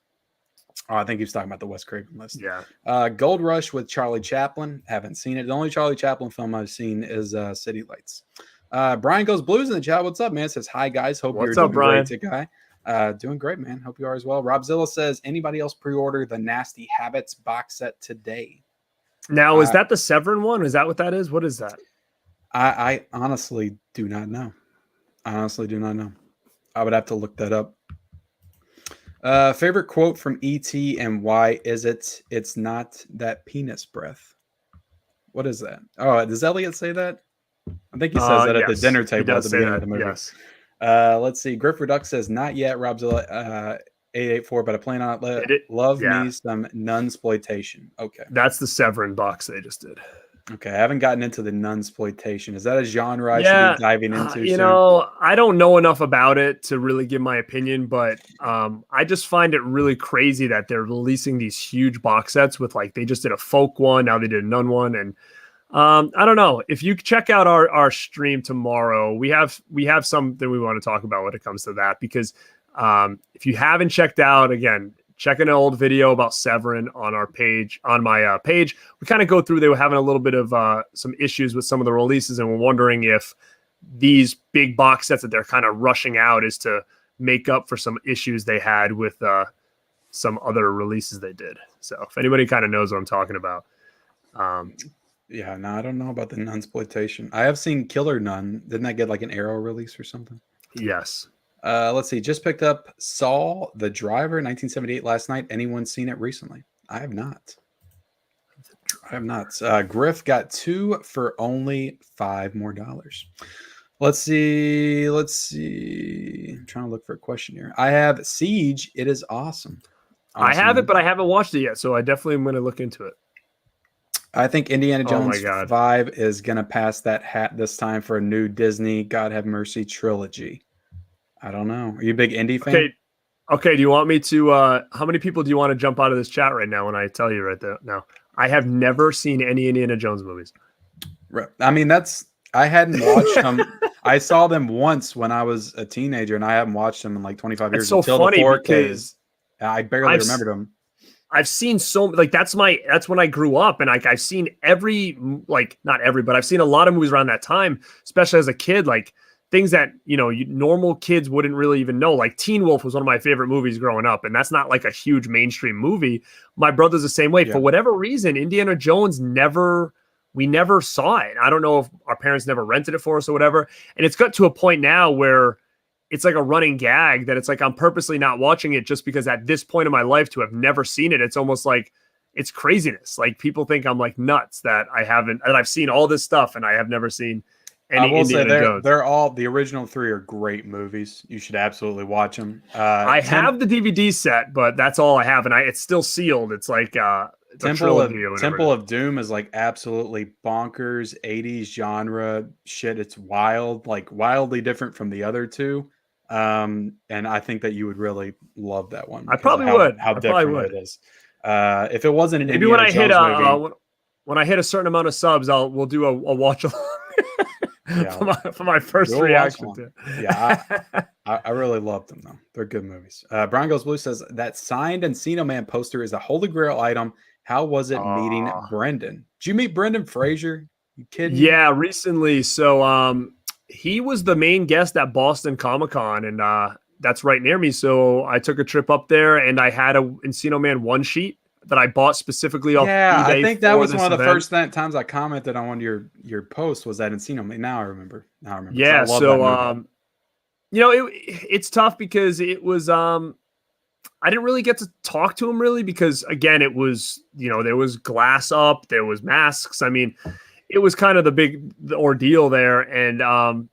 Oh, I think he was talking about the Wes Craven list. Yeah. Gold Rush with Charlie Chaplin. Haven't seen it. The only Charlie Chaplin film I've seen is City Lights. Brian Goes Blues in the chat. What's up, man? Says, hi, guys. Hope you're doing great, guy. Doing great, man. Hope you are as well. Rob Zilla says, anybody else pre-order the Nasty Habits box set today? Now, is that the Severin one? Is that what that is? What is that? I honestly do not know. I would have to look that up. Favorite quote from E.T. and why is it? It's not that penis breath. What is that? Oh, does Elliot say that? I think he says that at the Yes, dinner he table at does the say beginning of that. the movie. Yes, Let's see. Griffer Duck says, not yet, Robzilla 884, but I plan on it. Love Yeah, me some nunsploitation. Okay. that's the Severin box they just did. Okay. I haven't gotten into the nunsploitation. Is that a genre I should be Yeah, diving into you soon? know, I don't know enough about it to really give my opinion, but I just find it really crazy that they're releasing these huge box sets with like they just did a folk one, now they did a nun one, and I don't know. If you check out our stream tomorrow, we have something we want to talk about when it comes to that because if you haven't checked out, again, check an old video about Severin on our page, on my page. We kind of go through, they were having a little bit of some issues with some of the releases, and we're wondering if these big box sets that they're kind of rushing out is to make up for some issues they had with some other releases they did. So if anybody kind of knows what I'm talking about. Yeah, no, I don't know about the nunsploitation. I have seen Killer Nun. Didn't that get like an Arrow release or something? Yes. Let's see. Just picked up Saw the Driver 1978 last night. Anyone seen it recently? I have not. Griff got 2 for only $5 more. Let's see. I'm trying to look for a question here. I have Siege. It is awesome. I have it, but I haven't watched it yet, so I definitely am going to look into it. I think Indiana Jones 5 is going to pass that hat this time for a new Disney God Have Mercy trilogy. I don't know. Are you a big Indy fan? Okay. Do you want me to? How many people do you want to jump out of this chat right now when I tell you right there? No, I have never seen any Indiana Jones movies. Right. I mean, I hadn't watched them. I saw them once when I was a teenager, and I haven't watched them in like 25 years. It's so funny because I barely remembered them. I've seen that's when I grew up, and like I've seen not every, but I've seen a lot of movies around that time, especially as a kid, like things that, normal kids wouldn't really even know. Like Teen Wolf was one of my favorite movies growing up, and that's not like a huge mainstream movie. My brother's the same way. Yeah. For whatever reason, Indiana Jones we never saw it. I don't know if our parents never rented it for us or whatever. And it's got to a point now where it's like a running gag that it's like I'm purposely not watching it just because at this point in my life to have never seen it, it's almost like it's craziness. Like people think I'm like nuts that I've seen all this stuff and I have never seen any. I will say they're all, the original 3 are great movies. You should absolutely watch them. I have the DVD set, but that's all I have, and it's still sealed. It's like Temple of Doom is like absolutely bonkers 80s genre shit. It's wild, like wildly different from the other 2. And I think that you would really love that one. I probably would. How different it is. If it wasn't an maybe when I hit when I hit a certain amount of subs, we'll do a watch along for my first reaction to it. Yeah, I really love them though. They're good movies. Brian Goes Blue says that signed Encino Man poster is a holy grail item. How was it meeting Brendan? Did you meet Brendan Fraser? You kidding? Yeah, recently. So he was the main guest at Boston Comic-Con, and that's right near me. So I took a trip up there, and I had a Encino Man one sheet that I bought specifically off eBay. I think that was one of the first times I commented on one of your posts was that Encino Man. Now I remember. Yeah, so it's tough because it was I didn't really get to talk to him really because again it was there was glass up, there was masks. I mean, it was kind of the ordeal there, and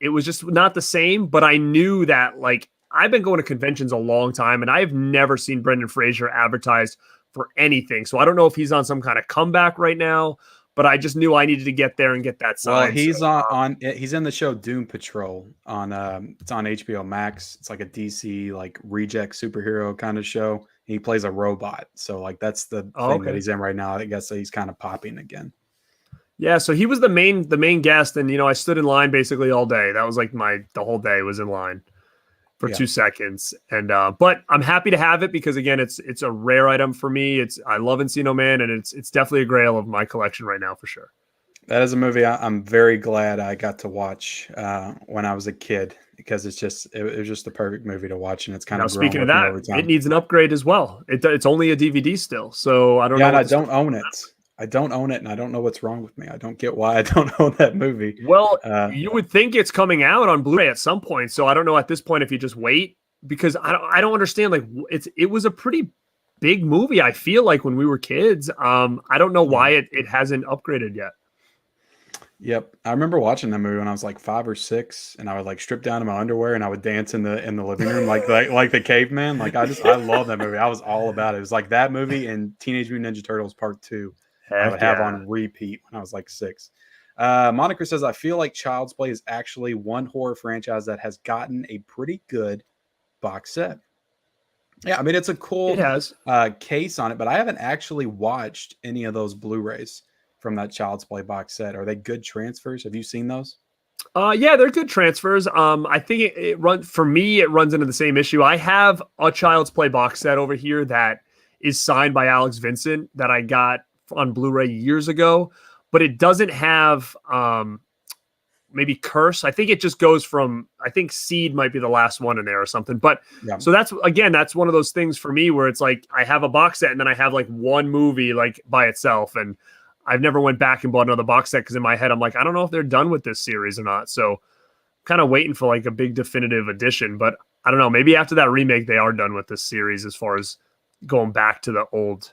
it was just not the same. But I knew that like I've been going to conventions a long time, and I've never seen Brendan Fraser advertised for anything. So I don't know if he's on some kind of comeback right now, but I just knew I needed to get there and get that sign. Well, he's in the show Doom Patrol on it's on HBO Max. It's like a DC like reject superhero kind of show. He plays a robot. So like that's the thing that he's in right now. I guess he's kind of popping again. Yeah, so he was the main guest, and I stood in line basically all day. That was like the whole day was in line for 2 seconds. And but I'm happy to have it because again, it's a rare item for me. I love Encino Man, and it's definitely a grail of my collection right now for sure. That is a movie I'm very glad I got to watch when I was a kid because it was just the perfect movie to watch, and it's kind of speaking of that, it needs an upgrade as well. It's only a DVD still, so I don't know. Yeah, and I don't own it. I don't own it, and I don't know what's wrong with me. I don't get why I don't own that movie. Well, you would think it's coming out on Blu-ray at some point, so I don't know at this point if you just wait because I don't understand. Like it was a pretty big movie. I feel like when we were kids, I don't know why it hasn't upgraded yet. Yep, I remember watching that movie when I was like 5 or 6, and I would like strip down to my underwear and I would dance in the living room like the caveman. Like I love that movie. I was all about it. It was like that movie and Teenage Mutant Ninja Turtles Part 2. I would Heck have yeah. on repeat when I was like 6. Moniker says I feel like Child's Play is actually one horror franchise that has gotten a pretty good box set. Yeah, I mean it's a It cool has. case on it, but I haven't actually watched any of those Blu-rays from that Child's Play box set. Are they good transfers? Have you seen those? Yeah, they're good transfers. I think it runs for me. It runs into the same issue. I have a Child's Play box set over here that is signed by Alex Vincent that I got on Blu-ray years ago, but it doesn't have maybe Curse. I think it just goes from, I think Seed might be the last one in there or something. But Yeah. so that's one of those things for me where it's like I have a box set and then I have like one movie like by itself, and I've never went back and bought another box set because in my head I'm like, I don't know if they're done with this series or not. So kind of waiting for like a big definitive edition, but I don't know. Maybe after that remake they are done with this series as far as going back to the old,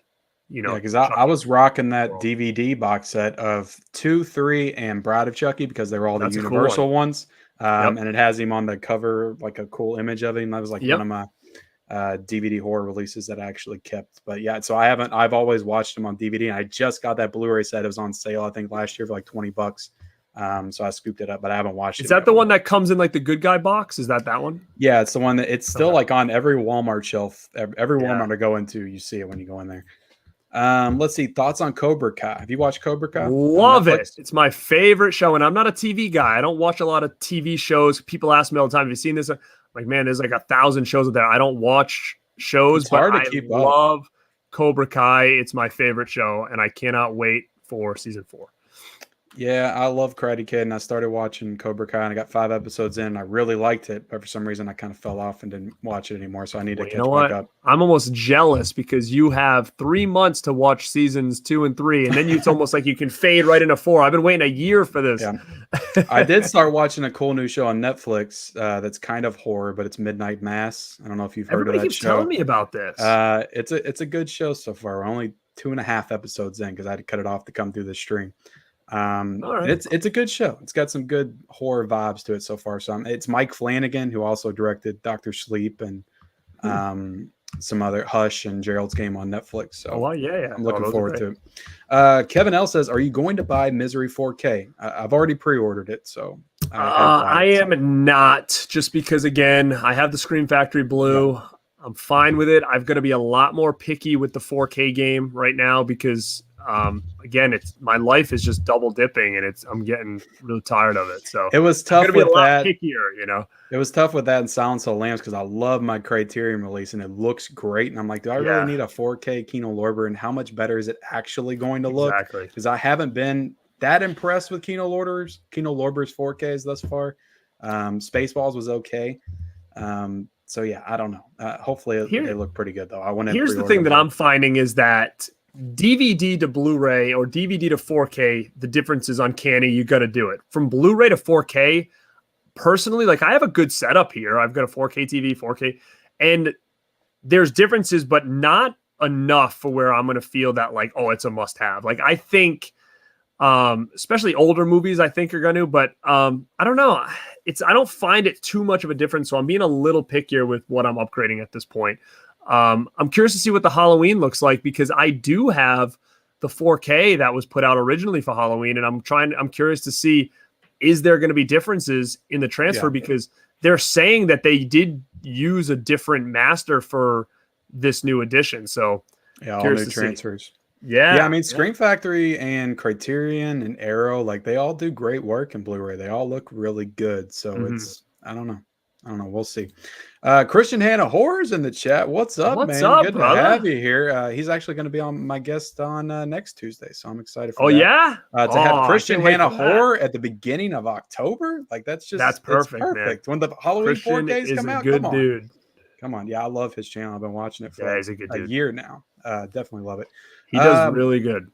Yeah, because I was rocking that DVD box set of 2, 3, and Bride of Chucky because they were all the That's a cool Universal ones. Yep. And it has him on the cover, like a cool image of him. That was like Yep. one of my DVD horror releases that I actually kept. But yeah, so I've always watched them on DVD, and I just got that Blu-ray set. It was on sale, I think, last year for like $20. So I scooped it up, but I haven't watched it. Is that the one that comes in like the Good Guy box? Is that one? Yeah, it's the one that it's still like on every Walmart shelf. Every Yeah. Walmart I go into, you see it when you go in there. Let's see. Thoughts on Cobra Kai? Have you watched Cobra Kai? Love it. It's my favorite show, and I'm not a TV guy. I don't watch a lot of TV shows. People ask me all the time, have you seen this? I'm like, man, there's like 1,000 shows out there. I don't watch shows, but I love Cobra Kai. It's my favorite show, and I cannot wait for season 4. Yeah, I love Karate Kid, and I started watching Cobra Kai, and I got 5 episodes in, and I really liked it, but for some reason I kind of fell off and didn't watch it anymore, so I need to catch back up. I'm almost jealous because you have 3 months to watch seasons 2 and 3, and then it's almost like you can fade right into 4. I've been waiting a year for this. Yeah. I did start watching a cool new show on Netflix that's kind of horror, but it's Midnight Mass. I don't know if you've heard of that show. Everybody keeps telling me about this. It's a good show so far. We're only 2.5 episodes in because I had to cut it off to come through the stream. Right. It's a good show. It's got some good horror vibes to it so far. So it's Mike Flanagan, who also directed Dr. Sleep and some other Hush and Gerald's Game on Netflix. So yeah. I'm looking forward to it. Kevin L says, are you going to buy Misery 4K? I've already pre-ordered it, so I am not, just because again I have the Scream Factory Blue. Yep. I'm fine with it. I've got to be a lot more picky with the 4K game right now because again, my life is just double dipping, and I'm getting really tired of it. So it was tough with that. Pickier, It was tough with that and Silence of the Lambs because I love my Criterion release and it looks great. And I'm like, do I really need a 4K Kino Lorber? And how much better is it actually going to look? Exactly. Because I haven't been that impressed with Kino Lorber's 4Ks thus far. Spaceballs was okay. So yeah, I don't know. Hopefully they look pretty good though. Here's the thing that I'm finding is that DVD to Blu-ray or DVD to 4K, the difference is uncanny. You got to do it. From Blu-ray to 4K, personally, like I have a good setup here. I've got a 4K TV, 4K, and there's differences, but not enough for where I'm going to feel that like, oh, it's a must-have. Like I think, especially older movies, I think are going to, but I don't know. I don't find it too much of a difference, so I'm being a little pickier with what I'm upgrading at this point. I'm curious to see what the Halloween looks like because I do have the 4K that was put out originally for Halloween, and I'm curious to see, is there going to be differences in the transfer because they're saying that they did use a different master for this new edition. So all new transfers. Yeah. I mean, Scream Factory and Criterion and Arrow, like they all do great work in Blu-ray. They all look really good. So it's, I don't know. We'll see. Christian Hanna Horrors in the chat. What's up, man? Good to have you here. He's actually going to be on my guest on next Tuesday, so I'm excited for that. To have Christian Hanna Horror at the beginning of October, like that's perfect. Man. When the Halloween 4Ks come out, come on, dude. Come on, I love his channel. I've been watching it for a year now. Definitely love it. He does really good.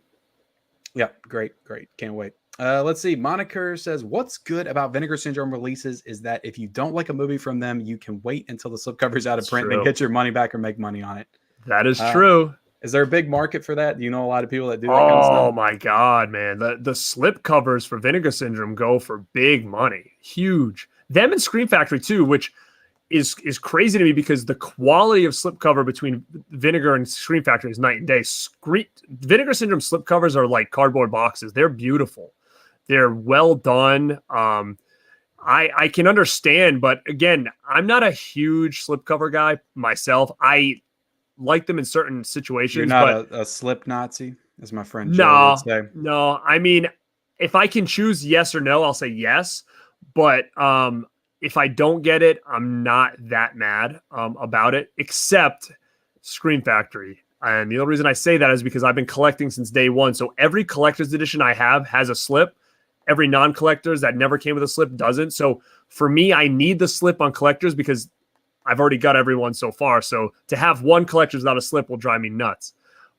Yeah, great. Can't wait. Let's see. Moniker says, what's good about Vinegar Syndrome releases is that if you don't like a movie from them, you can wait until the slipcover's out of print and get your money back or make money on it. That is true. Is there a big market for that? Do you know a lot of people that do that kind of Oh stuff? my God, man. The slip covers for Vinegar Syndrome go for big money. Huge. Them and Scream Factory too, which is crazy to me because the quality of slipcover between Vinegar and Scream Factory is night and day. Vinegar Syndrome slipcovers are like cardboard boxes. They're beautiful. They're well done. I can understand, but again, I'm not a huge slipcover guy myself. I like them in certain situations. You're not a slip Nazi, as my friend Joe No, would say. no. I mean, if I can choose yes or no, I'll say yes. But if I don't get it, I'm not that mad about it, except Scream Factory. And the only reason I say that is because I've been collecting since day one. So every collector's edition I have has a slip. Every non-collector's that never came with a slip doesn't. So for me, I need the slip on collectors because I've already got everyone so far. So to have one collector's without a slip will drive me nuts.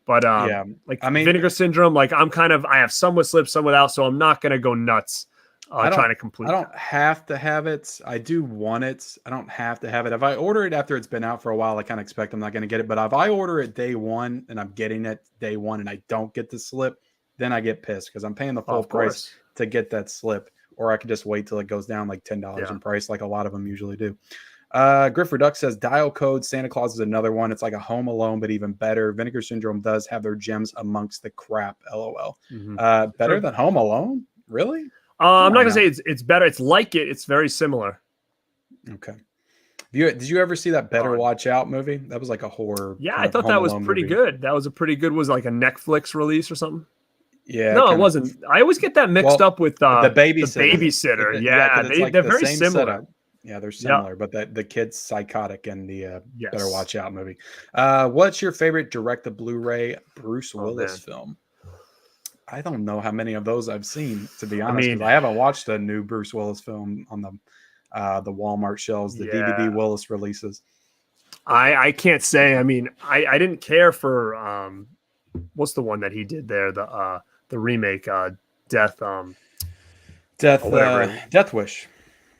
But Yeah, like I mean, Vinegar Syndrome, like I have some with slips, some without. So I'm not going to go nuts trying to complete. I don't have to have it. I do want it. I don't have to have it. If I order it after it's been out for a while, I kind of expect I'm not going to get it. But if I order it day one and I'm getting it day one and I don't get the slip, then I get pissed because I'm paying the full price to get that slip. Or I could just wait till it goes down like $10 in price, like a lot of them usually do. Griff Reduct says Dial Code Santa Claus is another one. It's like a Home Alone, but even better. Vinegar Syndrome does have their gems amongst the crap. LOL. Better than Home Alone? Really? I'm not gonna say it's better. It's like it. It's very similar. Okay. Did you ever see that Better Watch Out movie? That was like a horror. Yeah, I thought that was pretty good. That was a pretty good. Was like a Netflix release or something. Yeah. No, it wasn't. I always get that mixed up with the babysitter. The babysitter. Yeah, they're very similar. Setup. Yeah, they're similar, but the kid's psychotic in the Better Watch Out movie. What's your favorite direct-to-Bluray Bruce Willis film? I don't know how many of those I've seen, to be honest, because I haven't watched a new Bruce Willis film on the Walmart shelves, the DVD Willis releases. I can't say. I mean, I didn't care for what's the one that he did there, the remake, Death Wish.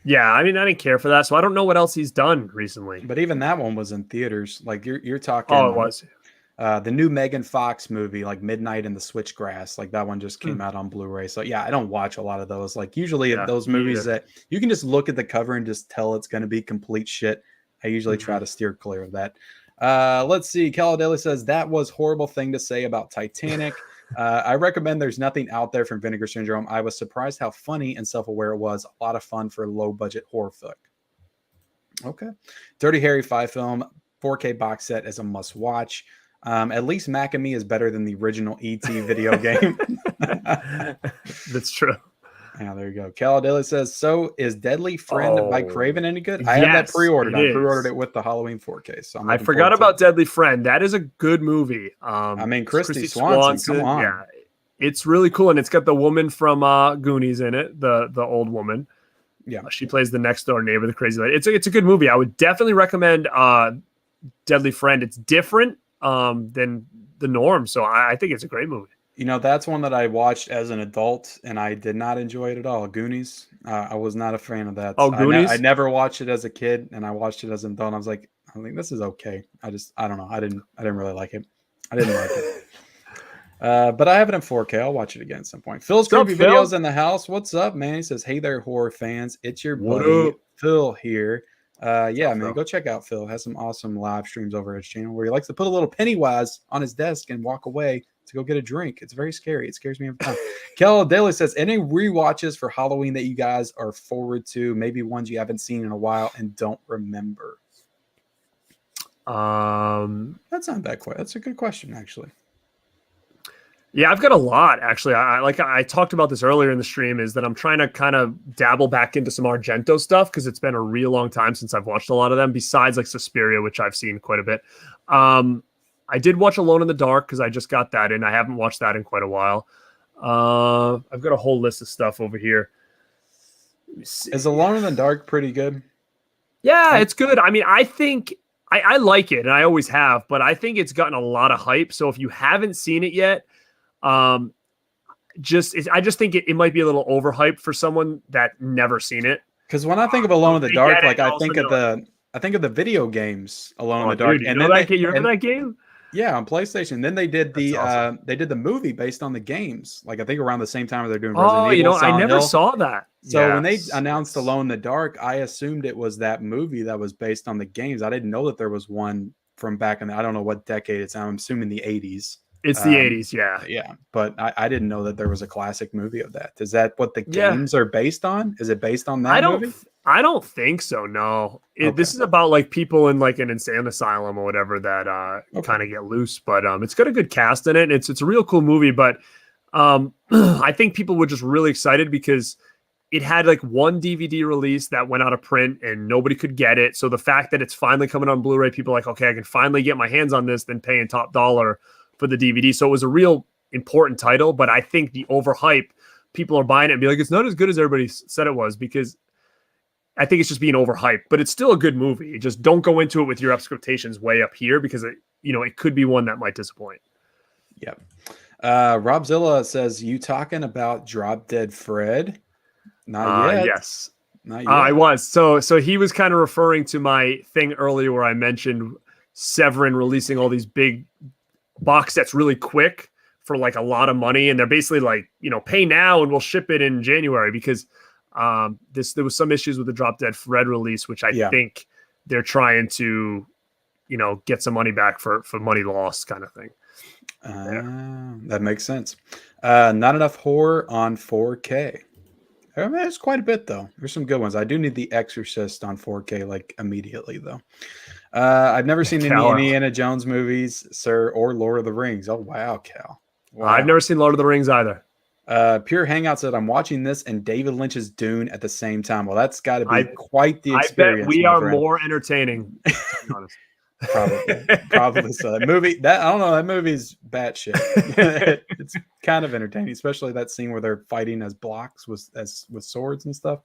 Yeah, I mean, I didn't care for that, so I don't know what else he's done recently. But even that one was in theaters. Like you're talking. Oh, it was. The new Megan Fox movie, like Midnight in the Switchgrass, like that one just came out on Blu-ray. So yeah, I don't watch a lot of those. Like usually those movies that you can just look at the cover and just tell it's going to be complete shit. I usually try to steer clear of that. Let's see. Caladeli says that was horrible thing to say about Titanic. I recommend There's Nothing Out There from Vinegar Syndrome. I was surprised how funny and self-aware it was. A lot of fun for a low-budget horror flick. Okay. Dirty Harry 5 film, 4K box set is a must-watch. At least Mac and Me is better than the original E.T. video game. That's true. Yeah, there you go. Caladeli says, so is Deadly Friend by Craven any good? I have that pre-ordered. I pre-ordered it with the Halloween 4K. So I forgot about Deadly Friend. That is a good movie. I mean, Christy Swanson, come on. Yeah, it's really cool. And it's got the woman from Goonies in it, the old woman. Yeah. She plays the next door neighbor, the crazy lady. It's a good movie. I would definitely recommend Deadly Friend. It's different than the norm. So I think it's a great movie. You know, that's one that I watched as an adult, and I did not enjoy it at all. Goonies. I was not a fan of that. Oh, Goonies? I never watched it as a kid, and I watched it as an adult. And I was like, I think this is okay. I don't know. I didn't really like it. I didn't like it. But I have it in 4K. I'll watch it again at some point. Phil's creepy videos in the house. What's up, man? He says, hey there, horror fans. It's your buddy Phil here. Yeah, man, go check out Phil. Has some awesome live streams over his channel where he likes to put a little Pennywise on his desk and walk away to go get a drink. It's very scary. It scares me every time. Kel Daly says, any rewatches for Halloween that you guys are forward to? Maybe ones you haven't seen in a while and don't remember. That's not that quick. That's a good question, actually. Yeah, I've got a lot, actually. I talked about this earlier in the stream, is that I'm trying to kind of dabble back into some Argento stuff because it's been a real long time since I've watched a lot of them, besides like Suspiria, which I've seen quite a bit. I did watch Alone in the Dark because I just got that in. I haven't watched that in quite a while. I've got a whole list of stuff over here. Is Alone in the Dark pretty good? Yeah, it's good. I mean, I think I like it, and I always have, but I think it's gotten a lot of hype. So if you haven't seen it yet, I just think it might be a little overhyped for someone that never seen it. Because when I think of Alone in the Dark, like I think of the video games Alone in the Dark. Dude, you remember that game? Yeah, on PlayStation. Then they did That's awesome. the movie based on the games. Like I think around the same time they're doing Resident Oh, Evil, I Silent never Hill. saw that. So when they Yes, announced yes. Alone in the Dark, I assumed it was that movie that was based on the games. I didn't know that there was one from back in I don't know what decade it's. I'm assuming the 80s. It's the 80s, yeah. Yeah, but I didn't know that there was a classic movie of that. Is that what the Yeah. games are based on? Is it based on that movie? I don't think so. No, Okay. this is about like people in like an insane asylum or whatever that Okay. kind of get loose. But it's got a good cast in it. It's a real cool movie. But I think people were just really excited because it had like one DVD release that went out of print and nobody could get it. So the fact that it's finally coming on Blu-ray, people are like, okay, I can finally get my hands on this than paying top dollar for the DVD. So it was a real important title. But I think the overhype, people are buying it and be like, it's not as good as everybody said it was, because I think it's just being overhyped, but it's still a good movie. Just don't go into it with your expectations way up here, because it could be one that might disappoint. Yep. Robzilla says, you talking about Drop Dead Fred? Not yet. Yes. Not yet. I was. So he was kind of referring to my thing earlier where I mentioned Severin releasing all these big box sets really quick for like a lot of money. And they're basically like, pay now and we'll ship it in January, because there was some issues with the Drop Dead Fred release, which I think they're trying to, get some money back for money lost kind of thing. That makes sense. Not enough horror on 4K. I mean, there's quite a bit though. There's some good ones. I do need The Exorcist on 4K like immediately though. I've never seen any Indiana Jones movies, sir, or Lord of the Rings. Oh wow, Cal. Wow. I've never seen Lord of the Rings either. Pure Hangout said, I'm watching this and David Lynch's Dune at the same time. Well, that's got to be quite the experience. I bet we are more entertaining, to be honest. Probably so. That movie, I don't know, that movie's batshit. It's kind of entertaining, especially that scene where they're fighting as blocks with swords and stuff.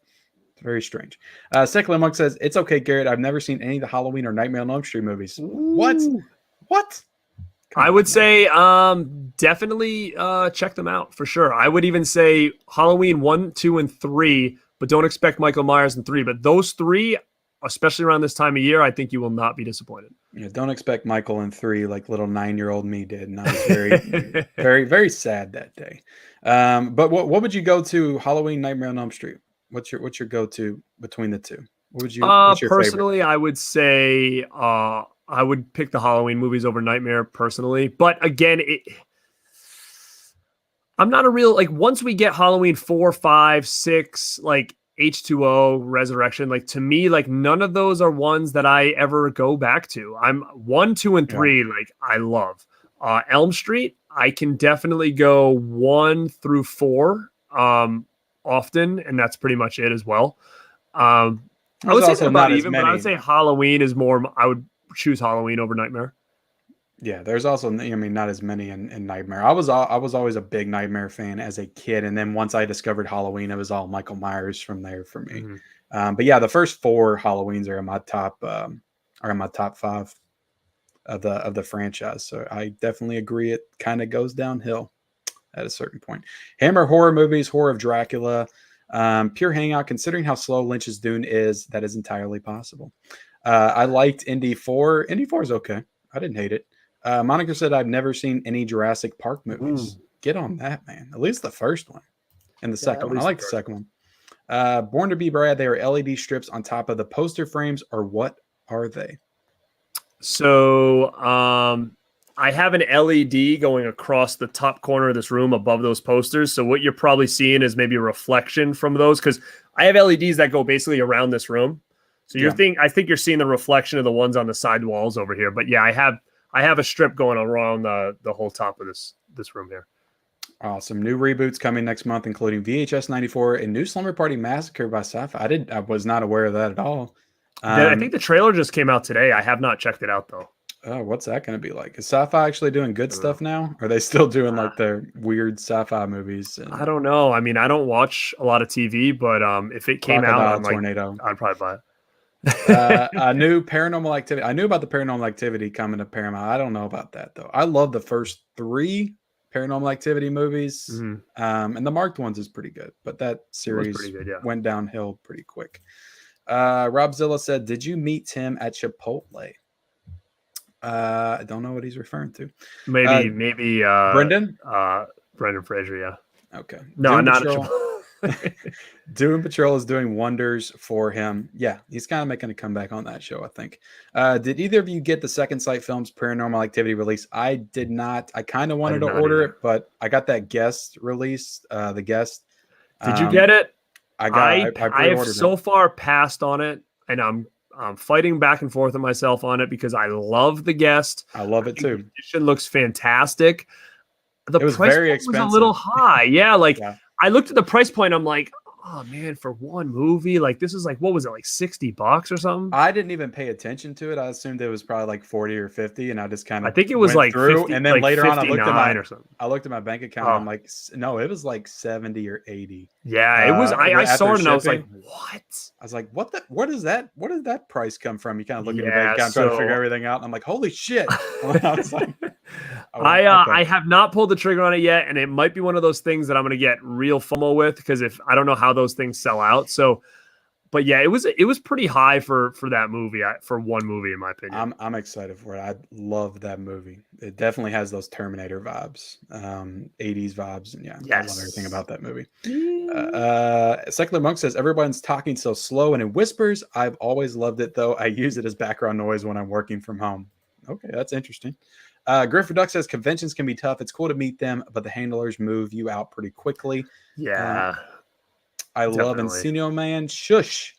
It's very strange. Secular Monk says, it's okay, Garrett. I've never seen any of the Halloween or Nightmare on Elm Street movies. Ooh. What? I would say definitely check them out for sure. I would even say Halloween 1, 2, and 3, but don't expect Michael Myers in 3. But those 3, especially around this time of year, I think you will not be disappointed. Yeah, don't expect Michael in 3 like little 9-year-old me did. And I was very, very, very sad that day. But what would you go to Halloween, Nightmare on Elm Street? What's your go-to between the two? What would you? What's your personally, favorite? I would say I would pick the Halloween movies over Nightmare personally. But again, I'm not a real, like, once we get Halloween 4, 5, 6, like H2O, Resurrection, like, to me, like, none of those are ones that I ever go back to. I'm 1, 2, and 3, like, I love. Elm Street, I can definitely go 1 through 4 often, and that's pretty much it as well. I would say about even, but I would say Halloween is more, I would choose Halloween over Nightmare. Yeah, there's also, I mean, not as many in Nightmare. I was always a big Nightmare fan as a kid, and then once I discovered Halloween, it was all Michael Myers from there for me. Mm-hmm. But yeah, the first 4 Halloweens are in my top 5 of the franchise. So I definitely agree. It kind of goes downhill at a certain point. Hammer horror movies, Horror of Dracula, Pure Hangout. Considering how slow Lynch's Dune is, that is entirely possible. I liked Indy 4. Indy 4 is okay. I didn't hate it. Monica said, I've never seen any Jurassic Park movies. Get on that, man. At least the first one. And the second one. I like the second one. Born to be Brad, they are LED strips on top of the poster frames, or what are they? So I have an LED going across the top corner of this room above those posters. So what you're probably seeing is maybe a reflection from those, because I have LEDs that go basically around this room. So I think you're seeing the reflection of the ones on the side walls over here. But yeah, I have a strip going around the whole top of this room here. Awesome. New reboots coming next month, including VHS 94 and New Slumber Party Massacre by Sci-Fi. I was not aware of that at all. I think the trailer just came out today. I have not checked it out though. Oh, what's that going to be like? Is Sci-Fi actually doing good stuff now? Or are they still doing like their weird sci-fi movies? I don't know. I mean, I don't watch a lot of TV, but if it came out, Tornado. I'd probably buy it. A new Paranormal Activity. I knew about the Paranormal Activity coming to Paramount. I don't know about that though. I love the first 3 Paranormal Activity movies, and the marked ones is pretty good. But that series went downhill pretty quick. Robzilla said, "Did you meet Tim at Chipotle?" I don't know what he's referring to. Maybe Brendan. Brendan Fraser. Yeah. Okay. No, Doom not Patrol. Doom Patrol is doing wonders for him. Yeah, he's kind of making a comeback on that show, I think. Did either of you get the Second Sight Films Paranormal Activity release? I did not. I kind of wanted to order it, but I got that guest release. The guest. Did you get it? I have so far passed on it, and I'm fighting back and forth with myself on it because I love the guest. I love it too. The edition looks fantastic. The it was price very point expensive. was a little high. Yeah, I looked at the price point. I'm like, oh man, for one movie, like this is like, what was it, like $60 or something? I didn't even pay attention to it. I assumed it was probably like 40 or 50, and I just kind of I think it was like through, 50, and then like later on I looked at my bank account. And I'm like, no, it was like 70 or 80. Yeah, it was. I saw it and I was like, what? I was like, what is that? What did that price come from? You kind of look at your bank account, trying to figure everything out. And I'm like, holy shit. I was like, I have not pulled the trigger on it yet, and it might be one of those things that I'm going to get real FOMO with because if I don't know how those things sell out. So, but yeah, it was pretty high for that movie, for one movie in my opinion. I'm excited for it. I love that movie. It definitely has those Terminator vibes, 80s vibes, and I love everything about that movie. Secular Monk says everyone's talking so slow and in whispers. I've always loved it though. I use it as background noise when I'm working from home. Okay, that's interesting. Griffith Duck says conventions can be tough. It's cool to meet them, but the handlers move you out pretty quickly. Yeah. I love Encino, man. Shush.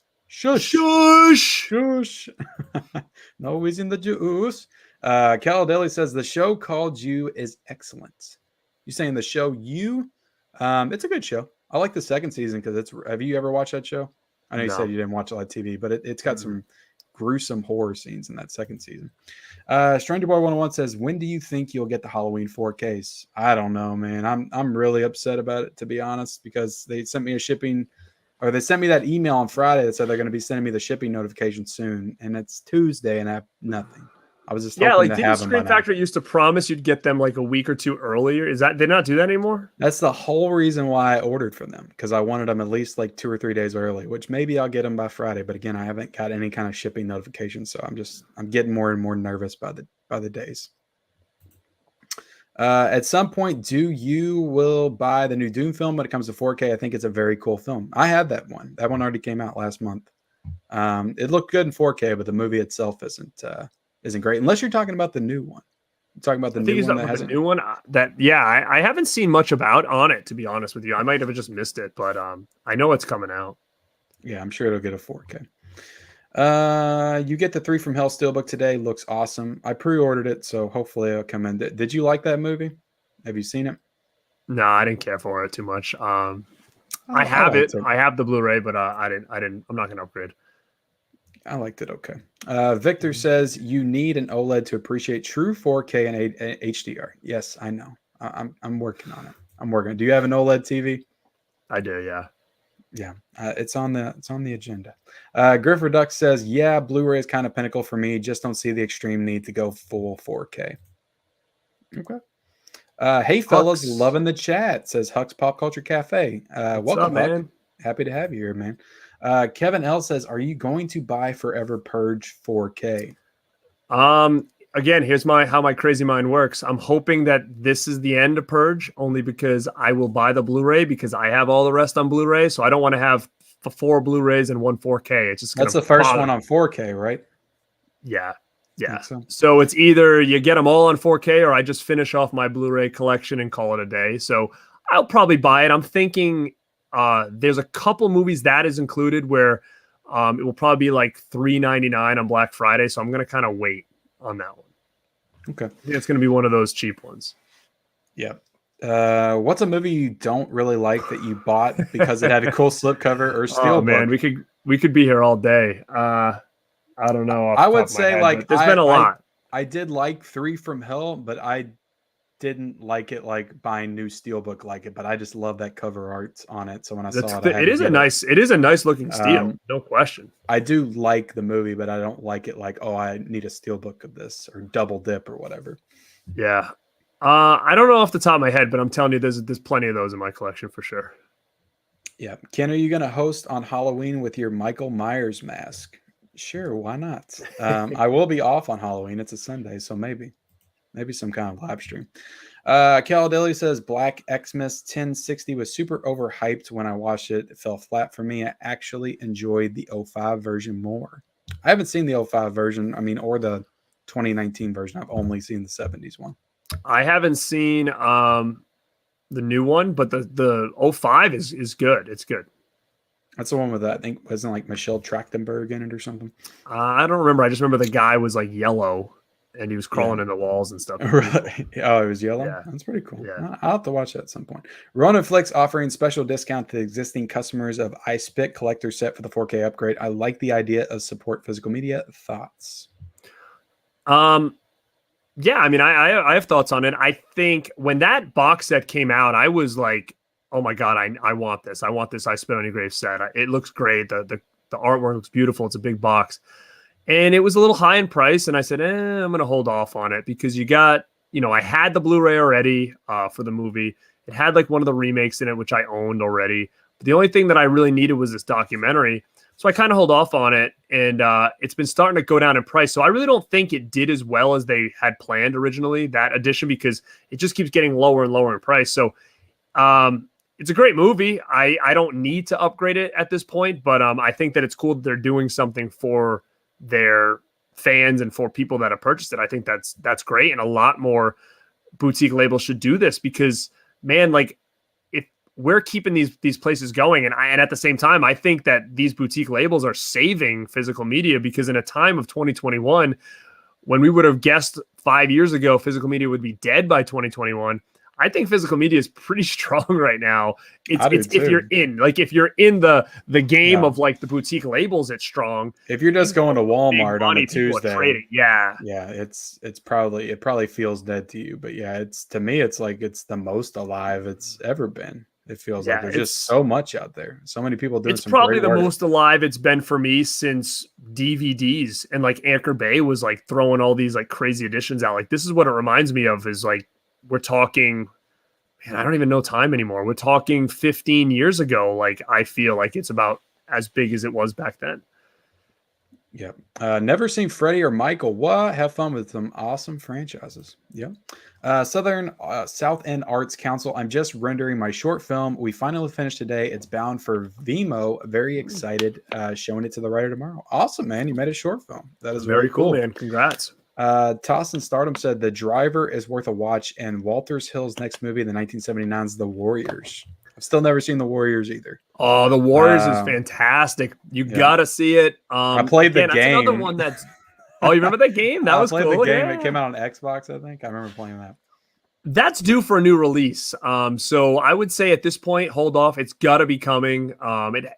No, he's in the juice. Cal Daly says the show called You is excellent. You saying the show You? It's a good show. I like the second season because have you ever watched that show? I know you said you didn't watch a lot of TV, but it's got some gruesome horror scenes in that second season. Stranger Boy 101 says, when do you think you'll get the Halloween 4Ks? I don't know, man. I'm really upset about it, to be honest, because they sent me they sent me that email on Friday that said they're going to be sending me the shipping notification soon, and it's Tuesday and I have nothing. I was just hoping to have them. Screen Factory used to promise you'd get them like a week or two earlier. They not do that anymore? That's the whole reason why I ordered from them, because I wanted them at least like 2 or 3 days early, which maybe I'll get them by Friday. But again, I haven't got any kind of shipping notification, so I'm getting more and more nervous by the days. At some point, you will buy the new Doom film when it comes to 4K? I think it's a very cool film. I have that one. That one already came out last month. It looked good in 4K, but the movie itself isn't great, unless you're talking about the new one. You're talking about the new one that hasn't. The new one I haven't seen much about on it, to be honest with you. I might have just missed it, but I know it's coming out. Yeah, I'm sure it'll get a 4K. You get the 3 from Hell Steelbook today. Looks awesome. I pre-ordered it, so hopefully it'll come in. Did you like that movie? Have you seen it? No, I didn't care for it too much. I have it. I have the Blu-ray, but I didn't. I'm not going to upgrade. I liked it. Okay. Victor says you need an OLED to appreciate true 4K and HDR. Yes, I know. I'm working on it. Do you have an OLED TV? I do. Yeah. Yeah. It's on the agenda. Griffith Duck says, yeah, Blu-ray is kind of pinnacle for me. Just don't see the extreme need to go full 4K. Okay. Hey fellas, loving the chat, says Hux Pop Culture Cafe. Welcome up, man. Happy to have you here, man. Kevin L says, are you going to buy Forever Purge 4K? Again, here's how my crazy mind works. I'm hoping that this is the end of Purge, only because I will buy the Blu-ray because I have all the rest on Blu-ray. So I don't want to have 4 Blu-rays and 1 4K. It's just that's the first one on 4K, right? Yeah. So it's either you get them all on 4K or I just finish off my Blu-ray collection and call it a day. So I'll probably buy it. I'm thinking there's a couple movies that is included where it will probably be like $3.99 on Black Friday. So I'm going to kind of wait on that one. Okay. I think it's going to be one of those cheap ones. Yeah. What's a movie you don't really like that you bought because it had a cool slipcover or Steelbook? Oh man, we could be here all day. I don't know. I would say like there's been a lot. I did like 3 from Hell, but I didn't like it like buying new Steelbook like it. But I just love that cover art on it. So when I saw it, it is a nice looking steel, no question. I do like the movie, but I don't like it like, oh, I need a Steelbook of this or double dip or whatever. Yeah. I don't know off the top of my head, but I'm telling you, there's plenty of those in my collection for sure. Yeah. Ken, are you going to host on Halloween with your Michael Myers mask? Sure, why not? I will be off on Halloween. It's a Sunday, so maybe some kind of live stream. Cal Dilly says Black Xmas 1060 was super overhyped when I watched it. It fell flat for me. I actually enjoyed the '05 version more. I haven't seen the '05 version, or the 2019 version. I've only seen the '70s one. I haven't seen the new one, but the '05 is good. It's good. That's the one with I think wasn't like Michelle Trachtenberg in it or something. I don't remember. I just remember the guy was like yellow and he was crawling in the walls and stuff. Right. Oh, it was yellow? Yeah. That's pretty cool. Yeah. I'll have to watch that at some point. Ronan Flicks offering special discount to existing customers of I Spit collector set for the 4K upgrade. I like the idea of support physical media. Thoughts? Yeah, I have thoughts on it. I think when that box set came out, I was like, oh my God, I want this. I want this I Spit on Your Grave set. It looks great. The artwork looks beautiful. It's a big box. And it was a little high in price. And I said, I'm going to hold off on it because you got, I had the Blu-ray already for the movie. It had like one of the remakes in it, which I owned already. But the only thing that I really needed was this documentary. So I kind of hold off on it. And it's been starting to go down in price. So I really don't think it did as well as they had planned originally, that edition, because it just keeps getting lower and lower in price. So it's a great movie. I don't need to upgrade it at this point, but I think that it's cool that they're doing something for their fans and for people that have purchased it. I think that's great. And a lot more boutique labels should do this because, man, like if we're keeping these places going and at the same time, I think that these boutique labels are saving physical media because in a time of 2021, when we would have guessed 5 years ago, physical media would be dead by 2021. I think physical media is pretty strong right now. It's if you're in the game of like the boutique labels, it's strong. If you're just going to Walmart on a Tuesday, yeah, it probably feels dead to you. But yeah, to me, it's like it's the most alive it's ever been. It feels like there's just so much out there, so many people doing. It's probably the most alive it's been for me since DVDs and like Anchor Bay was like throwing all these like crazy editions out. Like this is what it reminds me of is like. We're talking, man, I don't even know time anymore. We're talking 15 years ago. Like, I feel like it's about as big as it was back then. Yep. Never seen Freddie or Michael. What? Have fun with some awesome franchises. Yep. South End Arts Council. I'm just rendering my short film. We finally finished today. It's bound for Vimeo. Very excited. Showing it to the writer tomorrow. Awesome, man. You made a short film. That is very cool, man. Congrats. Toss and Stardom said The Driver is worth a watch, and Walters Hill's next movie, the 1979's The Warriors. I've still never seen The Warriors either. Oh, The Warriors is fantastic. You gotta see it. I played the game. That's another one that's. Oh, you remember that game? That was cool. I played the game. Yeah. It came out on Xbox, I think. I remember playing that. That's due for a new release. So I would say at this point, hold off. It's got to be coming.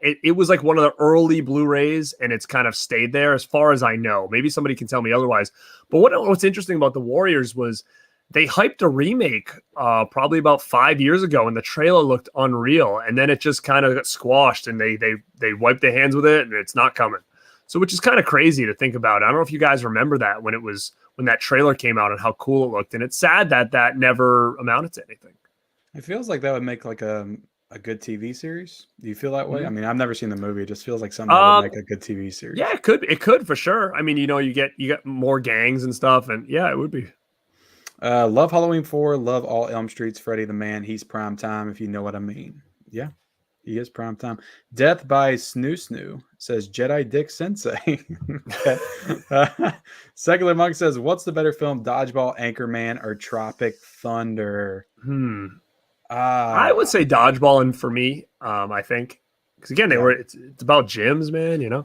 It was like one of the early Blu-rays, and it's kind of stayed there as far as I know. Maybe somebody can tell me otherwise. But what's interesting about The Warriors was they hyped a remake probably about 5 years ago, and the trailer looked unreal. And then it just kind of got squashed, and they wiped their hands with it, and it's not coming. So which is kind of crazy to think about. I don't know if you guys remember that when that trailer came out and how cool it looked. And it's sad that never amounted to anything. It feels like that would make like a good TV series. Do you feel that way? I mean, I've never seen the movie. It just feels like something that would make a good TV series. Yeah, it could for sure. I mean, you get more gangs and stuff, and yeah, it would be. Love Halloween 4, love all Elm Streets. Freddy the Man, he's prime time, if you know what I mean. Yeah. He is prime time. Death by Snoo says Jedi Dick Sensei. Secular Monk says, what's the better film, Dodgeball, Anchorman, or Tropic Thunder? I would say Dodgeball, and for me, I think. Because again, it's about gyms, man,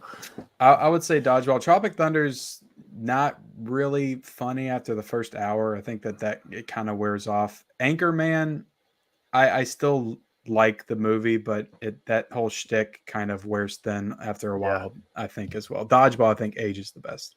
I would say Dodgeball. Tropic Thunder's not really funny after the first hour. I think that it kind of wears off. Anchorman, I still like the movie, but that whole shtick kind of wears thin after a while, I think, as well. Dodgeball, I think, ages the best.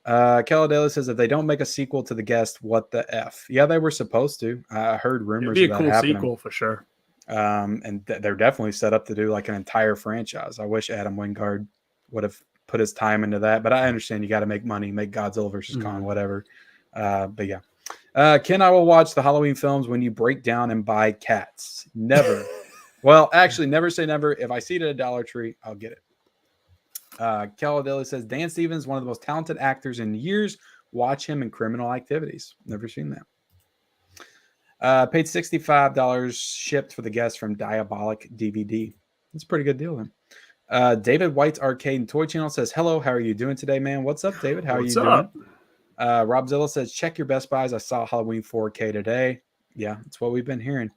Caladela says, if they don't make a sequel to The Guest, what the F? Yeah, they were supposed to. I heard rumors It'd be of a that cool happening. sequel for sure. And they're definitely set up to do like an entire franchise. I wish Adam Wingard would have put his time into that, but I understand you got to make money, make Godzilla versus Kong, whatever. But yeah. Ken, I will watch the Halloween films when you break down and buy cats. Never. Well, actually, never say never. If I see it at a Dollar Tree, I'll get it. Caladilli says Dan Stevens, one of the most talented actors in years. Watch him in Criminal Activities. Never seen that. Paid $65 shipped for the guest from Diabolic DVD. That's a pretty good deal then. David White's Arcade and Toy Channel says, hello, how are you doing today, man? What's up, David? How are you doing? Rob Zilla says, check your Best Buys. I saw Halloween 4K today. Yeah, that's what we've been hearing.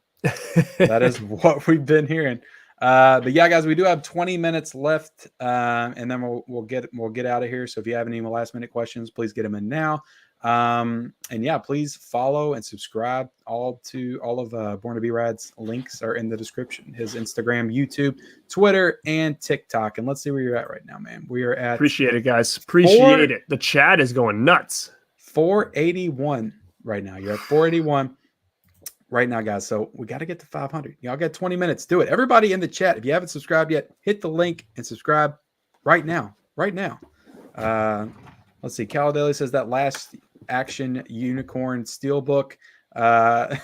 That is what we've been hearing. But yeah, guys, we do have 20 minutes left, and then we'll get out of here. So if you have any last minute questions, please get them in now. And yeah, please follow and subscribe. All of Born2BeRad's links are in the description. His Instagram, YouTube, Twitter, and TikTok. And let's see where you're at right now, man. We are at appreciate it, guys. Appreciate it. The chat is going nuts. 481 right now. You're at 481. Right now, guys. So we got to get to 500. Y'all got 20 minutes. Do it. Everybody in the chat, if you haven't subscribed yet, hit the link and subscribe right now. Right now. Let's see. Caladeli says that Last Action Unicorn Steelbook. The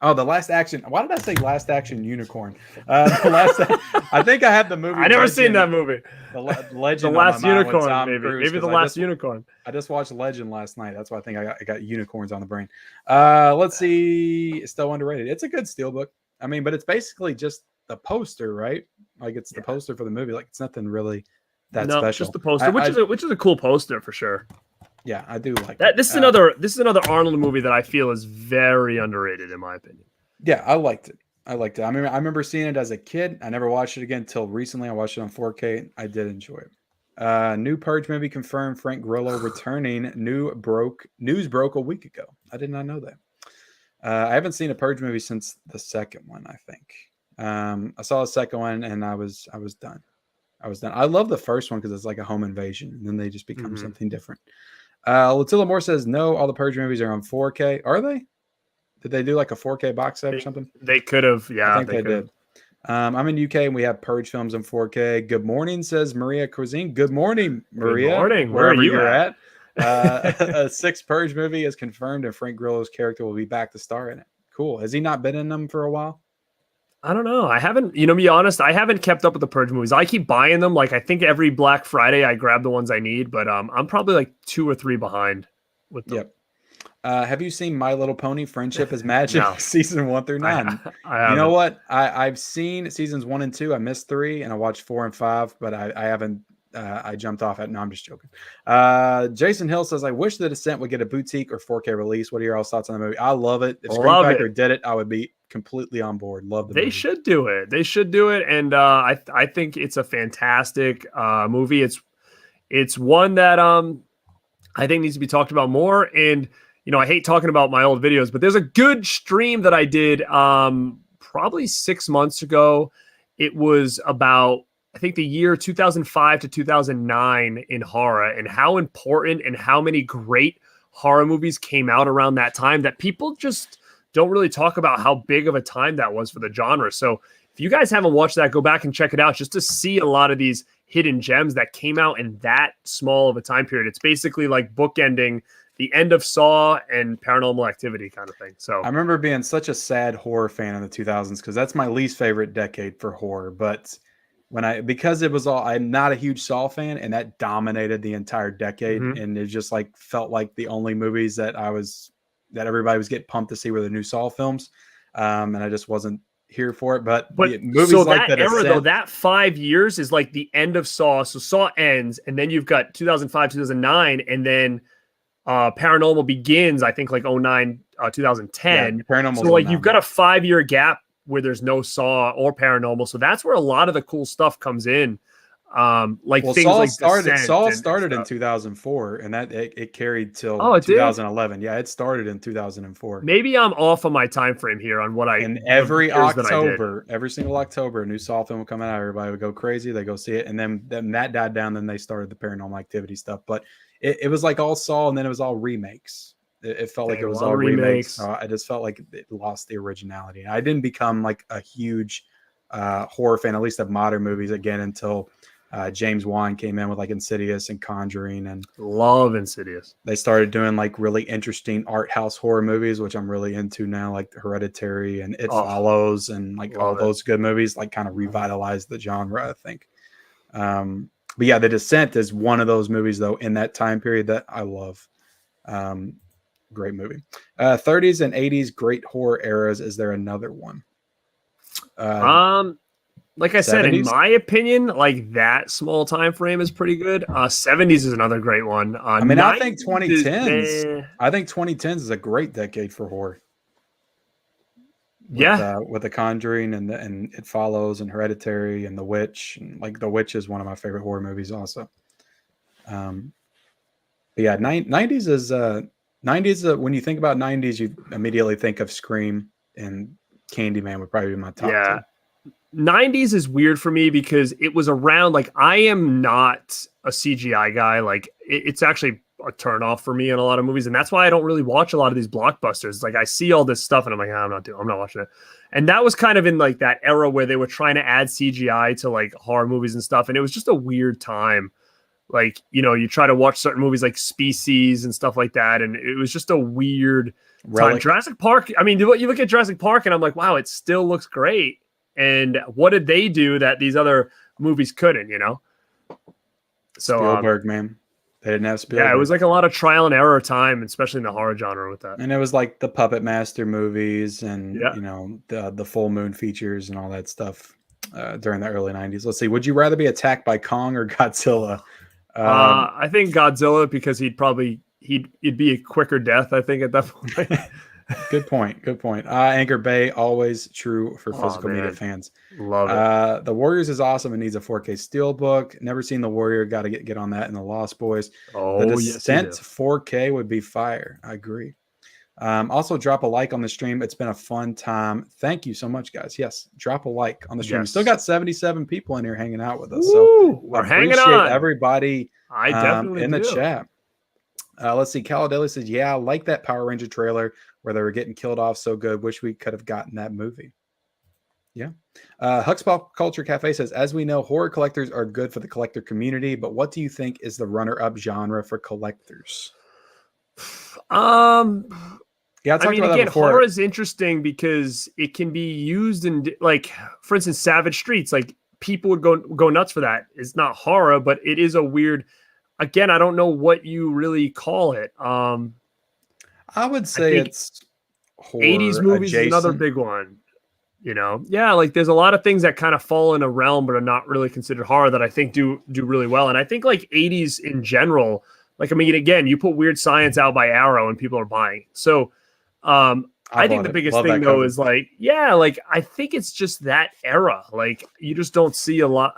Last Action. Why did I say Last Action Unicorn? I think I had the movie. I never seen that movie. The Legend. The Last Unicorn, maybe the Last Unicorn. I just watched Legend last night. That's why I think I got unicorns on the brain. Let's see. It's still underrated. It's a good Steelbook. I mean, but it's basically just the poster, right? Like it's the poster for the movie. Like it's nothing really that special. Just the poster, which is a cool poster for sure. Yeah, I do like that. This is another Arnold movie that I feel is very underrated in my opinion. Yeah, I liked it. I remember seeing it as a kid. I never watched it again until recently. I watched it on 4K. I did enjoy it. New Purge movie confirmed. Frank Grillo returning. News broke a week ago. I did not know that. I haven't seen a Purge movie since the second one, I think. I saw the second one and I was done. I love the first one because it's like a home invasion, and then they just become something different. Latilla Moore says, no, all the Purge movies are on 4K. Are they? Did they do like a 4K box set or something? They could have. Yeah, I think they did. I'm in UK and we have Purge films in 4K. Good morning, says Maria Cuisine. Good morning, Maria. Good morning. Wherever you're at. A sixth Purge movie is confirmed and Frank Grillo's character will be back to star in it. Cool. Has he not been in them for a while? I don't know. I haven't, to be honest, I haven't kept up with the Purge movies. I keep buying them. Like, I think every Black Friday I grab the ones I need, but I'm probably like 2 or 3 behind with them. Yep. Have you seen My Little Pony Friendship is Magic? No. Season 1 through 9? You know what? I've seen seasons 1 and 2. I missed 3 and I watched 4 and 5, but I haven't. I jumped off at. No, I'm just joking. Jason Hill says, I wish The Descent would get a boutique or 4K release. What are your thoughts on the movie? I love it. If Screen Factor did it, I would be completely on board. Love the movie. They should do it. And I think it's a fantastic movie. It's one that I think needs to be talked about more. And I hate talking about my old videos, but there's a good stream that I did probably 6 months ago. It was about, I think, the year 2005 to 2009 in horror, and how important and how many great horror movies came out around that time that people just don't really talk about how big of a time that was for the genre. So if you guys haven't watched that, go back and check it out just to see a lot of these hidden gems that came out in that small of a time period. It's basically like bookending the end of Saw and Paranormal Activity kind of thing. So I remember being such a sad horror fan in the 2000s because that's my least favorite decade for horror. But because it was all, I'm not a huge Saw fan, and that dominated the entire decade. And it just like felt like the only movies that everybody was getting pumped to see were the new Saw films. And I just wasn't here for it. But movies so like that era, though, that 5 years is like the end of Saw. So Saw ends, and then you've got 2005, 2009, and then Paranormal begins, I think, like 09, 2010. Yeah, Paranormal. So like you've got a 5-year gap where there's no Saw or Paranormal. So that's where a lot of the cool stuff comes in. Things Saw like started in 2004, and that it carried till 2011. Yeah, it started in 2004. Maybe I'm off on my time frame here on what I. And every October, every single October, a new Saw film would come out. Everybody would go crazy. They go see it, and then that died down. Then they started the Paranormal Activity stuff. But it was like all Saw, and then it was all remakes. It felt like it was all remakes. I just felt like it lost the originality. I didn't become like a huge horror fan, at least of modern movies, again until James Wan came in with like Insidious and Conjuring, and love Insidious. They started doing like really interesting art house horror movies, which I'm really into now, like Hereditary and It Follows, and like all those good movies, like kind of revitalized the genre, I think. But yeah, The Descent is one of those movies though in that time period that I love. Great movie. 30s and 80s great horror eras. Is there another one? Like I said, in 70s? my opinion, like that small time frame is pretty good. 70s is another great one. I mean, I think 90s 2010s. I think 2010s is a great decade for horror. Yeah. With The Conjuring and It Follows and Hereditary and The Witch. And like The Witch is one of my favorite horror movies also. But yeah, 90s is 90s. When you think about 90s, you immediately think of Scream, and Candyman would probably be my top two. 90s is weird for me because it was around, like, I am not a CGI guy. Like, it's actually a turn off for me in a lot of movies, and that's why I don't really watch a lot of these blockbusters. Like, I see all this stuff and I'm like, I'm not watching it. And that was kind of in like that era where they were trying to add CGI to like horror movies and stuff, and it was just a weird time. Like, you know, you try to watch certain movies like Species and stuff like that, and it was just a weird time. Jurassic Park, I mean, you look at Jurassic Park and I'm like, wow, it still looks great. And what did they do that these other movies couldn't, you know? So Spielberg, man. They didn't have Spielberg. Yeah, it was like a lot of trial and error time, especially in the horror genre with that. And it was like the Puppet Master movies and, you know, the Full Moon features and all that stuff during the early 90s. Let's see. Would you rather be attacked by Kong or Godzilla? I think Godzilla, because he'd be a quicker death, I think, at that point. Good point. Anchor Bay, always true for physical media fans. Love it. The Warriors is awesome and needs a 4K Steelbook. Never seen The Warrior. Got to get on that. And The Lost Boys. The Descent 4K would be fire. I agree. Also, drop a like on the stream. It's been a fun time. Thank you so much, guys. Yes, drop a like on the stream. We still got 77 people in here hanging out with us. So we're hanging on. Everybody I definitely in the chat. Let's see. Caladeli says, yeah, I like that Power Ranger trailer where they were getting killed off so good. Wish we could have gotten that movie. Yeah. Huxpop Culture Cafe says, as we know, horror collectors are good for the collector community, but what do you think is the runner-up genre for collectors? Yeah, I mean, again, horror is interesting because it can be used in, like, for instance, Savage Streets. Like, people would go nuts for that. It's not horror, but it is a weird. Again, I don't know what you really call it. I would say it's horror 80s movies adjacent. Is another big one. You know, yeah, like there's a lot of things that kind of fall in a realm but are not really considered horror that I think do really well. And I think like 80s in general, like, I mean, again, you put Weird Science out by Arrow and people are buying. So I think the biggest thing though is like, yeah, like I think it's just that era. Like you just don't see a lot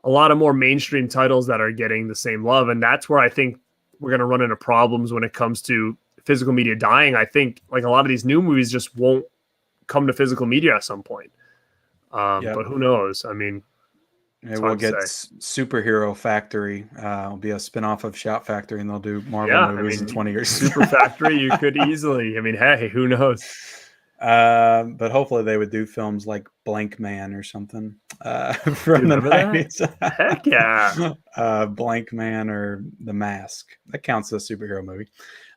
of more mainstream titles that are getting the same love. And that's where I think we're going to run into problems when it comes to physical media dying. I think like a lot of these new movies just won't come to physical media at some point. But who knows? I mean, we'll get Superhero Factory. It'll be a spinoff of Shout Factory, and they'll do Marvel movies in 20 years. Super Factory, you could easily. I mean, hey, who knows? But hopefully they would do films like Blank Man or something from the 90s. Heck yeah. Blank Man or The Mask. That counts as a superhero movie.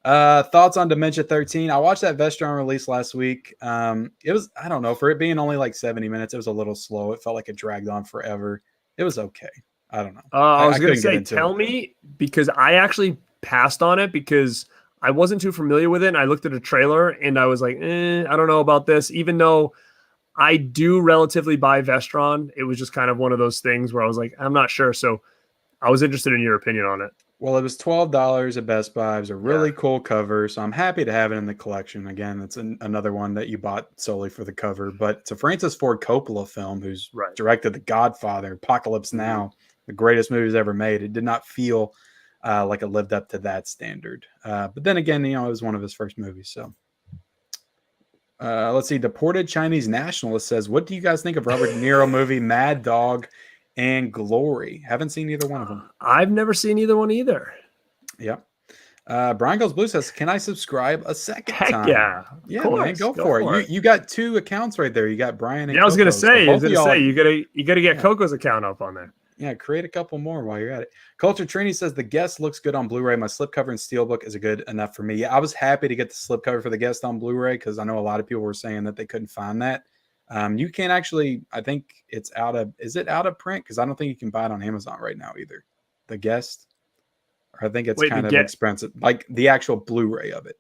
Thoughts on Dementia 13? I watched that Vestron release last week. It was, I don't know, for it being only like 70 minutes, it was a little slow. It felt like it dragged on forever. It was okay. I don't know. I was going to say, tell me, because I actually passed on it because I wasn't too familiar with it. And I looked at a trailer and I was like, I don't know about this. Even though I do relatively buy Vestron, it was just kind of one of those things where I was like, I'm not sure. So I was interested in your opinion on it. Well, it was $12 at Best Buy. It was a really cool cover, so I'm happy to have it in the collection. Again, it's another one that you bought solely for the cover. But it's a Francis Ford Coppola film who's directed The Godfather, Apocalypse Now, the greatest movies ever made. It did not feel like it lived up to that standard. But then again, you know, it was one of his first movies. So let's see. Deported Chinese Nationalist says, what do you guys think of Robert De Niro movie Mad Dog and Glory? Haven't seen either one of them. I've never seen either one either. Yep. Brian Goes Blue says, can I subscribe a second time? Yeah. Yeah, man, go for it. You got two accounts right there. You got Brian and I was going to say, you got to get Coco's account up on there. Yeah, create a couple more while you're at it. Culture Trini says, the Guest looks good on Blu-ray. My slipcover and Steelbook is good enough for me. Yeah, I was happy to get the slipcover for the Guest on Blu-ray because I know a lot of people were saying that they couldn't find that. You can actually, I think it's is it out of print? Because I don't think you can buy it on Amazon right now either. The Guest, or I think it's Wait, kind of expensive, like the actual Blu-ray of it.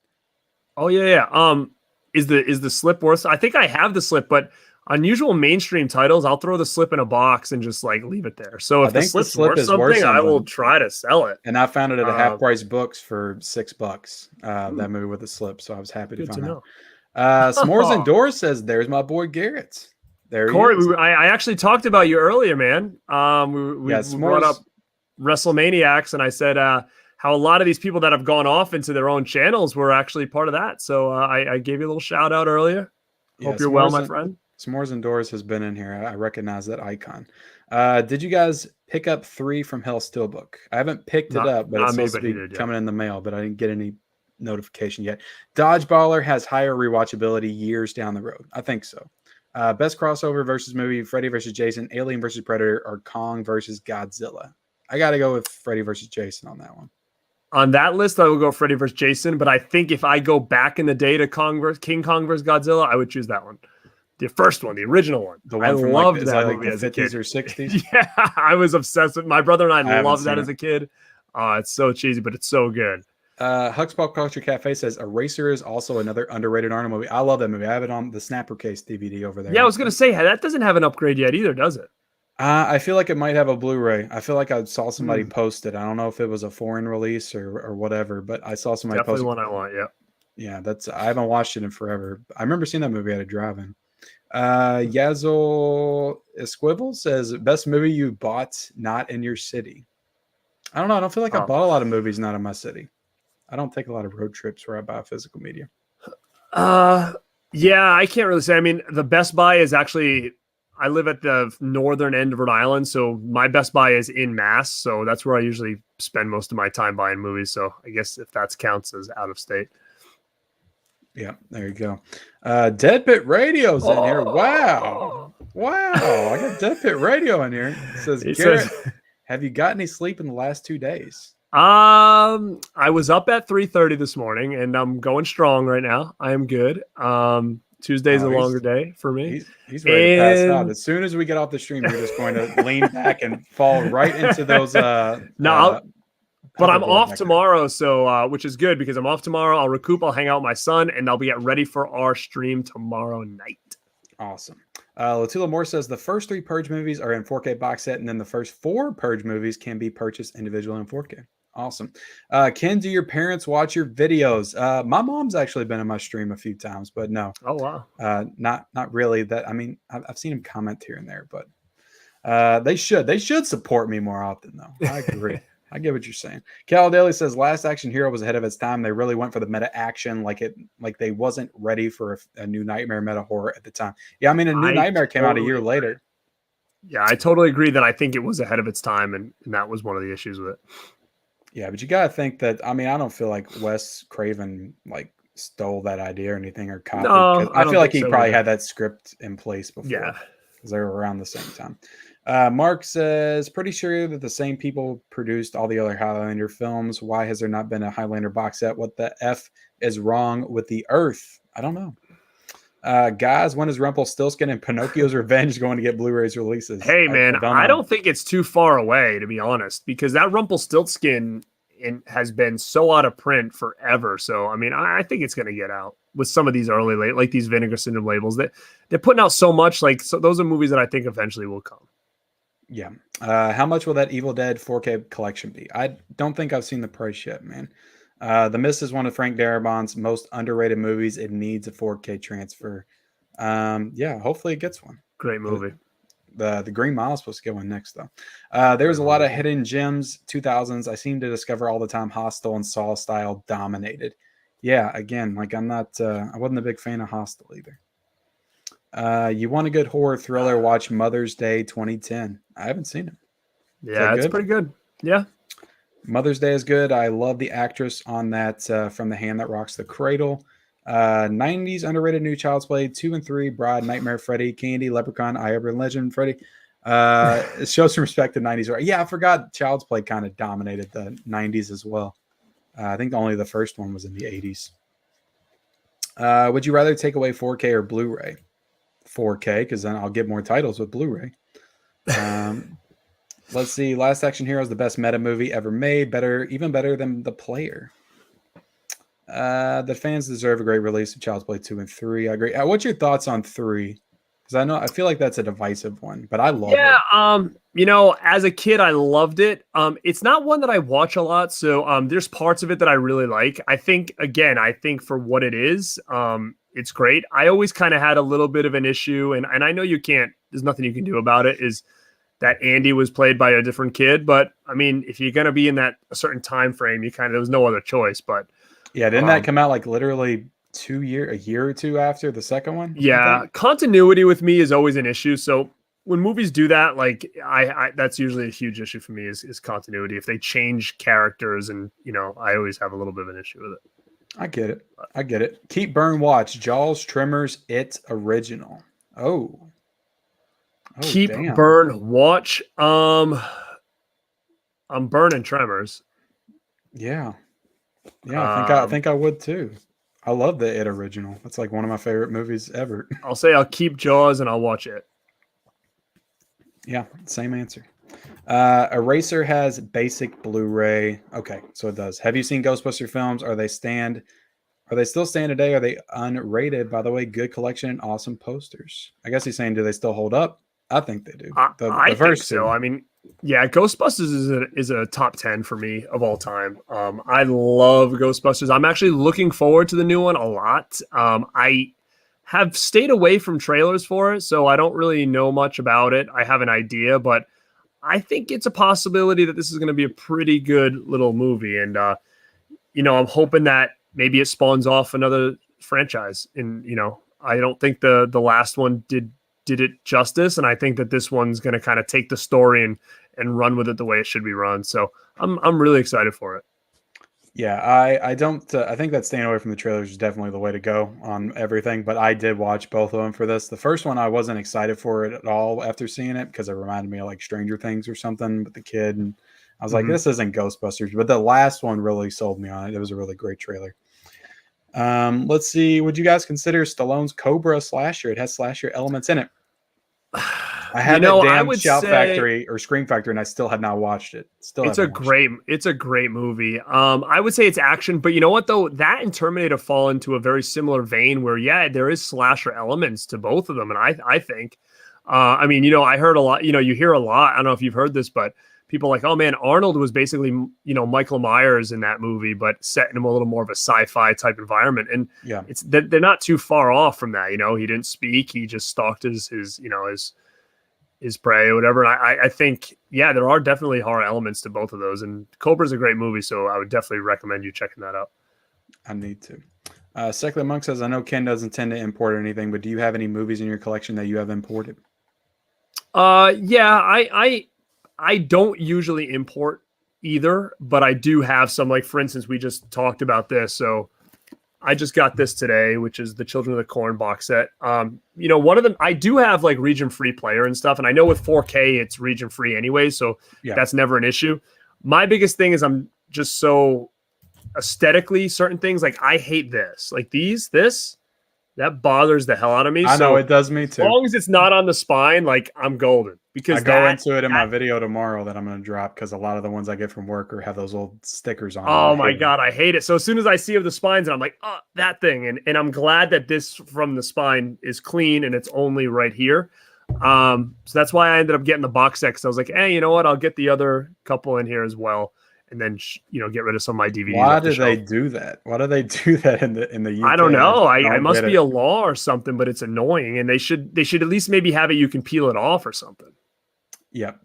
Oh yeah. Is the slip worth? I think I have the slip, but unusual mainstream titles, I'll throw the slip in a box and just like leave it there. So if the slip's worth something, I will try to sell it. And I found it at a half price books for $6. That movie with the slip, so I was happy to find that. S'mores and Doors says, "There's my boy Garrett." There, Corey. I actually talked about you earlier, man. We brought up WrestleManiacs, and I said how a lot of these people that have gone off into their own channels were actually part of that. So I gave you a little shout out earlier. Hope you're well, my friend. S'mores and Doors has been in here. I recognize that icon. Did you guys pick up 3 from Hell Steelbook? I haven't picked it up, but it's supposed to be coming in the mail, but I didn't get any notification yet. Dodgeballer has higher rewatchability years down the road. I think so. Best crossover versus movie: Freddy versus Jason, Alien versus Predator, or Kong versus Godzilla. I got to go with Freddy versus Jason on that one. On that list, I will go Freddy versus Jason, but I think if I go back in the day to King Kong versus Godzilla, I would choose that one. The first one, the original one. The one from loved that movie as a kid. 50s or 60s. Yeah, I was obsessed with my brother and I loved that as a kid. It's so cheesy, but it's so good. Huck's Pop Culture Cafe says Eraser is also another underrated Arnold movie. I love that movie. I have it on the Snapper Case DVD over there. Yeah, I was going to say, that doesn't have an upgrade yet either, does it? I feel like it might have a Blu-ray. I feel like I saw somebody post it. I don't know if it was a foreign release or whatever, but I saw somebody post it. Definitely one I want, yeah. Yeah, I haven't watched it in forever. I remember seeing that movie at a drive-in. Yazzle Esquivel says, best movie you bought not in your city. I don't know. I don't feel like I bought a lot of movies not in my city. I don't take a lot of road trips where I buy physical media. Yeah, I can't really say. I mean, the Best Buy is actually, I live at the northern end of Rhode Island, so my Best Buy is in Mass, so that's where I usually spend most of my time buying movies. So I guess if that counts as out of state. Yeah, there you go. Deadpit Radio's in here. Wow. I got Deadpit Radio in here. It says, Garrett, have you got any sleep in the last 2 days? I was up at 3:30 this morning, and I'm going strong right now. I am good. Tuesday's a longer day for me. He's ready to pass out. As soon as we get off the stream, you're just going to lean back and fall right into those. But I'm off tomorrow, so which is good because I'm off tomorrow. I'll recoup. I'll hang out with my son, and I'll be ready for our stream tomorrow night. Awesome. Latula Moore says the first 3 Purge movies are in 4K box set, and then the first 4 Purge movies can be purchased individually in 4K. Awesome. Ken, do your parents watch your videos? My mom's actually been in my stream a few times, but no. Oh wow. Not really. That I mean, I've seen them comment here and there, but they should support me more often though. I agree. I get what you're saying. Cal Daly says Last Action Hero was ahead of its time. They really went for the meta action, like they wasn't ready for a new Nightmare meta horror at the time. Yeah, I mean, a new Nightmare came out a year later. Yeah, I totally agree that I think it was ahead of its time, and that was one of the issues with it. Yeah, but you gotta think that. I mean, I don't feel like Wes Craven like stole that idea or anything or copied. No, I feel like he probably had that script in place before. Yeah, because they were around the same time. Mark says, pretty sure that the same people produced all the other Highlander films. Why has there not been a Highlander box set? What the F is wrong with the earth? I don't know. Guys, when is Rumpelstiltskin and Pinocchio's Revenge going to get Blu-rays releases? Hey, man, I don't think it's too far away, to be honest, because that Rumpelstiltskin has been so out of print forever. So, I mean, I think it's going to get out with some of these early, like these Vinegar Syndrome labels. They're putting out so much. So those are movies that I think eventually will come. Yeah. How much will that Evil Dead 4K collection be? I don't think I've seen the price yet, man. The Mist is one of Frank Darabont's most underrated movies. It needs a 4K transfer. Yeah, hopefully it gets one. Great movie. The Green Mile is supposed to go in next, though. There's a lot of hidden gems, 2000s. I seem to discover all the time Hostel and Saw style dominated. Yeah, again, like I wasn't a big fan of Hostel either. You want a good horror thriller? Watch Mother's Day 2010. I haven't seen it. Yeah, it's pretty good. Yeah. Mother's Day is good. I love the actress on that from The Hand That Rocks the Cradle. 90s underrated new Child's Play 2 and 3, Bride, Nightmare Freddy, Candy, Leprechaun, I Urban Legend, Freddy. Show some respect to 90s. Yeah, I forgot Child's Play kind of dominated the 90s as well. I think only the first one was in the 80s. Would you rather take away 4K or Blu-ray? 4K because then I'll get more titles with Blu-ray. Let's see. Last Action Hero is the best meta movie ever made. Even better than The Player. The fans deserve a great release of Child's Play 2 and 3. I agree. What's your thoughts on 3? Because I feel like that's a divisive one, but I love it. You know, as a kid, I loved it. It's not one that I watch a lot, so there's parts of it that I really like. I think for what it is, it's great. I always kind of had a little bit of an issue, and I know there's nothing you can do about it, is that Andy was played by a different kid. But I mean, if you're going to be in a certain time frame, there was no other choice. But yeah, didn't that come out like literally a year or two after the second one? Yeah, continuity with me is always an issue. So when movies do that, like I that's usually a huge issue for me is continuity. If they change characters, and I always have a little bit of an issue with it. I get it. Keep, Burn, Watch. Jaws, Tremors, It Original. Keep, damn. Burn, Watch. I'm burning Tremors. Yeah. I think I would too. I love the It Original. That's like one of my favorite movies ever. I'll say I'll keep Jaws and I'll watch it. Yeah, same answer. Eraser has basic Blu-ray. Okay, so it does. Have you seen Ghostbuster films? Are they still stand today? Are they unrated? By the way, good collection and awesome posters. I guess he's saying, do they still hold up? I think they do. I think so. I mean, yeah, Ghostbusters is a top 10 for me of all time. I love Ghostbusters. I'm actually looking forward to the new one a lot. I have stayed away from trailers for it, so I don't really know much about it. I have an idea, but I think it's a possibility that this is going to be a pretty good little movie. And, I'm hoping that maybe it spawns off another franchise. And, I don't think the last one did it justice. And I think that this one's going to kind of take the story and run with it the way it should be run. So I'm really excited for it. Yeah, I don't. I think that staying away from the trailers is definitely the way to go on everything. But I did watch both of them for this. The first one, I wasn't excited for it at all after seeing it because it reminded me of like Stranger Things or something with the kid, and I was like, this isn't Ghostbusters. But the last one really sold me on it. It was a really great trailer. Let's see. Would you guys consider Stallone's Cobra slasher? It has slasher elements in it. I have that damn Shout Factory or Scream Factory, and I still have not watched it. It's a great movie. I would say it's action, but you know what though? That and Terminator fall into a very similar vein where, yeah, there is slasher elements to both of them. And I think, I heard a lot, you hear a lot. I don't know if you've heard this, but people like, oh man, Arnold was basically, Michael Myers in that movie, but set in a little more of a sci-fi type environment. And yeah, they're not too far off from that. He didn't speak. He just stalked his prey or whatever. And I think, yeah, there are definitely horror elements to both of those. And Cobra's a great movie, so I would definitely recommend you checking that out. I need to. Secular Monk says, I know Ken doesn't tend to import anything, but do you have any movies in your collection that you have imported? Yeah, I don't usually import either, but I do have some, like, for instance, we just talked about this. So I just got this today, which is the Children of the Corn box set. One of them, I do have like region free player and stuff. And I know with 4K, it's region free anyway. So that's never an issue. My biggest thing is I'm just so aesthetically certain things. Like I hate this, like this, that bothers the hell out of me. I know it does me too. As long as it's not on the spine, like I'm golden. Because I go into it in my video tomorrow that I'm going to drop because a lot of the ones I get from work have those old stickers on. Oh my God, I hate it. So as soon as I see of the spines, and I'm like, oh, that thing. And I'm glad that this from the spine is clean and it's only right here. So that's why I ended up getting the box set because I was like, hey, you know what? I'll get the other couple in here as well. And then get rid of some of my DVDs. Why do they do that? Why do they do that in the UK? I don't know. I must be a law or something, but it's annoying. And they should at least maybe have it. You can peel it off or something. Yep,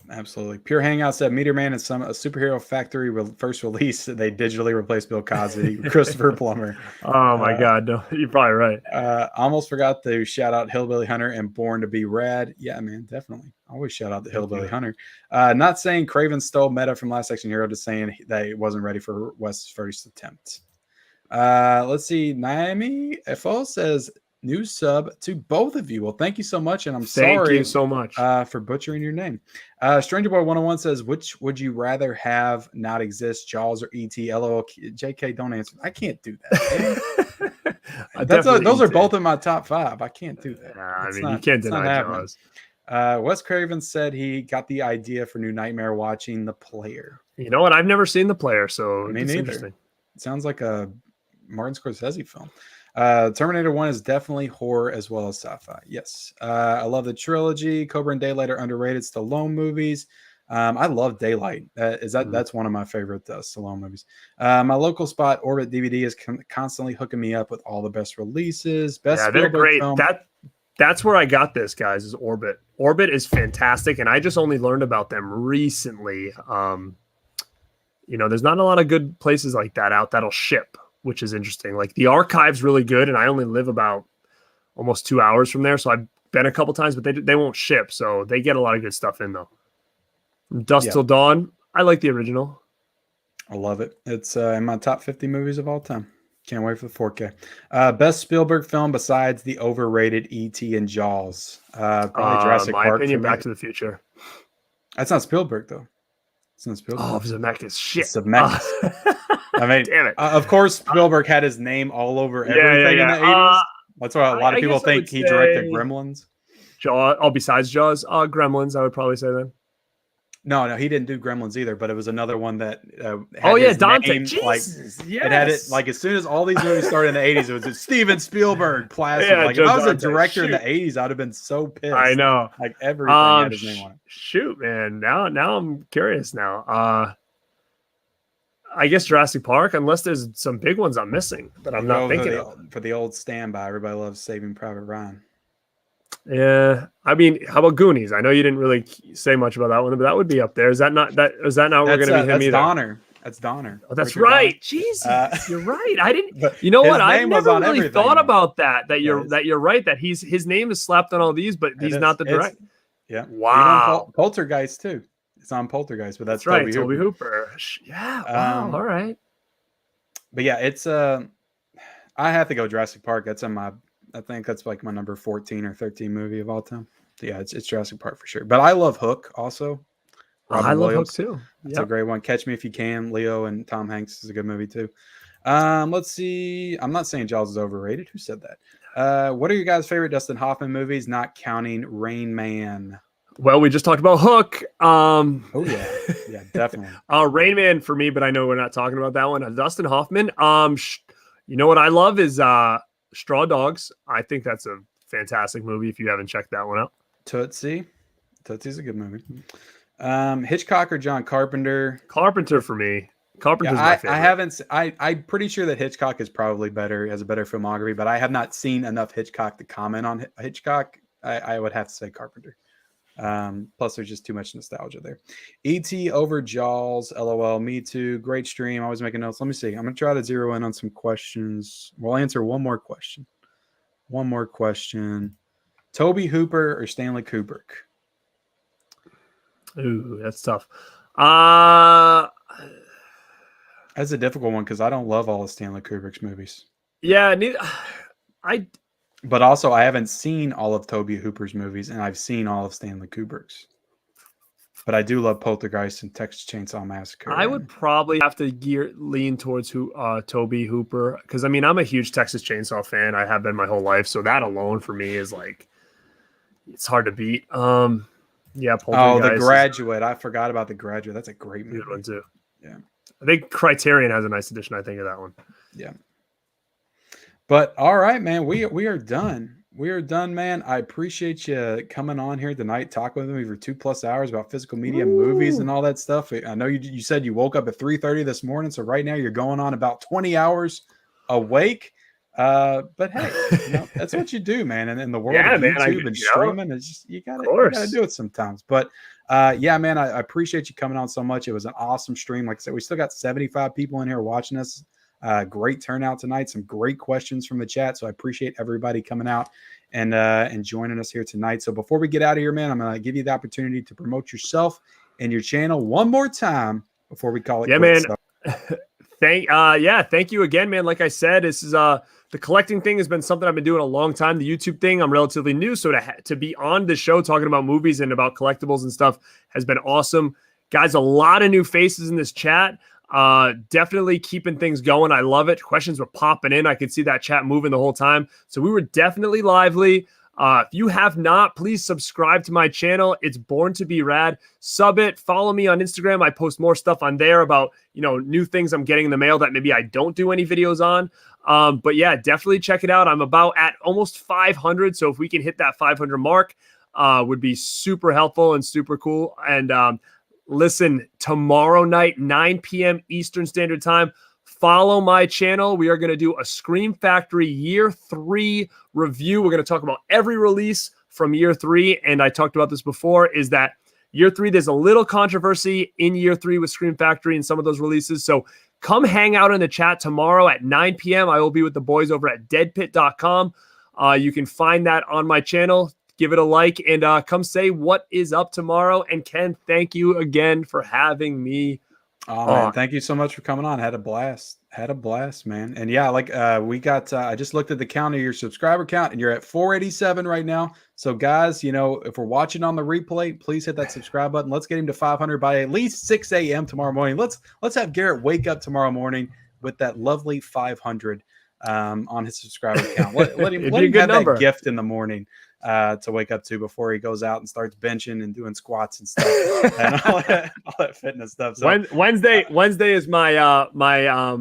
absolutely. Pure Hangout said Meteor Man is a superhero factory first release. They digitally replaced Bill Cosby, Christopher Plummer. Oh my God, no, you're probably right. Almost forgot to shout out Hillbilly Hunter and Born to Be Rad. Yeah, man, definitely. Always shout out to Hillbilly Hunter. Not saying Craven stole meta from Last Action Hero, just saying that it wasn't ready for West's first attempt. Let's see. Naomi FO says new sub to both of you. Well, thank you so much, and thank you so much for butchering your name. Stranger Boy 101 says, which would you rather have not exist, Jaws or ET? LOL. JK, don't answer. I can't do that. Those are both in my top 5. I can't do that. I mean, you can't deny Jaws. Wes Craven said he got the idea for New Nightmare watching The Player. You know what? I've never seen The Player, so it's interesting. It sounds like a Martin Scorsese film. Terminator 1 is definitely horror as well as sci-fi. Yes. I love the trilogy. Cobra and Daylight are underrated Stallone movies. I love Daylight. That's one of my favorite Stallone movies. My local spot, Orbit DVD, is constantly hooking me up with all the best releases. They're great. Film. That's where I got this, guys, is Orbit. Orbit is fantastic, and I just only learned about them recently. There's not a lot of good places like that out that'll ship, which is interesting. Like the archive's really good, and I only live about almost 2 hours from there, so I've been a couple times, but they won't ship, so they get a lot of good stuff in though. From Dusk Till Dawn, I like the original. I love it. It's in my top 50 movies of all time. Can't wait for the 4K. Best Spielberg film besides the overrated E.T. and Jaws. Probably Jurassic Park. My opinion, Back to the Future. That's not Spielberg though. It's not Spielberg. Oh, Zemeckis. Shit. Zemeckis. I mean, damn it. Of course, Spielberg had his name all over everything in the 80s. That's why a lot of people think he directed Gremlins. Jaws. Oh, besides Jaws, Gremlins, I would probably say then. No, he didn't do Gremlins either, but it was another one that Dante. Name, Jesus, yes. It had it like as soon as all these movies started in the 80s, it was Steven Spielberg, Plastic. Yeah, like if I was a director in the 80s, I'd have been so pissed. I know. Like everything had his name on it. Shoot, man. Now I'm curious now. I guess Jurassic Park, unless there's some big ones I'm missing that I'm not thinking of. For the old standby, everybody loves Saving Private Ryan. Yeah, I mean, how about Goonies? I know you didn't really say much about that one, but that would be up there. Is that not we're going to be him either? Donner. That's Donner. Oh, that's Richard right. Donner. Jesus, you're right. I didn't. You know what? I never really thought about that. That you're right. That his name is slapped on all these, but he's not the director. Yeah. Wow. Poltergeist too. It's on Poltergeist, but that's right. Toby Hooper. Yeah. Wow. All right. But yeah, it's I have to go Jurassic Park. That's on my. I think that's like my number 14 or 13 movie of all time. So yeah, it's Jurassic Park for sure. But I love Hook also. I love Hook too. It's a great one. Catch Me If You Can. Leo and Tom Hanks is a good movie too. Let's see. I'm not saying Jaws is overrated. Who said that? What are your guys' favorite Dustin Hoffman movies, not counting Rain Man? Well, we just talked about Hook. Oh yeah, yeah, definitely. Rain Man for me, but I know we're not talking about that one. Dustin Hoffman. You know what I love is Straw Dogs. I think that's a fantastic movie if you haven't checked that one out. Tootsie. Tootsie's a good movie. Hitchcock or John Carpenter? Carpenter for me. Carpenter's my favorite. I'm pretty sure that Hitchcock is probably better, has a better filmography, but I have not seen enough Hitchcock to comment on Hitchcock. I would have to say Carpenter. Plus there's just too much nostalgia there. E.T. over Jaws. LOL. Me too. Great stream. Always making notes. Let me see. I'm going to try to zero in on some questions. We'll answer one more question. Toby Hooper or Stanley Kubrick? Ooh, that's tough. That's a difficult one because I don't love all of Stanley Kubrick's movies. Yeah, But also, I haven't seen all of Toby Hooper's movies, and I've seen all of Stanley Kubrick's. But I do love Poltergeist and Texas Chainsaw Massacre. I would probably have to lean towards Toby Hooper because, I mean, I'm a huge Texas Chainsaw fan. I have been my whole life, so that alone for me is like it's hard to beat. Yeah, Poltergeist. The Graduate. I forgot about The Graduate. That's a great movie. Good one too. Yeah, I think Criterion has a nice edition. I think of that one. Yeah. But all right, man, we are done. We are done, man. I appreciate you coming on here tonight, talking with me for 2+ hours about physical media, movies, and all that stuff. I know you said you woke up at 3:30 this morning, so right now you're going on about 20 hours awake. But hey, that's what you do, man. And in the world of YouTube and streaming, it's just you gotta do it sometimes. But yeah, man, I appreciate you coming on so much. It was an awesome stream. Like I said, we still got 75 people in here watching us. Great turnout tonight. Some great questions from the chat. So I appreciate everybody coming out and joining us here tonight. So before we get out of here, man, I'm going to give you the opportunity to promote yourself and your channel one more time before we call it. Yeah, man. Thank you again, man. Like I said, this is the collecting thing has been something I've been doing a long time. The YouTube thing, I'm relatively new. So to be on the show talking about movies and about collectibles and stuff has been awesome. Guys, a lot of new faces in this chat. Definitely keeping things going. I love it. Questions were popping in. I could see that chat moving the whole time. So we were definitely lively. If you have not, please subscribe to my channel. It's Born to Be Rad. Sub it. Follow me on Instagram. I post more stuff on there about, new things I'm getting in the mail that maybe I don't do any videos on. But yeah, definitely check it out. I'm about at almost 500. So if we can hit that 500 mark, would be super helpful and super cool. And listen, tomorrow night, 9 p.m. Eastern Standard Time, follow my channel. We are going to do a Scream Factory Year 3 review. We're going to talk about every release from Year 3. And I talked about this before, is that Year 3, there's a little controversy in Year 3 with Scream Factory and some of those releases. So come hang out in the chat tomorrow at 9 p.m. I will be with the boys over at deadpit.com. You can find that on my channel. Give it a like and come say what is up tomorrow. And Ken, thank you again for having me. Oh man, thank you so much for coming on. Had a blast, man. And yeah, we got, I just looked at the count of your subscriber count and you're at 487 right now. So guys, if we're watching on the replay, please hit that subscribe button. Let's get him to 500 by at least 6 a.m. tomorrow morning. Let's have Garrett wake up tomorrow morning with that lovely 500 on his subscriber count. Let him have that gift in the morning to wake up to before he goes out and starts benching and doing squats and stuff and all that fitness stuff. So Wednesday is my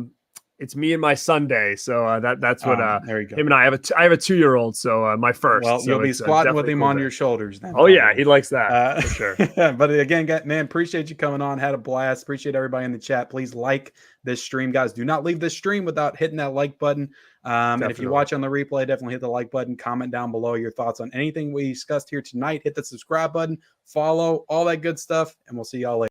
it's me and my Sunday. So that's what there you go. Him and I have a 2-year-old. So my first. Well, so you'll be squatting with him on your shoulders then. Oh yeah, he likes that for sure. But again, man, appreciate you coming on. Had a blast. Appreciate everybody in the chat. Please like this stream, guys. Do not leave this stream without hitting that like button. And if you watch on the replay, definitely hit the like button. Comment down below your thoughts on anything we discussed here tonight. Hit the subscribe button, follow, all that good stuff, and we'll see y'all later.